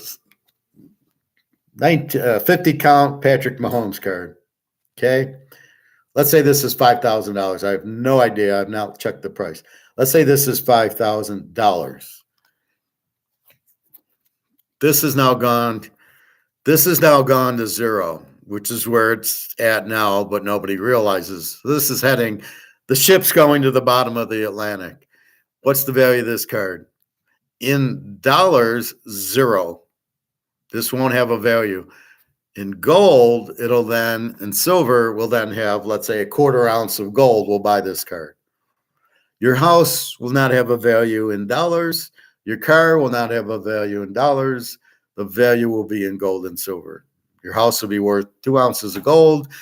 50 count Patrick Mahomes card. Okay, let's say this is $5,000. I have no idea. I've not checked the price. Let's say this is $5,000. This is now gone. This is now gone to zero, which is where it's at now, but nobody realizes. This is heading, the ship's going to the bottom of the Atlantic. What's the value of this card? In dollars, zero. This won't have a value. In gold, it'll then, in silver, will then have, let's say, a quarter ounce of gold will buy this card. Your house will not have a value in dollars. Your car will not have a value in dollars. The value will be in gold and silver. Your house will be worth 2 ounces of gold.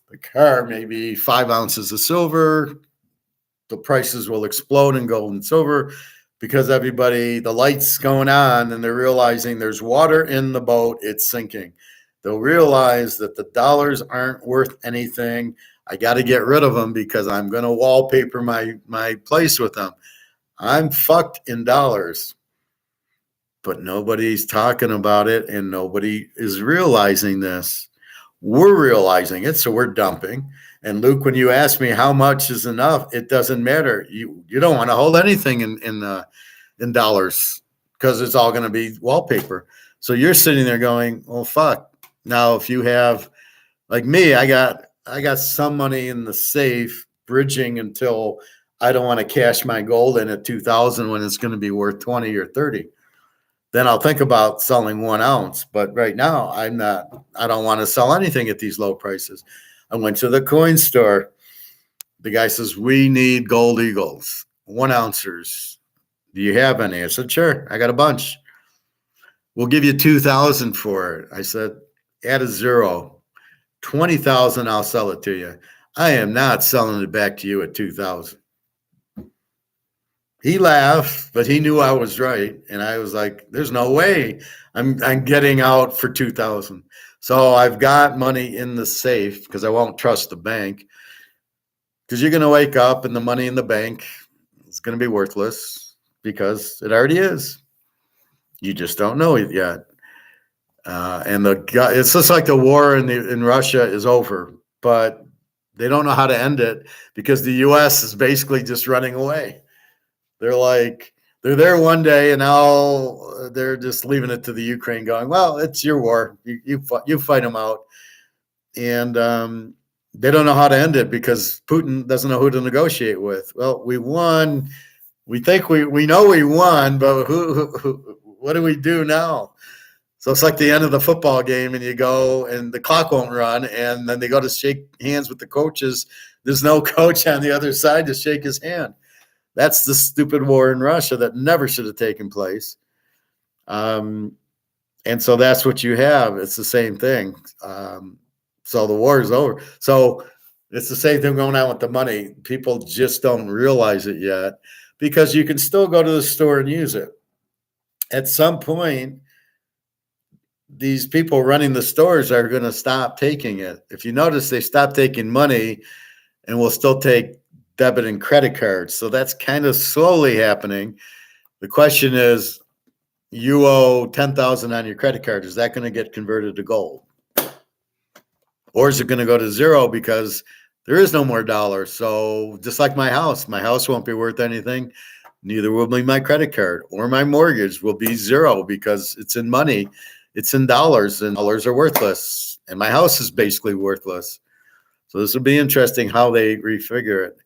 The car maybe 5 ounces of silver. The prices will explode in gold and silver because everybody, the light's going on and they're realizing there's water in the boat, it's sinking. They'll realize that the dollars aren't worth anything. I got to get rid of them because I'm going to wallpaper my place with them. I'm fucked in dollars. But nobody's talking about it and nobody is realizing this. We're realizing it, so we're dumping. And Luke, when you ask me how much is enough, it doesn't matter. You don't want to hold anything in dollars because it's all going to be wallpaper. So you're sitting there going, "Oh fuck." Now, if you have, like me, I got some money in the safe, bridging until I don't want to cash my gold in at 2,000 when it's going to be worth 20 or 30. Then I'll think about selling 1 ounce. But right now, I don't want to sell anything at these low prices. I went to the coin store. The guy says, "We need gold eagles, 1 ounces. Do you have any?" I said, "Sure, I got a bunch. We'll give you 2,000 for it." I said, "Add a zero. 20,000, I'll sell it to you." I am not selling it back to you at 2,000. He laughed, but he knew I was right. And I was like, there's no way I'm getting out for 2,000. So I've got money in the safe because I won't trust the bank. Because you're going to wake up and the money in the bank is going to be worthless because it already is. You just don't know it yet. And it's just like the war in Russia is over, but they don't know how to end it because the U.S. is basically just running away. They're there one day and now they're just leaving it to the Ukraine going, well, it's your war. You fight them out. And they don't know how to end it because Putin doesn't know who to negotiate with. Well, we won. We think we know we won, but what do we do now? So it's like the end of the football game and you go and the clock won't run and then they go to shake hands with the coaches. There's no coach on the other side to shake his hand. That's the stupid war in Russia that never should have taken place. And so that's what you have. It's the same thing. So the war is over. So it's the same thing going on with the money. People just don't realize it yet because you can still go to the store and use it. At some point, these people running the stores are going to stop taking it. If you notice, they stopped taking money and will still take debit and credit cards. So that's kind of slowly happening. The question is, you owe 10,000 on your credit card. Is that going to get converted to gold? Or is it going to go to zero because there is no more dollars? So just like my house won't be worth anything. Neither will be my credit card or my mortgage will be zero because it's in money. It's in dollars and dollars are worthless. And my house is basically worthless. So this will be interesting how they refigure it.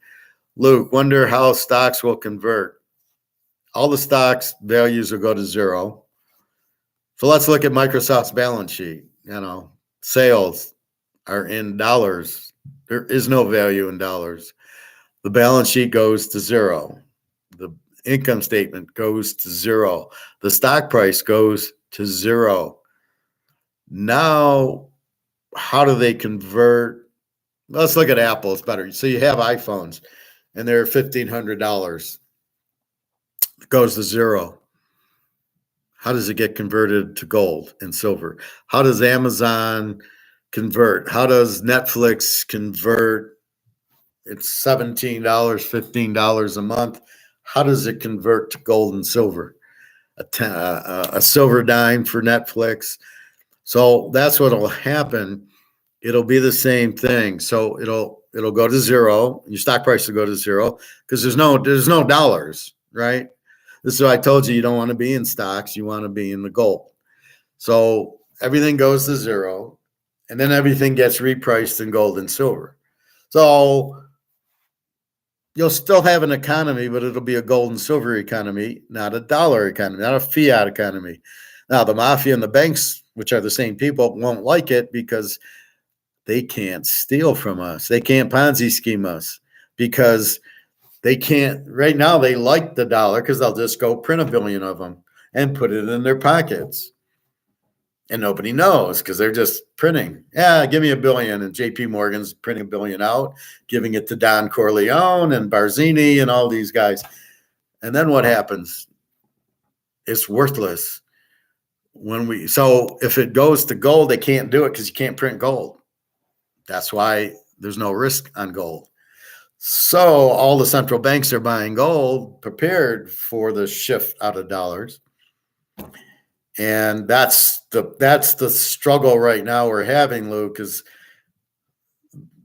Luke, wonder how stocks will convert. All the stocks values will go to zero. So let's look at Microsoft's balance sheet. Sales are in dollars. There is no value in dollars. The balance sheet goes to zero. The income statement goes to zero. The stock price goes to zero. Now, how do they convert? Let's look at Apple. It's better. So you have iPhones. And they're $1,500. It goes to zero. How does it get converted to gold and silver? How does Amazon convert? How does Netflix convert? It's $17, $15 a month. How does it convert to gold and silver? A silver dime for Netflix. So that's what will happen. It'll be the same thing. So it'll go to zero. Your stock price will go to zero because there's no dollars, right? This is why I told you don't want to be in stocks. You want to be in the gold. So everything goes to zero, and then everything gets repriced in gold and silver. So you'll still have an economy, but it'll be a gold and silver economy, not a dollar economy, not a fiat economy. Now, the mafia and the banks, which are the same people, won't like it because they can't steal from us. They can't Ponzi scheme us because they can't. Right now, they like the dollar because they'll just go print 1 billion of them and put it in their pockets. And nobody knows because they're just printing. Yeah, give me 1 billion. And JP Morgan's printing 1 billion out, giving it to Don Corleone and Barzini and all these guys. And then what happens? It's worthless. So if it goes to gold, they can't do it because you can't print gold. That's why there's no risk on gold. So all the central banks are buying gold, prepared for the shift out of dollars. And that's the struggle right now we're having, Luke, is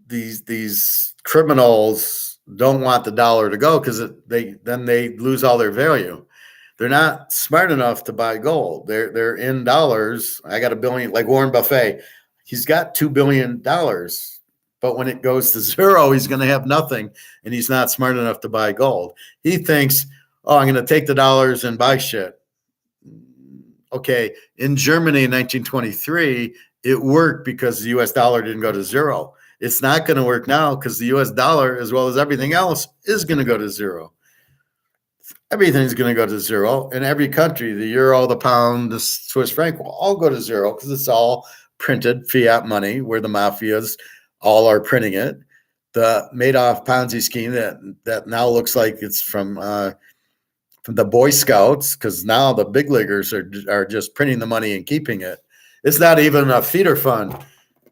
these criminals don't want the dollar to go because then they lose all their value. They're not smart enough to buy gold. They're in dollars. I got 1 billion, like Warren Buffett. He's got $2 billion, but when it goes to zero, he's going to have nothing, and he's not smart enough to buy gold. He thinks, I'm going to take the dollars and buy shit. Okay, in Germany in 1923, it worked because the U.S. dollar didn't go to zero. It's not going to work now because the U.S. dollar, as well as everything else, is going to go to zero. Everything's going to go to zero in every country. The euro, the pound, the Swiss franc will all go to zero because it's all printed fiat money where the mafias all are printing it. The Madoff Ponzi scheme that now looks like it's from the Boy Scouts, because now the big leaguers are just printing the money and keeping it. It's not even a feeder fund.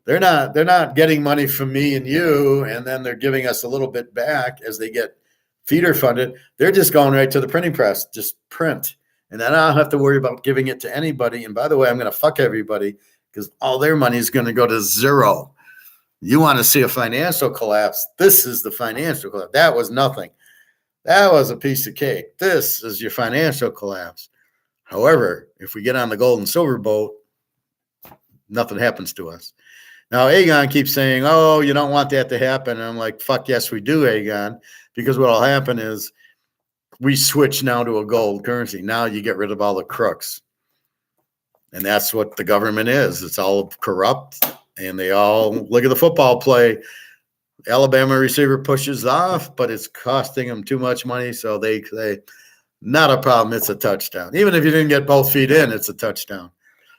They're not getting money from me and you, and then they're giving us a little bit back as they get feeder funded. They're just going right to the printing press, just print. And then I don't have to worry about giving it to anybody. And by the way, I'm going to fuck everybody because all their money is going to go to zero. You want to see a financial collapse? This is the financial collapse. That was nothing. That was a piece of cake. This is your financial collapse. However, if we get on the gold and silver boat, nothing happens to us. Now, Aegon keeps saying, you don't want that to happen. And I'm like, fuck yes, we do, Aegon, because what will happen is we switch now to a gold currency. Now you get rid of all the crooks. And that's what the government is. It's all corrupt, and they all look at the football play. Alabama receiver pushes off, but it's costing them too much money. So they say, not a problem. It's a touchdown. Even if you didn't get both feet in, it's a touchdown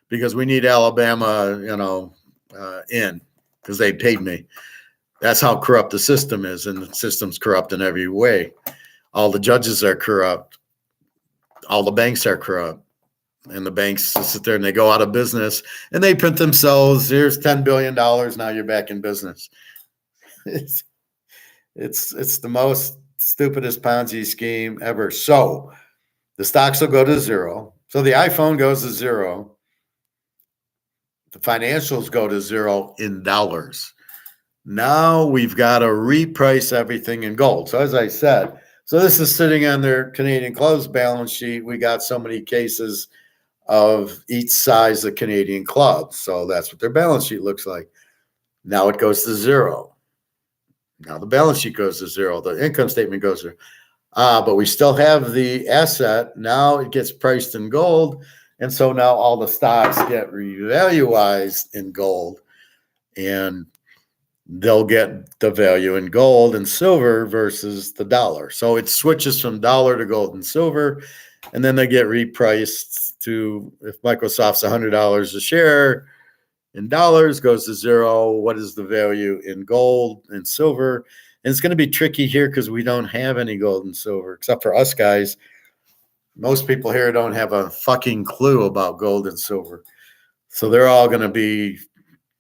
because we need Alabama, in because they paid me. That's how corrupt the system is. And the system's corrupt in every way. All the judges are corrupt. All the banks are corrupt. And the banks sit there and they go out of business and they print themselves. Here's $10 billion. Now you're back in business. It's the most stupidest Ponzi scheme ever. So the stocks will go to zero. So the iPhone goes to zero. The financials go to zero in dollars. Now we've got to reprice everything in gold. So as I said, this is sitting on their Canadian Club's balance sheet. We got so many cases of each size of Canadian Club. So that's what their balance sheet looks like. Now it goes to zero. Now the balance sheet goes to zero. The income statement goes to but we still have the asset. Now it gets priced in gold. And so now all the stocks get revaluized in gold. And they'll get the value in gold and silver versus the dollar. So it switches from dollar to gold and silver. And then they get repriced to, if Microsoft's $100 a share, in dollars goes to zero. What is the value in gold and silver? And it's going to be tricky here because we don't have any gold and silver, except for us guys. Most people here don't have a fucking clue about gold and silver. So they're all going to be,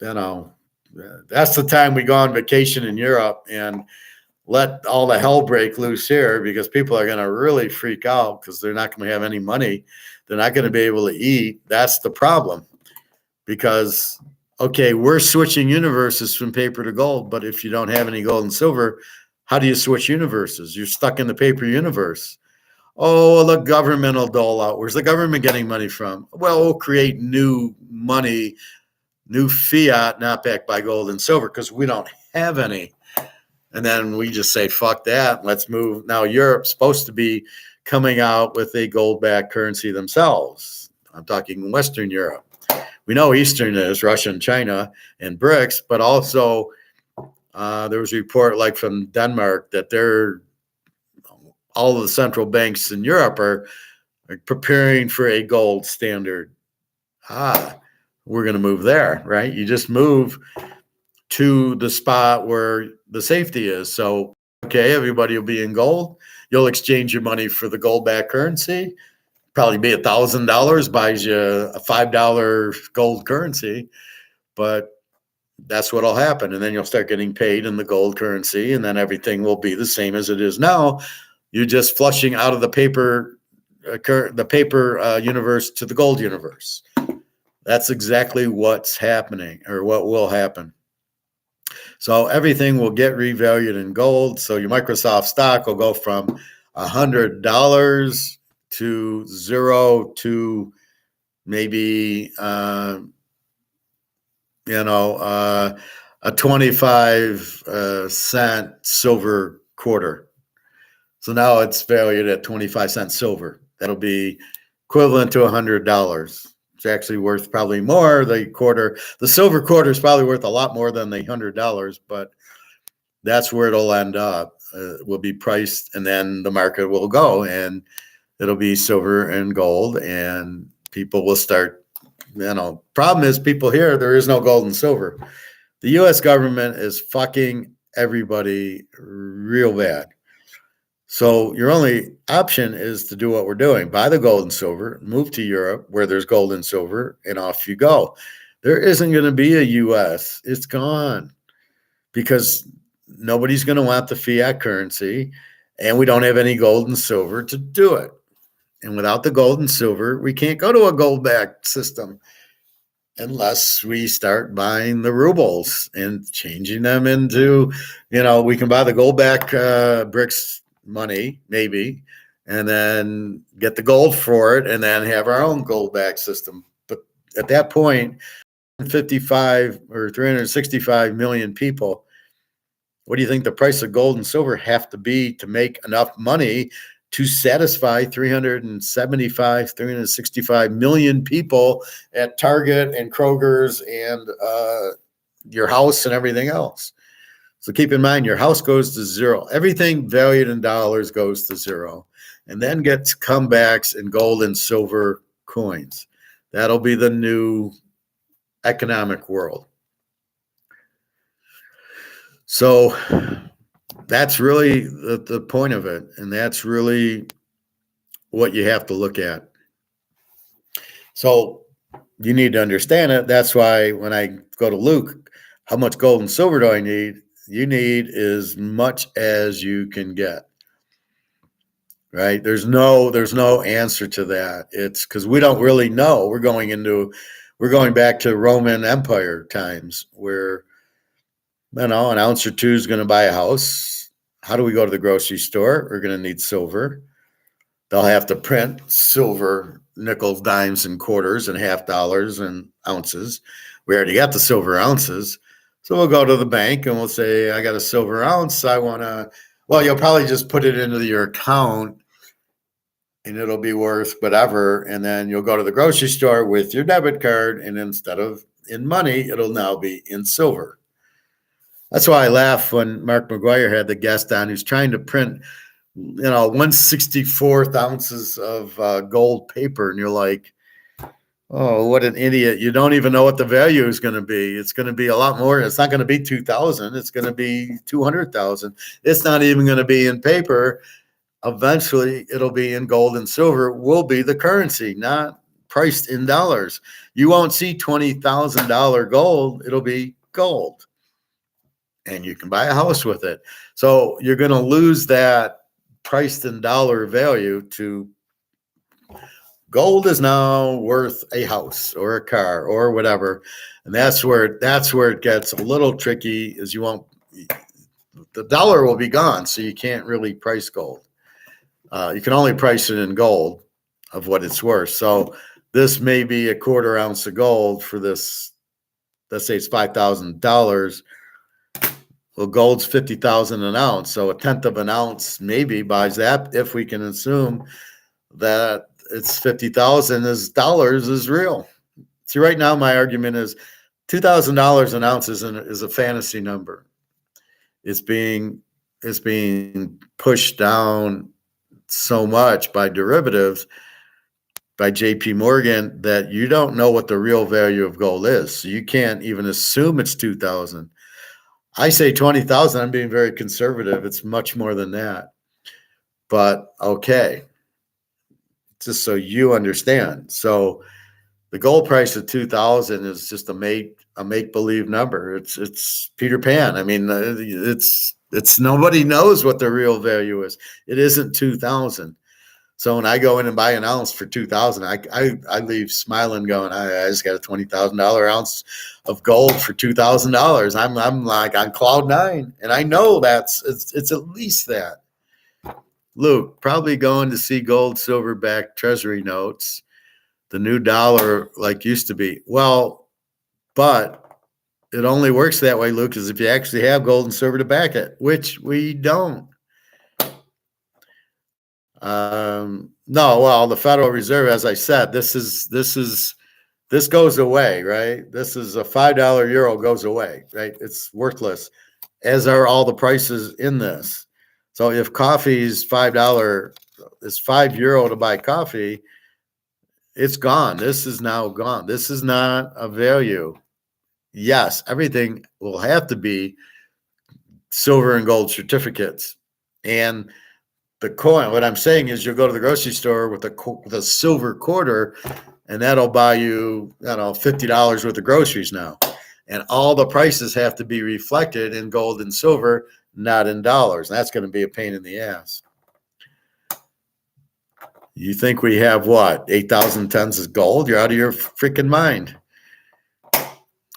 that's the time we go on vacation in Europe and let all the hell break loose here because people are going to really freak out because they're not going to have any money. They're not going to be able to eat. That's the problem. Because okay, we're switching universes from paper to gold, but if you don't have any gold and silver, how do you switch universes? You're stuck in the paper universe. Oh, the government will dole out. Where's the government getting money from? Well, we'll create new money, new fiat, not backed by gold and silver, because we don't have any. And then we just say, fuck that. Let's move. Now, Europe's supposed to be coming out with a gold-backed currency themselves. I'm talking Western Europe. We know Eastern is Russia and China and BRICS, but also there was a report like from Denmark that all of the central banks in Europe are preparing for a gold standard. We're going to move there, right? You just move to the spot where the safety is. So, okay, everybody will be in gold. You'll exchange your money for the gold-backed currency. Probably be $1,000, buys you a $5 gold currency, but that's what'll happen. And then you'll start getting paid in the gold currency, and then everything will be the same as it is now. You're just flushing out of the paper universe to the gold universe. That's exactly what's happening, or what will happen. So everything will get revalued in gold. So your Microsoft stock will go from $100 to zero to maybe a 25-cent silver quarter. So now it's valued at 25 cents silver. That'll be equivalent to $100. It's actually worth probably more. The silver quarter is probably worth a lot more than the $100, but that's where it'll end up. It will be priced, and then the market will go, and it'll be silver and gold, and people will start. Problem is, people here, there is no gold and silver. The U.S. government is fucking everybody real bad. So your only option is to do what we're doing. Buy the gold and silver, move to Europe where there's gold and silver, and off you go. There isn't going to be a U.S. It's gone because nobody's going to want the fiat currency, and we don't have any gold and silver to do it. And without the gold and silver, we can't go to a gold-backed system unless we start buying the rubles and changing them into, we can buy the gold-backed BRICS money, maybe, and then get the gold for it and then have our own gold-backed system. But at that point, 55 or 365 million people, what do you think the price of gold and silver have to be to make enough money to satisfy 365 million people at Target and Kroger's and your house and everything else? So keep in mind, your house goes to zero. Everything valued in dollars goes to zero, and then gets comebacks in gold and silver coins. That'll be the new economic world. So that's really the point of it, and that's really what you have to look at. So you need to understand it. That's why when I go to Luke, how much gold and silver do I need? You need as much as you can get, right? There's no answer to that. It's because we don't really know. We're going back to Roman Empire times where, an ounce or two is going to buy a house. How do we go to the grocery store? We're going to need silver. They'll have to print silver nickels, dimes, and quarters, and half dollars and ounces. We already got the silver ounces. So we'll go to the bank and we'll say, I got a silver ounce. You'll probably just put it into your account and it'll be worth whatever. And then you'll go to the grocery store with your debit card, and instead of in money, it'll now be in silver. That's why I laugh when Mark McGuire had the guest on who's trying to print, 1/64 ounces of gold paper. And you're like, oh, what an idiot. You don't even know what the value is going to be. It's going to be a lot more. It's not going to be 2,000. It's going to be 200,000. It's not even going to be in paper. Eventually, it'll be in gold and silver will be the currency, not priced in dollars. You won't see $20,000 gold. It'll be gold. And you can buy a house with it. So you're going to lose that priced in dollar value to Gold is now worth a house or a car or whatever, and that's where it gets a little tricky. Is the dollar will be gone, so you can't really price gold. You can only price it in gold of what it's worth. So this may be a quarter ounce of gold for this. Let's say it's $5,000. Well, gold's 50,000 an ounce, so a tenth of an ounce maybe buys that. If we can assume that it's 50,000 is dollars is real. See, right now my argument is $2,000 an ounce is a fantasy number. It's being pushed down so much by derivatives, by JP Morgan, that you don't know what the real value of gold is. So you can't even assume it's 2,000. I say 20,000. I'm being very conservative. It's much more than that. But okay, just so you understand. So the gold price of 2,000 is just a make believe number. It's Peter Pan. I mean, it's nobody knows what the real value is. It isn't 2,000. So when I go in and buy an ounce for 2,000, I leave smiling, going, I just got a $20,000 ounce of gold for $2,000. I'm like on cloud nine, and I know it's at least that. Luke, probably going to see gold, silver backed treasury notes, the new dollar like used to be. Well, but it only works that way, Luke, is if you actually have gold and silver to back it, which we don't. No, well, the Federal Reserve, as I said, this goes away, right? This is a $5 euro goes away, right? It's worthless, as are all the prices in this. So if coffee is $5, it's €5 to buy coffee, it's gone. This is now gone. This is not a value. Yes, everything will have to be silver and gold certificates. And the coin, what I'm saying is you'll go to the grocery store with a silver quarter, and that'll buy you, $50 worth of groceries now. And all the prices have to be reflected in gold and silver, not in dollars. And that's going to be a pain in the ass. You think we have what, 8,000 tons of gold? You're out of your freaking mind.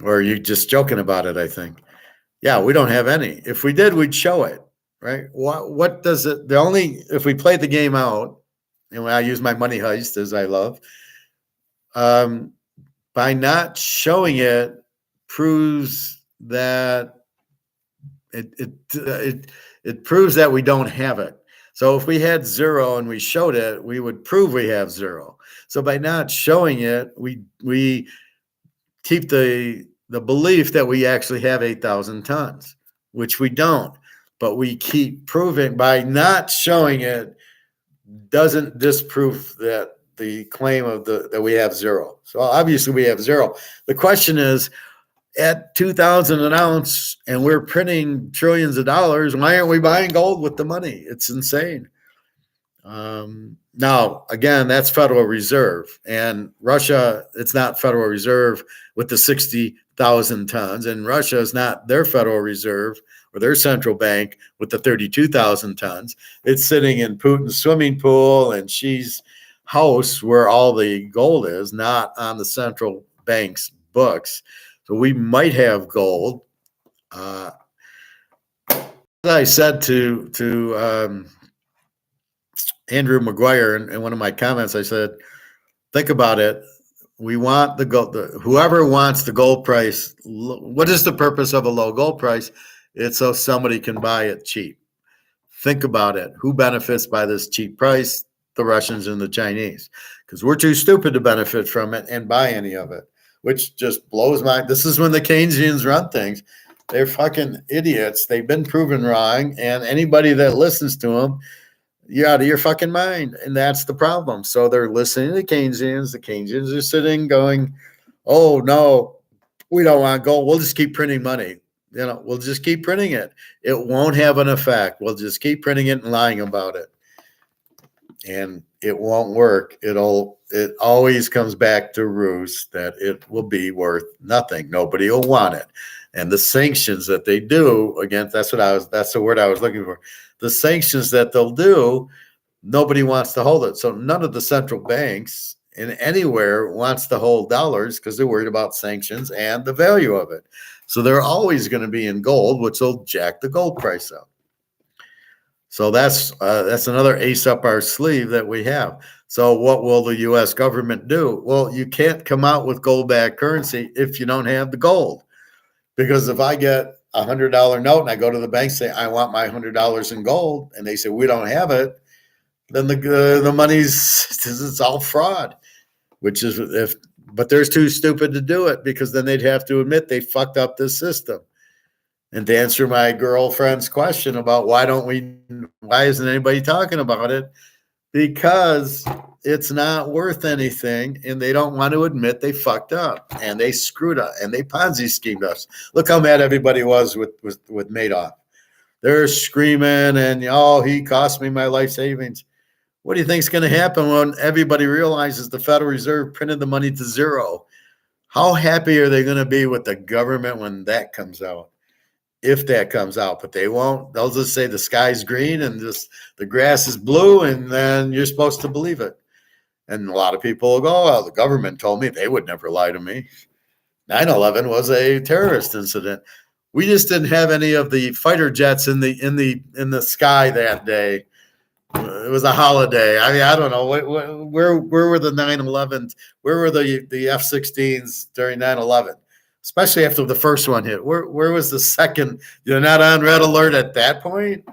Or are you just joking about it, I think. Yeah, we don't have any. If we did, we'd show it. Right? What does it? If we played the game out, and when I use my money heist as I love, by not showing it proves that it proves that we don't have it. So if we had zero and we showed it, we would prove we have zero. So by not showing it, we keep the belief that we actually have 8,000 tons, which we don't. But we keep proving by not showing it doesn't disprove that the claim of that we have zero. So obviously we have zero. The question is, at 2,000 an ounce and we're printing trillions of dollars, why aren't we buying gold with the money? It's insane. Now, again, that's Federal Reserve, and Russia, it's not Federal Reserve with the 60,000 tons, and Russia is not their Federal Reserve or their central bank with the 32,000 tons. It's sitting in Putin's swimming pool and Xi's house where all the gold is, not on the central bank's books. So we might have gold. As I said to Andrew McGuire in one of my comments, I said, think about it. We want the gold. Whoever wants the gold price, what is the purpose of a low gold price? It's so somebody can buy it cheap. Think about it. Who benefits by this cheap price? The Russians and the Chinese, because we're too stupid to benefit from it and buy any of it, which just blows my. This is when the Keynesians run things. They're fucking idiots. They've been proven wrong, and anybody that listens to them, you're out of your fucking mind, and that's the problem. So they're listening to the Keynesians. The Keynesians are sitting going, oh, no, we don't want gold. We'll just keep printing money. We'll just keep printing it. It won't have an effect. We'll just keep printing it and lying about it. And it won't work. It always comes back to ruse that it will be worth nothing. Nobody will want it. And the sanctions that they do against, that's the word I was looking for. The sanctions that they'll do, nobody wants to hold it. So none of the central banks in anywhere wants to hold dollars because they're worried about sanctions and the value of it. So they're always going to be in gold, which will jack the gold price up. So that's another ace up our sleeve that we have. So what will the U.S. government do? Well, you can't come out with gold-backed currency if you don't have the gold. Because if I get a $100 note and I go to the bank, say, I want my $100 in gold, and they say, we don't have it, then the money's, it's all fraud, which is, but they're too stupid to do it because then they'd have to admit they fucked up this system. And to answer my girlfriend's question about why isn't anybody talking about it? Because it's not worth anything and they don't want to admit they fucked up and they screwed up and they Ponzi schemed us. Look how mad everybody was with Madoff. They're screaming and, he cost me my life savings. What do you think is going to happen when everybody realizes the Federal Reserve printed the money to zero? How happy are they going to be with the government when that comes out? If that comes out, but they won't. They'll just say the sky's green and just the grass is blue, and then you're supposed to believe it. And a lot of people will go, well, the government told me. They would never lie to me. 9/11 was a terrorist incident. We just didn't have any of the fighter jets in the sky that day. It was a holiday. I mean, I don't know where were the 9/11s? Where were the F-16s during 9/11? Especially after the first one hit. Where was the second? You're not on red alert at that point.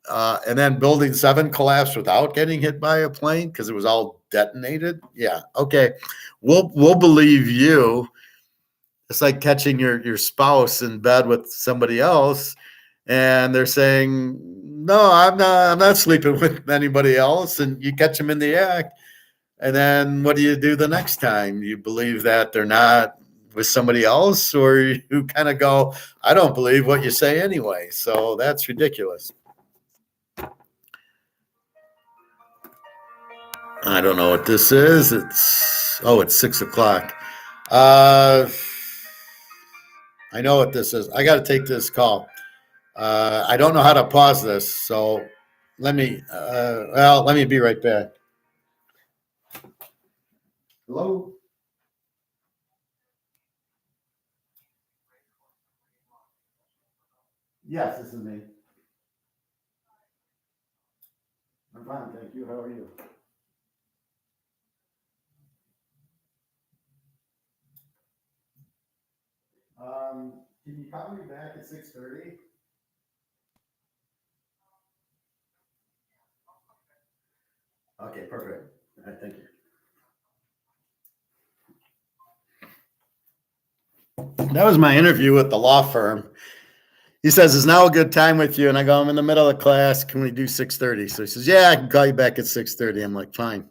And then Building 7 collapsed without getting hit by a plane because it was all detonated. Yeah, okay. We'll believe you. It's like catching your spouse in bed with somebody else, and they're saying, "No, I'm not sleeping with anybody else," and you catch them in the act. And then what do you do the next time? You believe that they're not with somebody else, or you kind of go, I don't believe what you say anyway. So that's ridiculous. I don't know what this is. It's 6:00. I know what this is. I got to take this call. I don't know how to pause this, so let me be right back. Hello? Yes, this is me. I'm fine, thank you. How are you? Can you call me back at 6:30? Okay, perfect. All right, thank you. That was my interview with the law firm. He says, is now a good time with you? And I go, I'm in the middle of class. Can we do 6:30? So he says, yeah, I can call you back at 6:30. I'm like, fine.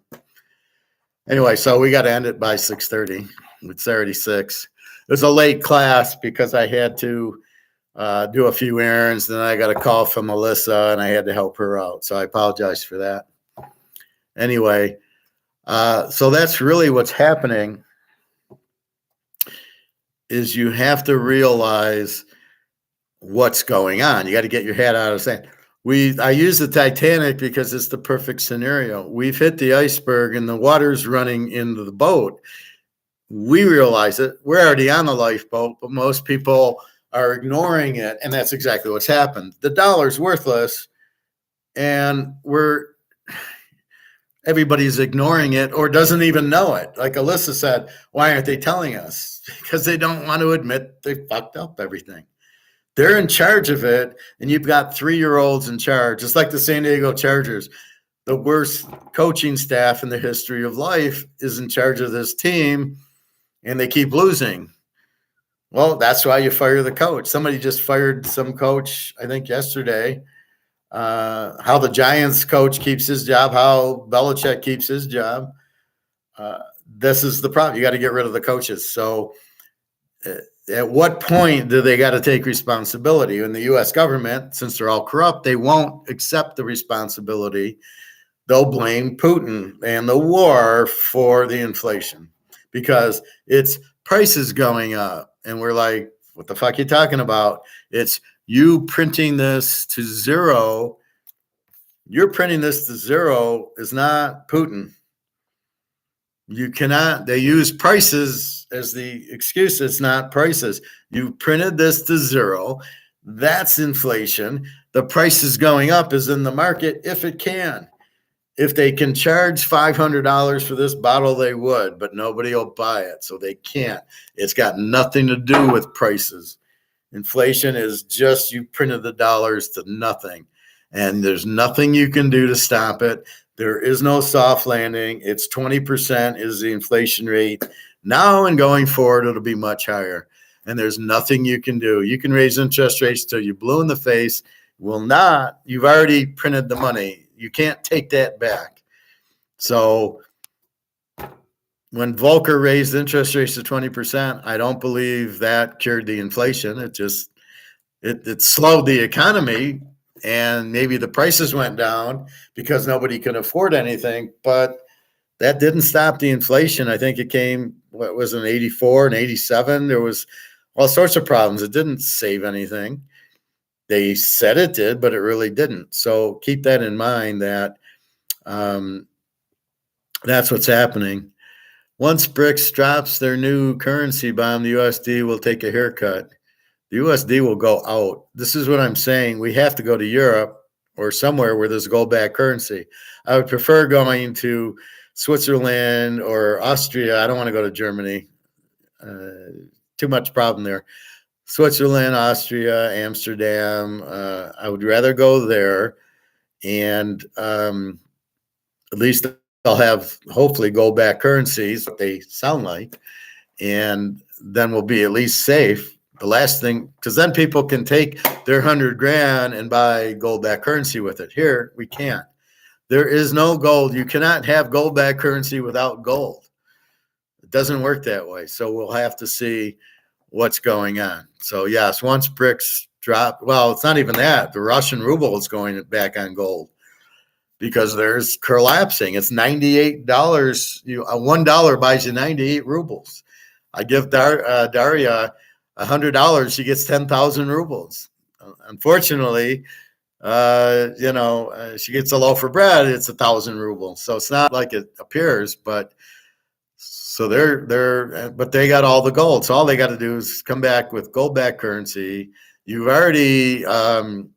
Anyway, so we got to end it by 6:30. It's already 6. It was a late class because I had to do a few errands. Then I got a call from Melissa and I had to help her out. So I apologize for that. Anyway, so that's really what's happening is you have to realize what's going on. You got to get your head out of the sand. I use the Titanic because it's the perfect scenario. We've hit the iceberg and the water's running into the boat. We realize it. We're already on the lifeboat, but most people are ignoring it. And that's exactly what's happened. The dollar's worthless and everybody's ignoring it or doesn't even know it. Like Alyssa said, why aren't they telling us? Because they don't want to admit they fucked up everything. They're in charge of it, and you've got 3-year-olds in charge. It's like the San Diego Chargers. The worst coaching staff in the history of life is in charge of this team, and they keep losing. Well, that's why you fire the coach. Somebody just fired some coach, I think, yesterday. How the Giants coach keeps his job, how Belichick keeps his job. This is the problem. You got to get rid of the coaches. So at what point do they got to take responsibility? In the U.S. government, since they're all corrupt, they won't accept the responsibility. They'll blame Putin and the war for the inflation because it's prices going up. And we're like, what the fuck are you talking about? It's you printing this to zero. You're printing this to zero is not Putin. You cannot, they use prices as the excuse. It's not prices. You printed this to zero. That's inflation. The price is going up is in the market if it can. If they can charge $500 for this bottle, they would, but nobody will buy it, so they can't. It's got nothing to do with prices. Inflation is just you printed the dollars to nothing, and there's nothing you can do to stop it. There is no soft landing. It's 20% is the inflation rate. Now and going forward, it'll be much higher, and there's nothing you can do. You can raise interest rates till you're blue in the face. Will not. You've already printed the money. You can't take that back. So when Volcker raised interest rates to 20%, I don't believe that cured the inflation. It just it slowed the economy, and maybe the prices went down because nobody could afford anything, but that didn't stop the inflation. I think it came, what was it, in 84 and 87? There was all sorts of problems. It didn't save anything. They said it did, but it really didn't. So keep that in mind that that's what's happening. Once BRICS drops their new currency bomb, the USD will take a haircut. The USD will go out. This is what I'm saying. We have to go to Europe or somewhere where there's gold-backed currency. I would prefer going to Switzerland or Austria. I don't want to go to Germany. Too much problem there. Switzerland, Austria, Amsterdam. I would rather go there, and at least they'll have hopefully gold-backed currencies, what they sound like, and then we'll be at least safe. The last thing, because then people can take their $100,000 and buy gold-backed currency with it. Here, we can't. There is no gold. You cannot have gold-backed currency without gold. It doesn't work that way. So we'll have to see what's going on. So yes, once BRICS drop, well, it's not even that. The Russian ruble is going back on gold because there's collapsing. It's $98. $1 buys you 98 rubles. I give Daria $100. She gets 10,000 rubles. Unfortunately, she gets a loaf of bread. It's 1,000 rubles. So it's not like it appears, but. So but they got all the gold. So all they got to do is come back with gold-backed currency. You've already, damn,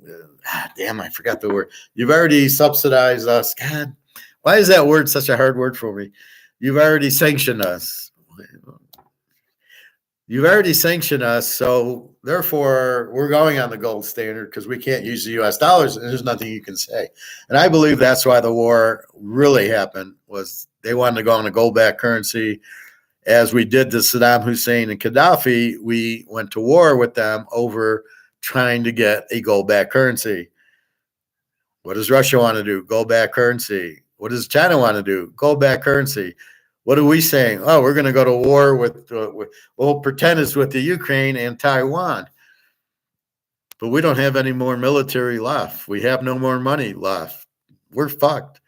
I forgot the word. You've already subsidized us. God, why is that word such a hard word for me? You've already sanctioned us. You've already sanctioned us. So therefore, we're going on the gold standard because we can't use the U.S. dollars, and there's nothing you can say. And I believe that's why the war really happened, was they wanted to go on a gold-backed currency. As we did to Saddam Hussein and Gaddafi, we went to war with them over trying to get a gold-backed currency. What does Russia want to do? Gold-backed currency. What does China want to do? Gold-backed currency. What are we saying? Oh, we're going to go to war with we'll pretend it's with the Ukraine and Taiwan. But we don't have any more military left. We have no more money left. We're fucked.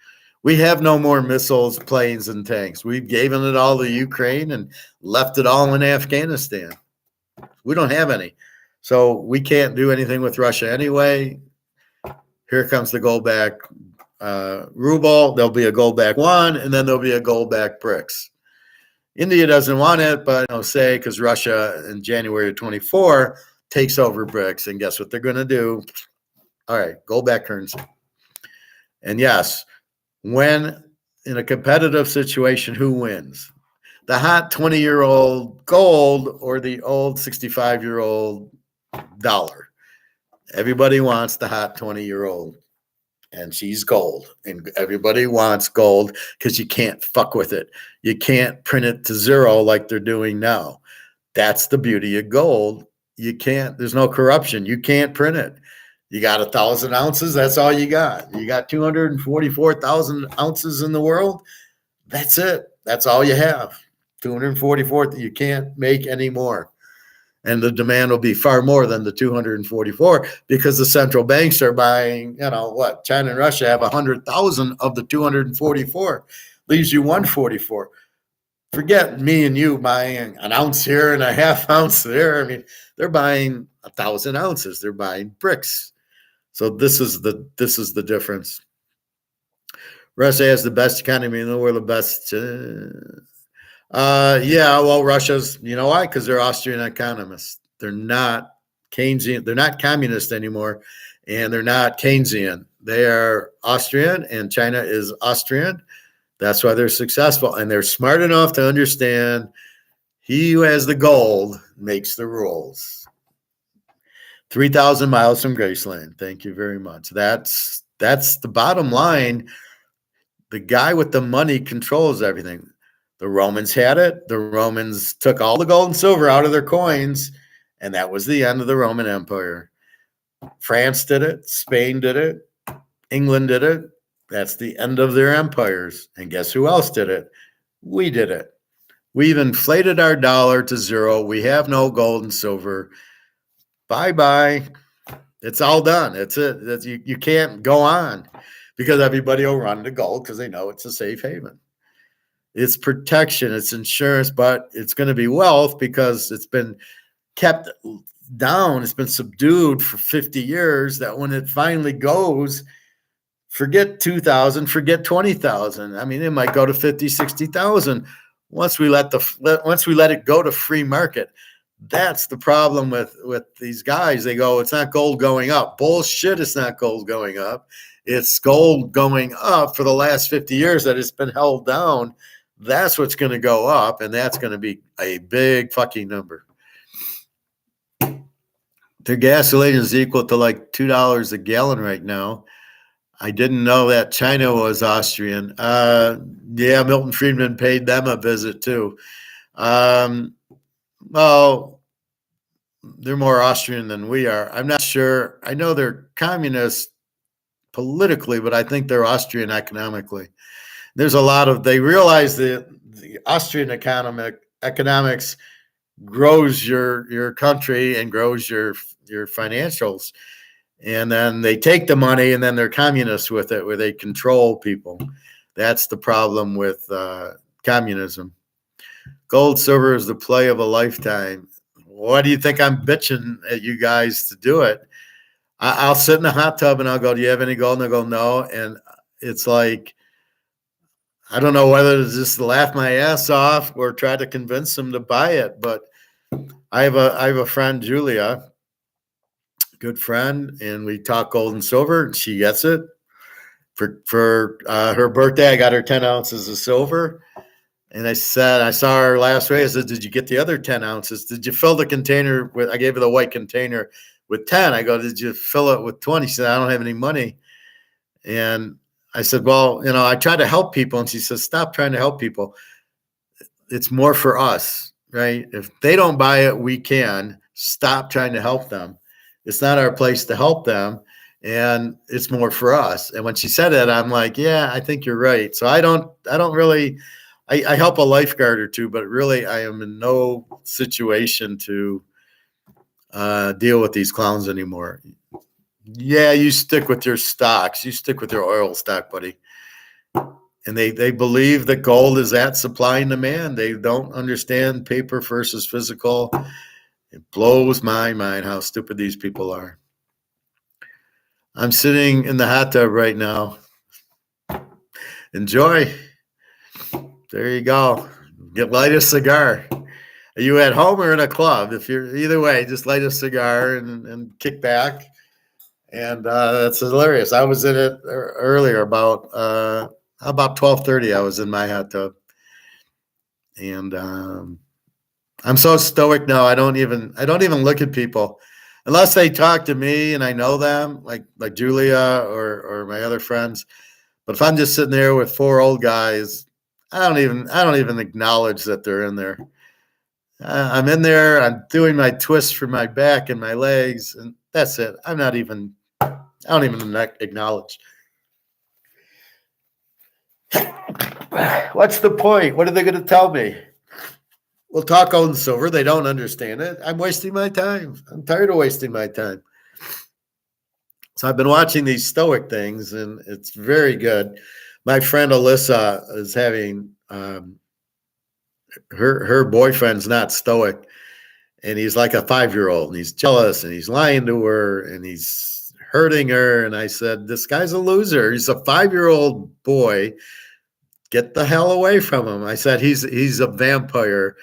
We have no more missiles, planes, and tanks. We've given it all to Ukraine and left it all in Afghanistan. We don't have any. So we can't do anything with Russia anyway. Here comes the gold-backed ruble. There'll be a gold-backed yuan, and then there'll be a gold-backed BRICS. India doesn't want it, but say because Russia in January of 24 takes over BRICS, and guess what they're going to do? All right, gold-backed currency. And yes, when in a competitive situation, who wins? The hot 20-year-old gold or the old 65-year-old dollar? Everybody wants the hot 20-year-old, and she's gold. And everybody wants gold because you can't fuck with it. You can't print it to zero like they're doing now. That's the beauty of gold. You can't, there's no corruption. You can't print it. You got 1,000 ounces. That's all you got. You got 244,000 ounces in the world. That's it. That's all you have. 244. You can't make any more. And the demand will be far more than the 244 because the central banks are buying, China and Russia have 100,000 of the 244. Leaves you 144. Forget me and you buying an ounce here and a half ounce there. I mean, they're buying 1,000 ounces. They're buying bricks. So this is the difference. Russia has the best economy in the world, the best. Yeah, well, Russia's, you know why? Because they're Austrian economists. They're not Keynesian. They're not communist anymore, and they're not Keynesian. They are Austrian, and China is Austrian. That's why they're successful, and they're smart enough to understand he who has the gold makes the rules. 3,000 miles from Graceland. Thank you very much. That's the bottom line. The guy with the money controls everything. The Romans had it. The Romans took all the gold and silver out of their coins, and that was the end of the Roman Empire. France did it. Spain did it. England did it. That's the end of their empires. And guess who else did it? We did it. We've inflated our dollar to zero. We have no gold and silver. Bye-bye. It's all done. That's it. You can't go on because everybody will run to gold because they know it's a safe haven. It's protection. It's insurance, but it's going to be wealth because it's been kept down. It's been subdued for 50 years that when it finally goes, forget 2,000, forget 20,000. I mean, it might go to 50, 60,000 once we let it go to free market. That's the problem with these guys. They go, it's not gold going up. Bullshit, it's not gold going up. It's gold going up for the last 50 years that it's been held down. That's what's going to go up, and that's going to be a big fucking number. Their gasoline is equal to like $2 a gallon right now. I didn't know that China was Austrian. Yeah, Milton Friedman paid them a visit too. Well, they're more Austrian than we are. I'm not sure. I know they're communist politically, but I think they're Austrian economically. There's a lot of, they realize that the Austrian economics grows your country and grows your financials. And then they take the money and then they're communists with it, where they control people. That's the problem with communism. Gold, silver is the play of a lifetime. What do you think I'm bitching at you guys to do it? I'll sit in a hot tub and I'll go, do you have any gold? And they'll go, no. And it's like, I don't know whether to just laugh my ass off or try to convince them to buy it. But I have a friend, Julia, good friend, and we talk gold and silver, and she gets it. For her birthday, I got her 10 ounces of silver. And I saw her last week. I said, did you get the other 10 ounces? Did you fill the container with, I gave her the white container with 10. I go, did you fill it with 20? She said, I don't have any money. And I said, well, I try to help people. And she says, stop trying to help people. It's more for us, right? If they don't buy it, we can. Stop trying to help them. It's not our place to help them. And it's more for us. And when she said that, I'm like, yeah, I think you're right. So I don't really, I help a lifeguard or two, but really I am in no situation to deal with these clowns anymore. Yeah, you stick with your stocks. You stick with your oil stock, buddy. And they believe that gold is at supply and demand. They don't understand paper versus physical. It blows my mind how stupid these people are. I'm sitting in the hot tub right now. Enjoy. There you go. Light a cigar. Are you at home or in a club? If you're either way, just light a cigar and kick back. And that's hilarious. I was in it earlier about 12:30. I was in my hot tub, and I'm so stoic now. I don't even look at people unless they talk to me and I know them, like Julia or my other friends. But if I'm just sitting there with four old guys, I don't even acknowledge that they're in there. I'm in there. I'm doing my twists for my back and my legs, and that's it. I don't even acknowledge. What's the point? What are they going to tell me? We'll talk gold and silver. They don't understand it. I'm wasting my time. I'm tired of wasting my time. So I've been watching these stoic things, and it's very good. My friend Alyssa is having her boyfriend's not stoic, and he's like a 5-year-old, and he's jealous, and he's lying to her, and hurting her. And I said, this guy's a loser. He's a 5-year-old boy. Get the hell away from him. I said, he's a vampire.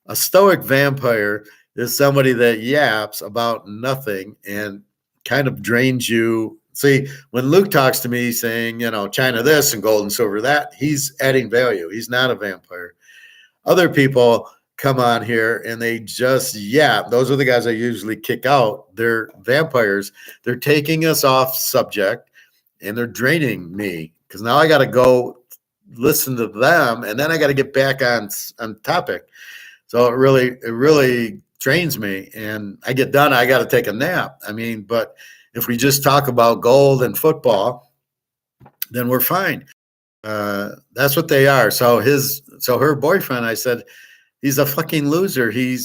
A stoic vampire is somebody that yaps about nothing and kind of drains you. See, when Luke talks to me saying, China this and gold and silver that, he's adding value. He's not a vampire. Other people come on here and they just yap. Those are the guys I usually kick out. They're vampires. They're taking us off subject and they're draining me because now I got to go listen to them and then I got to get back on topic. So it really drains me, and I get done. I got to take a nap. I mean, but if we just talk about gold and football, then we're fine. That's what they are. So her boyfriend, I said, he's a fucking loser. He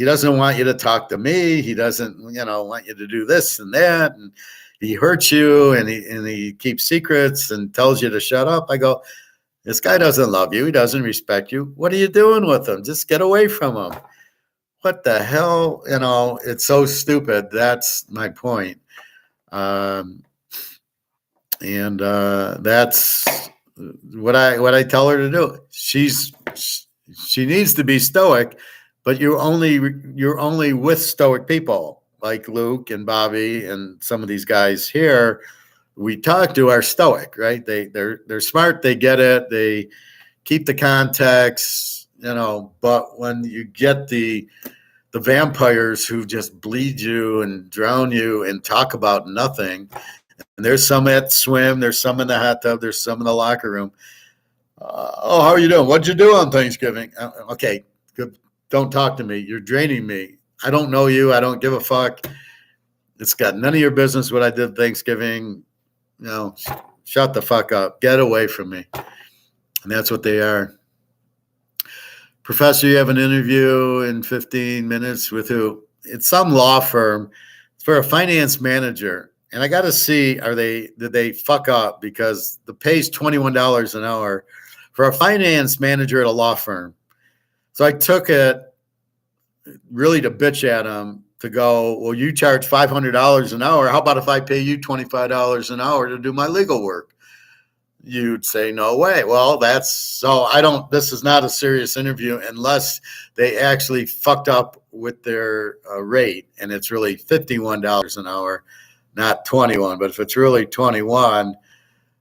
doesn't want you to talk to me. He doesn't, want you to do this and that, and he hurts you, and he keeps secrets and tells you to shut up. I go, this guy doesn't love you. He doesn't respect you. What are you doing with him? Just get away from him. What the hell? It's so stupid. That's my point. And that's what I tell her to do. She needs to be stoic, but you're only with stoic people like Luke and Bobby and some of these guys here we talk to are stoic, right? They're smart, they get it, they keep the context, but when you get the vampires who just bleed you and drown you and talk about nothing, and there's some at swim, there's some in the hot tub, there's some in the locker room. How are you doing? What'd you do on Thanksgiving? Okay, good. Don't talk to me. You're draining me. I don't know you. I don't give a fuck. It's got none of your business what I did Thanksgiving. Shut the fuck up. Get away from me. And that's what they are. Professor, you have an interview in 15 minutes with who? It's some law firm. It's for a finance manager. And I got to see, did they fuck up? Because the pay's $21 an hour for a finance manager at a law firm. So I took it really to bitch at him. To go, well, you charge $500 an hour. How about if I pay you $25 an hour to do my legal work? You'd say, no way. Well, this is not a serious interview unless they actually fucked up with their rate. And it's really $51 an hour, not 21. But if it's really 21,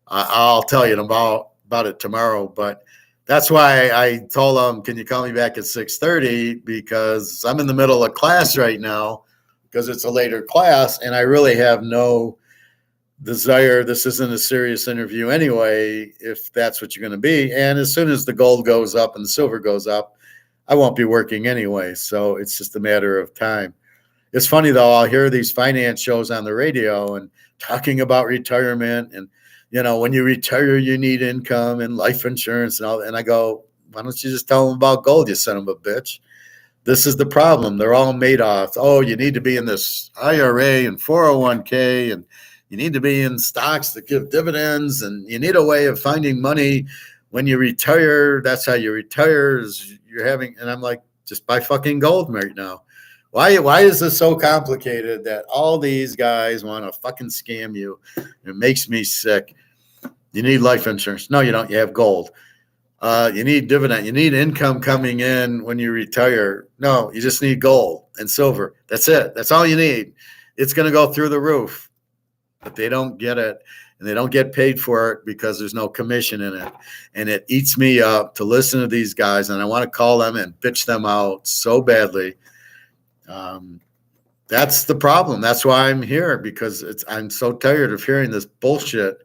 I'll tell you about it tomorrow. But that's why I told them, can you call me back at 6:30? Because I'm in the middle of class right now because it's a later class and I really have no desire. This isn't a serious interview anyway, if that's what you're going to be. And as soon as the gold goes up and the silver goes up, I won't be working anyway. So it's just a matter of time. It's funny, though. I'll hear these finance shows on the radio and talking about retirement and, when you retire, you need income and life insurance and all. And I go, why don't you just tell them about gold, you son of a bitch? This is the problem. They're all made off. Oh, you need to be in this IRA and 401k, and you need to be in stocks that give dividends, and you need a way of finding money when you retire. That's how you retire. And I'm like, just buy fucking gold right now. Why is this so complicated that all these guys want to fucking scam you? It makes me sick. You need life insurance. No, you don't. You have gold. You need dividend. You need income coming in when you retire. No, you just need gold and silver. That's it. That's all you need. It's going to go through the roof. But they don't get it, and they don't get paid for it because there's no commission in it. And it eats me up to listen to these guys, and I want to call them and bitch them out so badly. That's the problem. That's why I'm here, because I'm so tired of hearing this bullshit.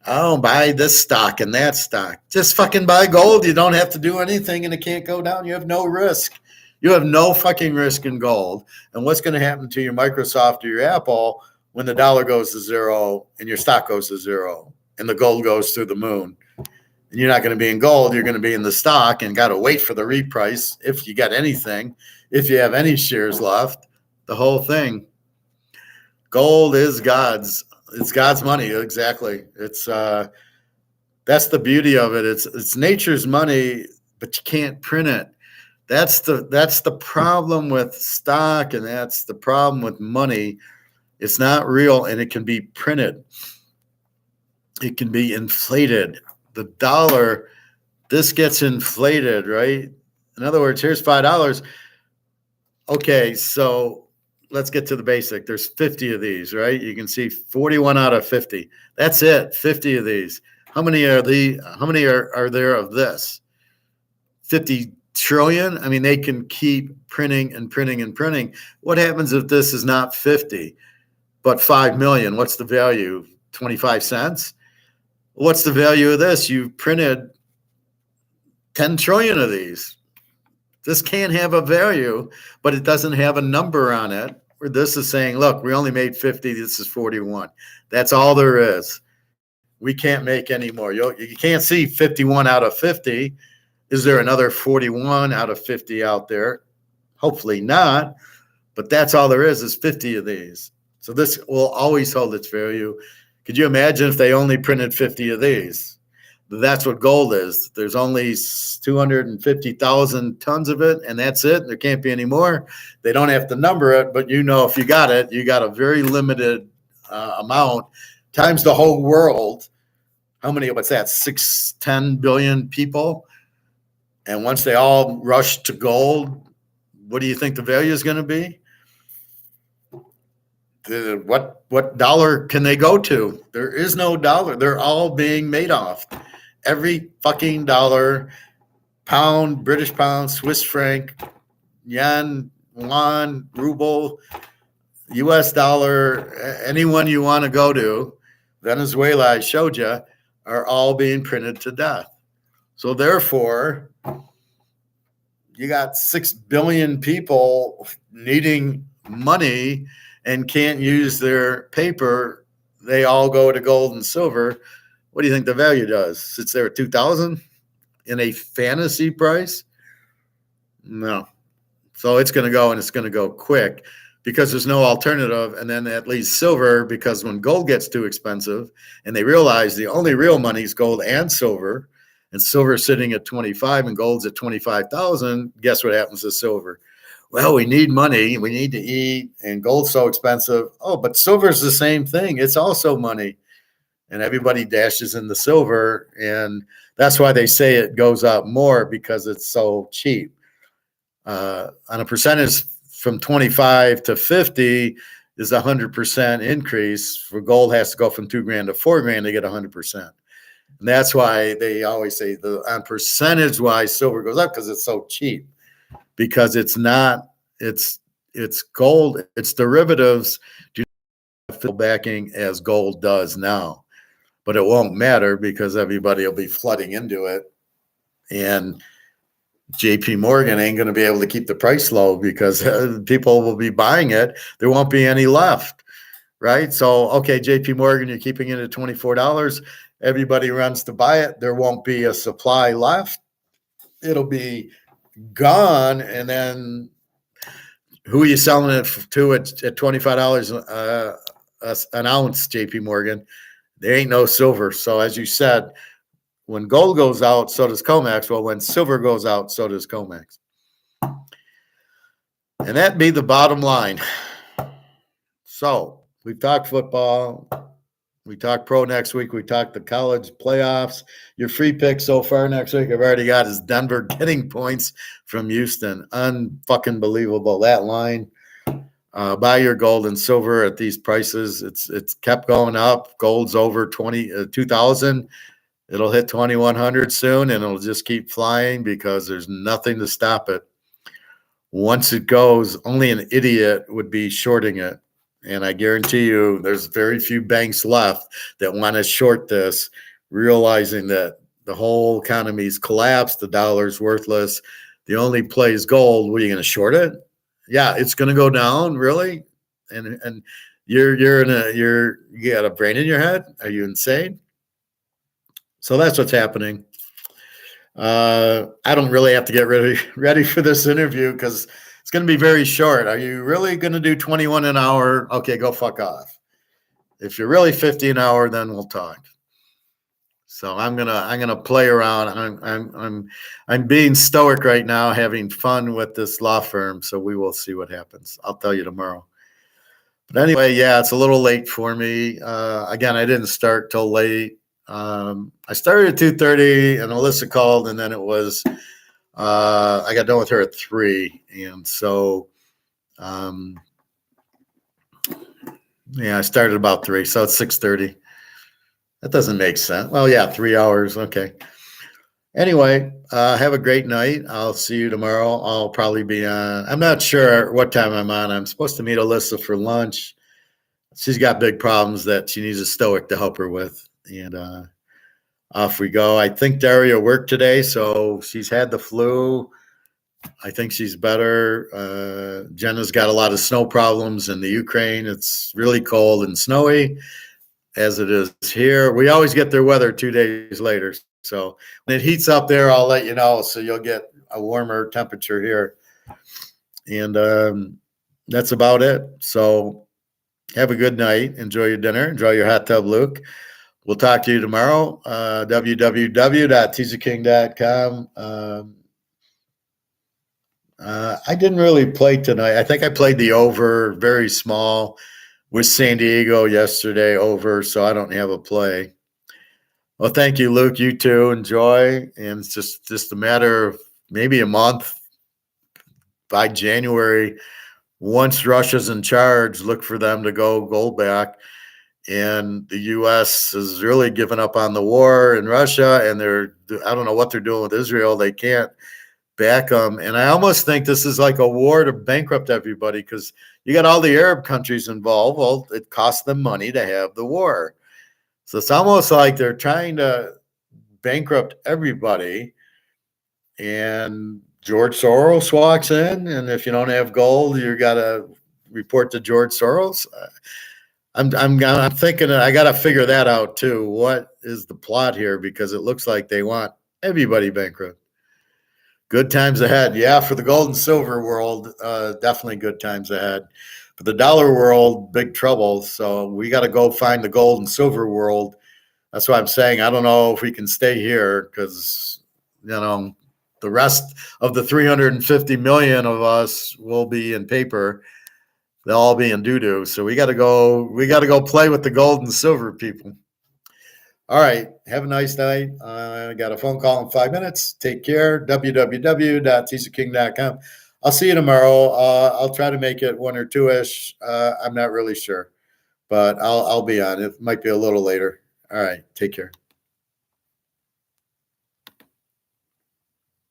Oh, buy this stock and that stock. Just fucking buy gold. You don't have to do anything, and it can't go down. You have no risk. You have no fucking risk in gold. And what's going to happen to your Microsoft or your Apple when the dollar goes to zero and your stock goes to zero and the gold goes through the moon? And you're not going to be in gold. You're going to be in the stock and got to wait for the reprice if you got anything, if you have any shares left, the whole thing. Gold is God's. It's God's money. Exactly. It's that's the beauty of it. It's nature's money, but you can't print it. That's the problem with stock, and that's the problem with money, It's not real, and it can be printed. It can be inflated. The dollar, this gets inflated, right? In other words, here's $5. Okay, so let's get to the basic. There's 50 of these, right? You can see 41 out of 50. That's it, 50 of these. How many are there of this? 50 trillion? I mean, they can keep printing and printing and printing. What happens if this is not 50, but 5 million? What's the value? 25 cents? What's the value of this? You printed 10 trillion of these. This can't have a value, but it doesn't have a number on it. Where this is saying, look, we only made 50. This is 41. That's all there is. We can't make any more. You can't see 51 out of 50. Is there another 41 out of 50 out there? Hopefully not. But that's all there is 50 of these. So this will always hold its value. Could you imagine if they only printed 50 of these? That's what gold is. There's only 250,000 tons of it, and that's it. There can't be any more. They don't have to number it, but if you got it, you got a very limited amount times the whole world. How many? What's that? 10 billion people. And once they all rush to gold, what do you think the value is going to be? What dollar can they go to? There is no dollar. They're all being made off. Every fucking dollar, pound, British pound, Swiss franc, yen, yuan, ruble, US dollar, anyone you want to go to, Venezuela, I showed you, are all being printed to death. So therefore, you got 6 billion people needing money and can't use their paper. They all go to gold and silver. What do you think the value does? Sits there at 2,000 in a fantasy price? No. So it's going to go, and it's going to go quick because there's no alternative. And then at least silver, because when gold gets too expensive and they realize the only real money is gold and silver is sitting at 25 and gold's at 25,000, guess what happens to silver? Well, we need money, we need to eat, and gold's so expensive. Oh, but silver's the same thing. It's also money. And everybody dashes into silver, and that's why they say it goes up more, because it's so cheap. On a percentage from 25 to 50 is 100% increase. For gold has to go from $2,000 to $4,000 to get 100%. And that's why they always say on percentage wise, silver goes up, because it's so cheap. Because it's gold, its derivatives do not have backing as gold does now. But it won't matter because everybody will be flooding into it. And JP Morgan ain't going to be able to keep the price low because people will be buying it. There won't be any left, right? So, okay, JP Morgan, you're keeping it at $24. Everybody runs to buy it. There won't be a supply left. It'll be gone. And then who are you selling it to at $25 an ounce, JP Morgan? There ain't no silver. So as you said, when gold goes out, so does COMEX. Well, when silver goes out, so does COMEX. And that be the bottom line. So we've talked football. We talked pro next week. We talked the college playoffs. Your free pick so far next week I've already got is Denver getting points from Houston. Unfucking believable. That line. Buy your gold and silver at these prices. It's kept going up. Gold's over 2,000. It'll hit 2,100 soon, and it'll just keep flying because there's nothing to stop it. Once it goes, only an idiot would be shorting it. And I guarantee you there's very few banks left that want to short this, realizing that the whole economy's collapsed, the dollar's worthless. The only play is gold. What, are you going to short it? Yeah, it's going to go down, really? And you got a brain in your head? Are you insane? So that's what's happening. I don't really have to get ready for this interview because it's going to be very short. Are you really going to do 21 an hour? Okay, go fuck off. If you're really 50 an hour, then we'll talk. So I'm gonna play around. I'm being stoic right now, having fun with this law firm. So we will see what happens. I'll tell you tomorrow. But anyway, yeah, it's a little late for me. Again, I didn't start till late. I started at 2:30, and Alyssa called, and then it was I got done with her at 3, and so yeah, I started about 3, so it's 6:30. That doesn't make sense. Well, yeah, 3 hours. Okay. Anyway, have a great night. I'll see you tomorrow. I'll probably be on. I'm not sure what time I'm on. I'm supposed to meet Alyssa for lunch. She's got big problems that she needs a stoic to help her with. And off we go. I think Daria worked today, so she's had the flu. I think she's better. Jenna's got a lot of snow problems in the Ukraine. It's really cold and snowy, as it is here. We always get their weather 2 days later. So when it heats up there, I'll let you know. So you'll get a warmer temperature here. And that's about it. So have a good night. Enjoy your dinner. Enjoy your hot tub, Luke. We'll talk to you tomorrow. www.teaserking.com. I didn't really play tonight. I think I played the over, very small, with San Diego yesterday, over, so I don't have a play. Well, thank you, Luke. You too. Enjoy. And it's just a matter of maybe a month by January. Once Russia's in charge, look for them to go gold back. And the U.S. has really given up on the war in Russia, and I don't know what they're doing with Israel. They can't back them. And I almost think this is like a war to bankrupt everybody, because you got all the Arab countries involved. Well, it costs them money to have the war. So it's almost like they're trying to bankrupt everybody. And George Soros walks in, and if you don't have gold, you got to report to George Soros. I'm thinking I got to figure that out too. What is the plot here? Because it looks like they want everybody bankrupt. Good times ahead. Yeah, for the gold and silver world, definitely good times ahead. For the dollar world, big trouble. So we got to go find the gold and silver world. That's why I'm saying I don't know if we can stay here, because, the rest of the 350 million of us will be in paper. They'll all be in doo-doo. So we got to go play with the gold and silver people. All right. Have a nice night. I got a phone call in 5 minutes. Take care. www.teaserking.com. I'll see you tomorrow. I'll try to make it 1 or 2-ish. I'm not really sure, but I'll be on. It might be a little later. All right. Take care.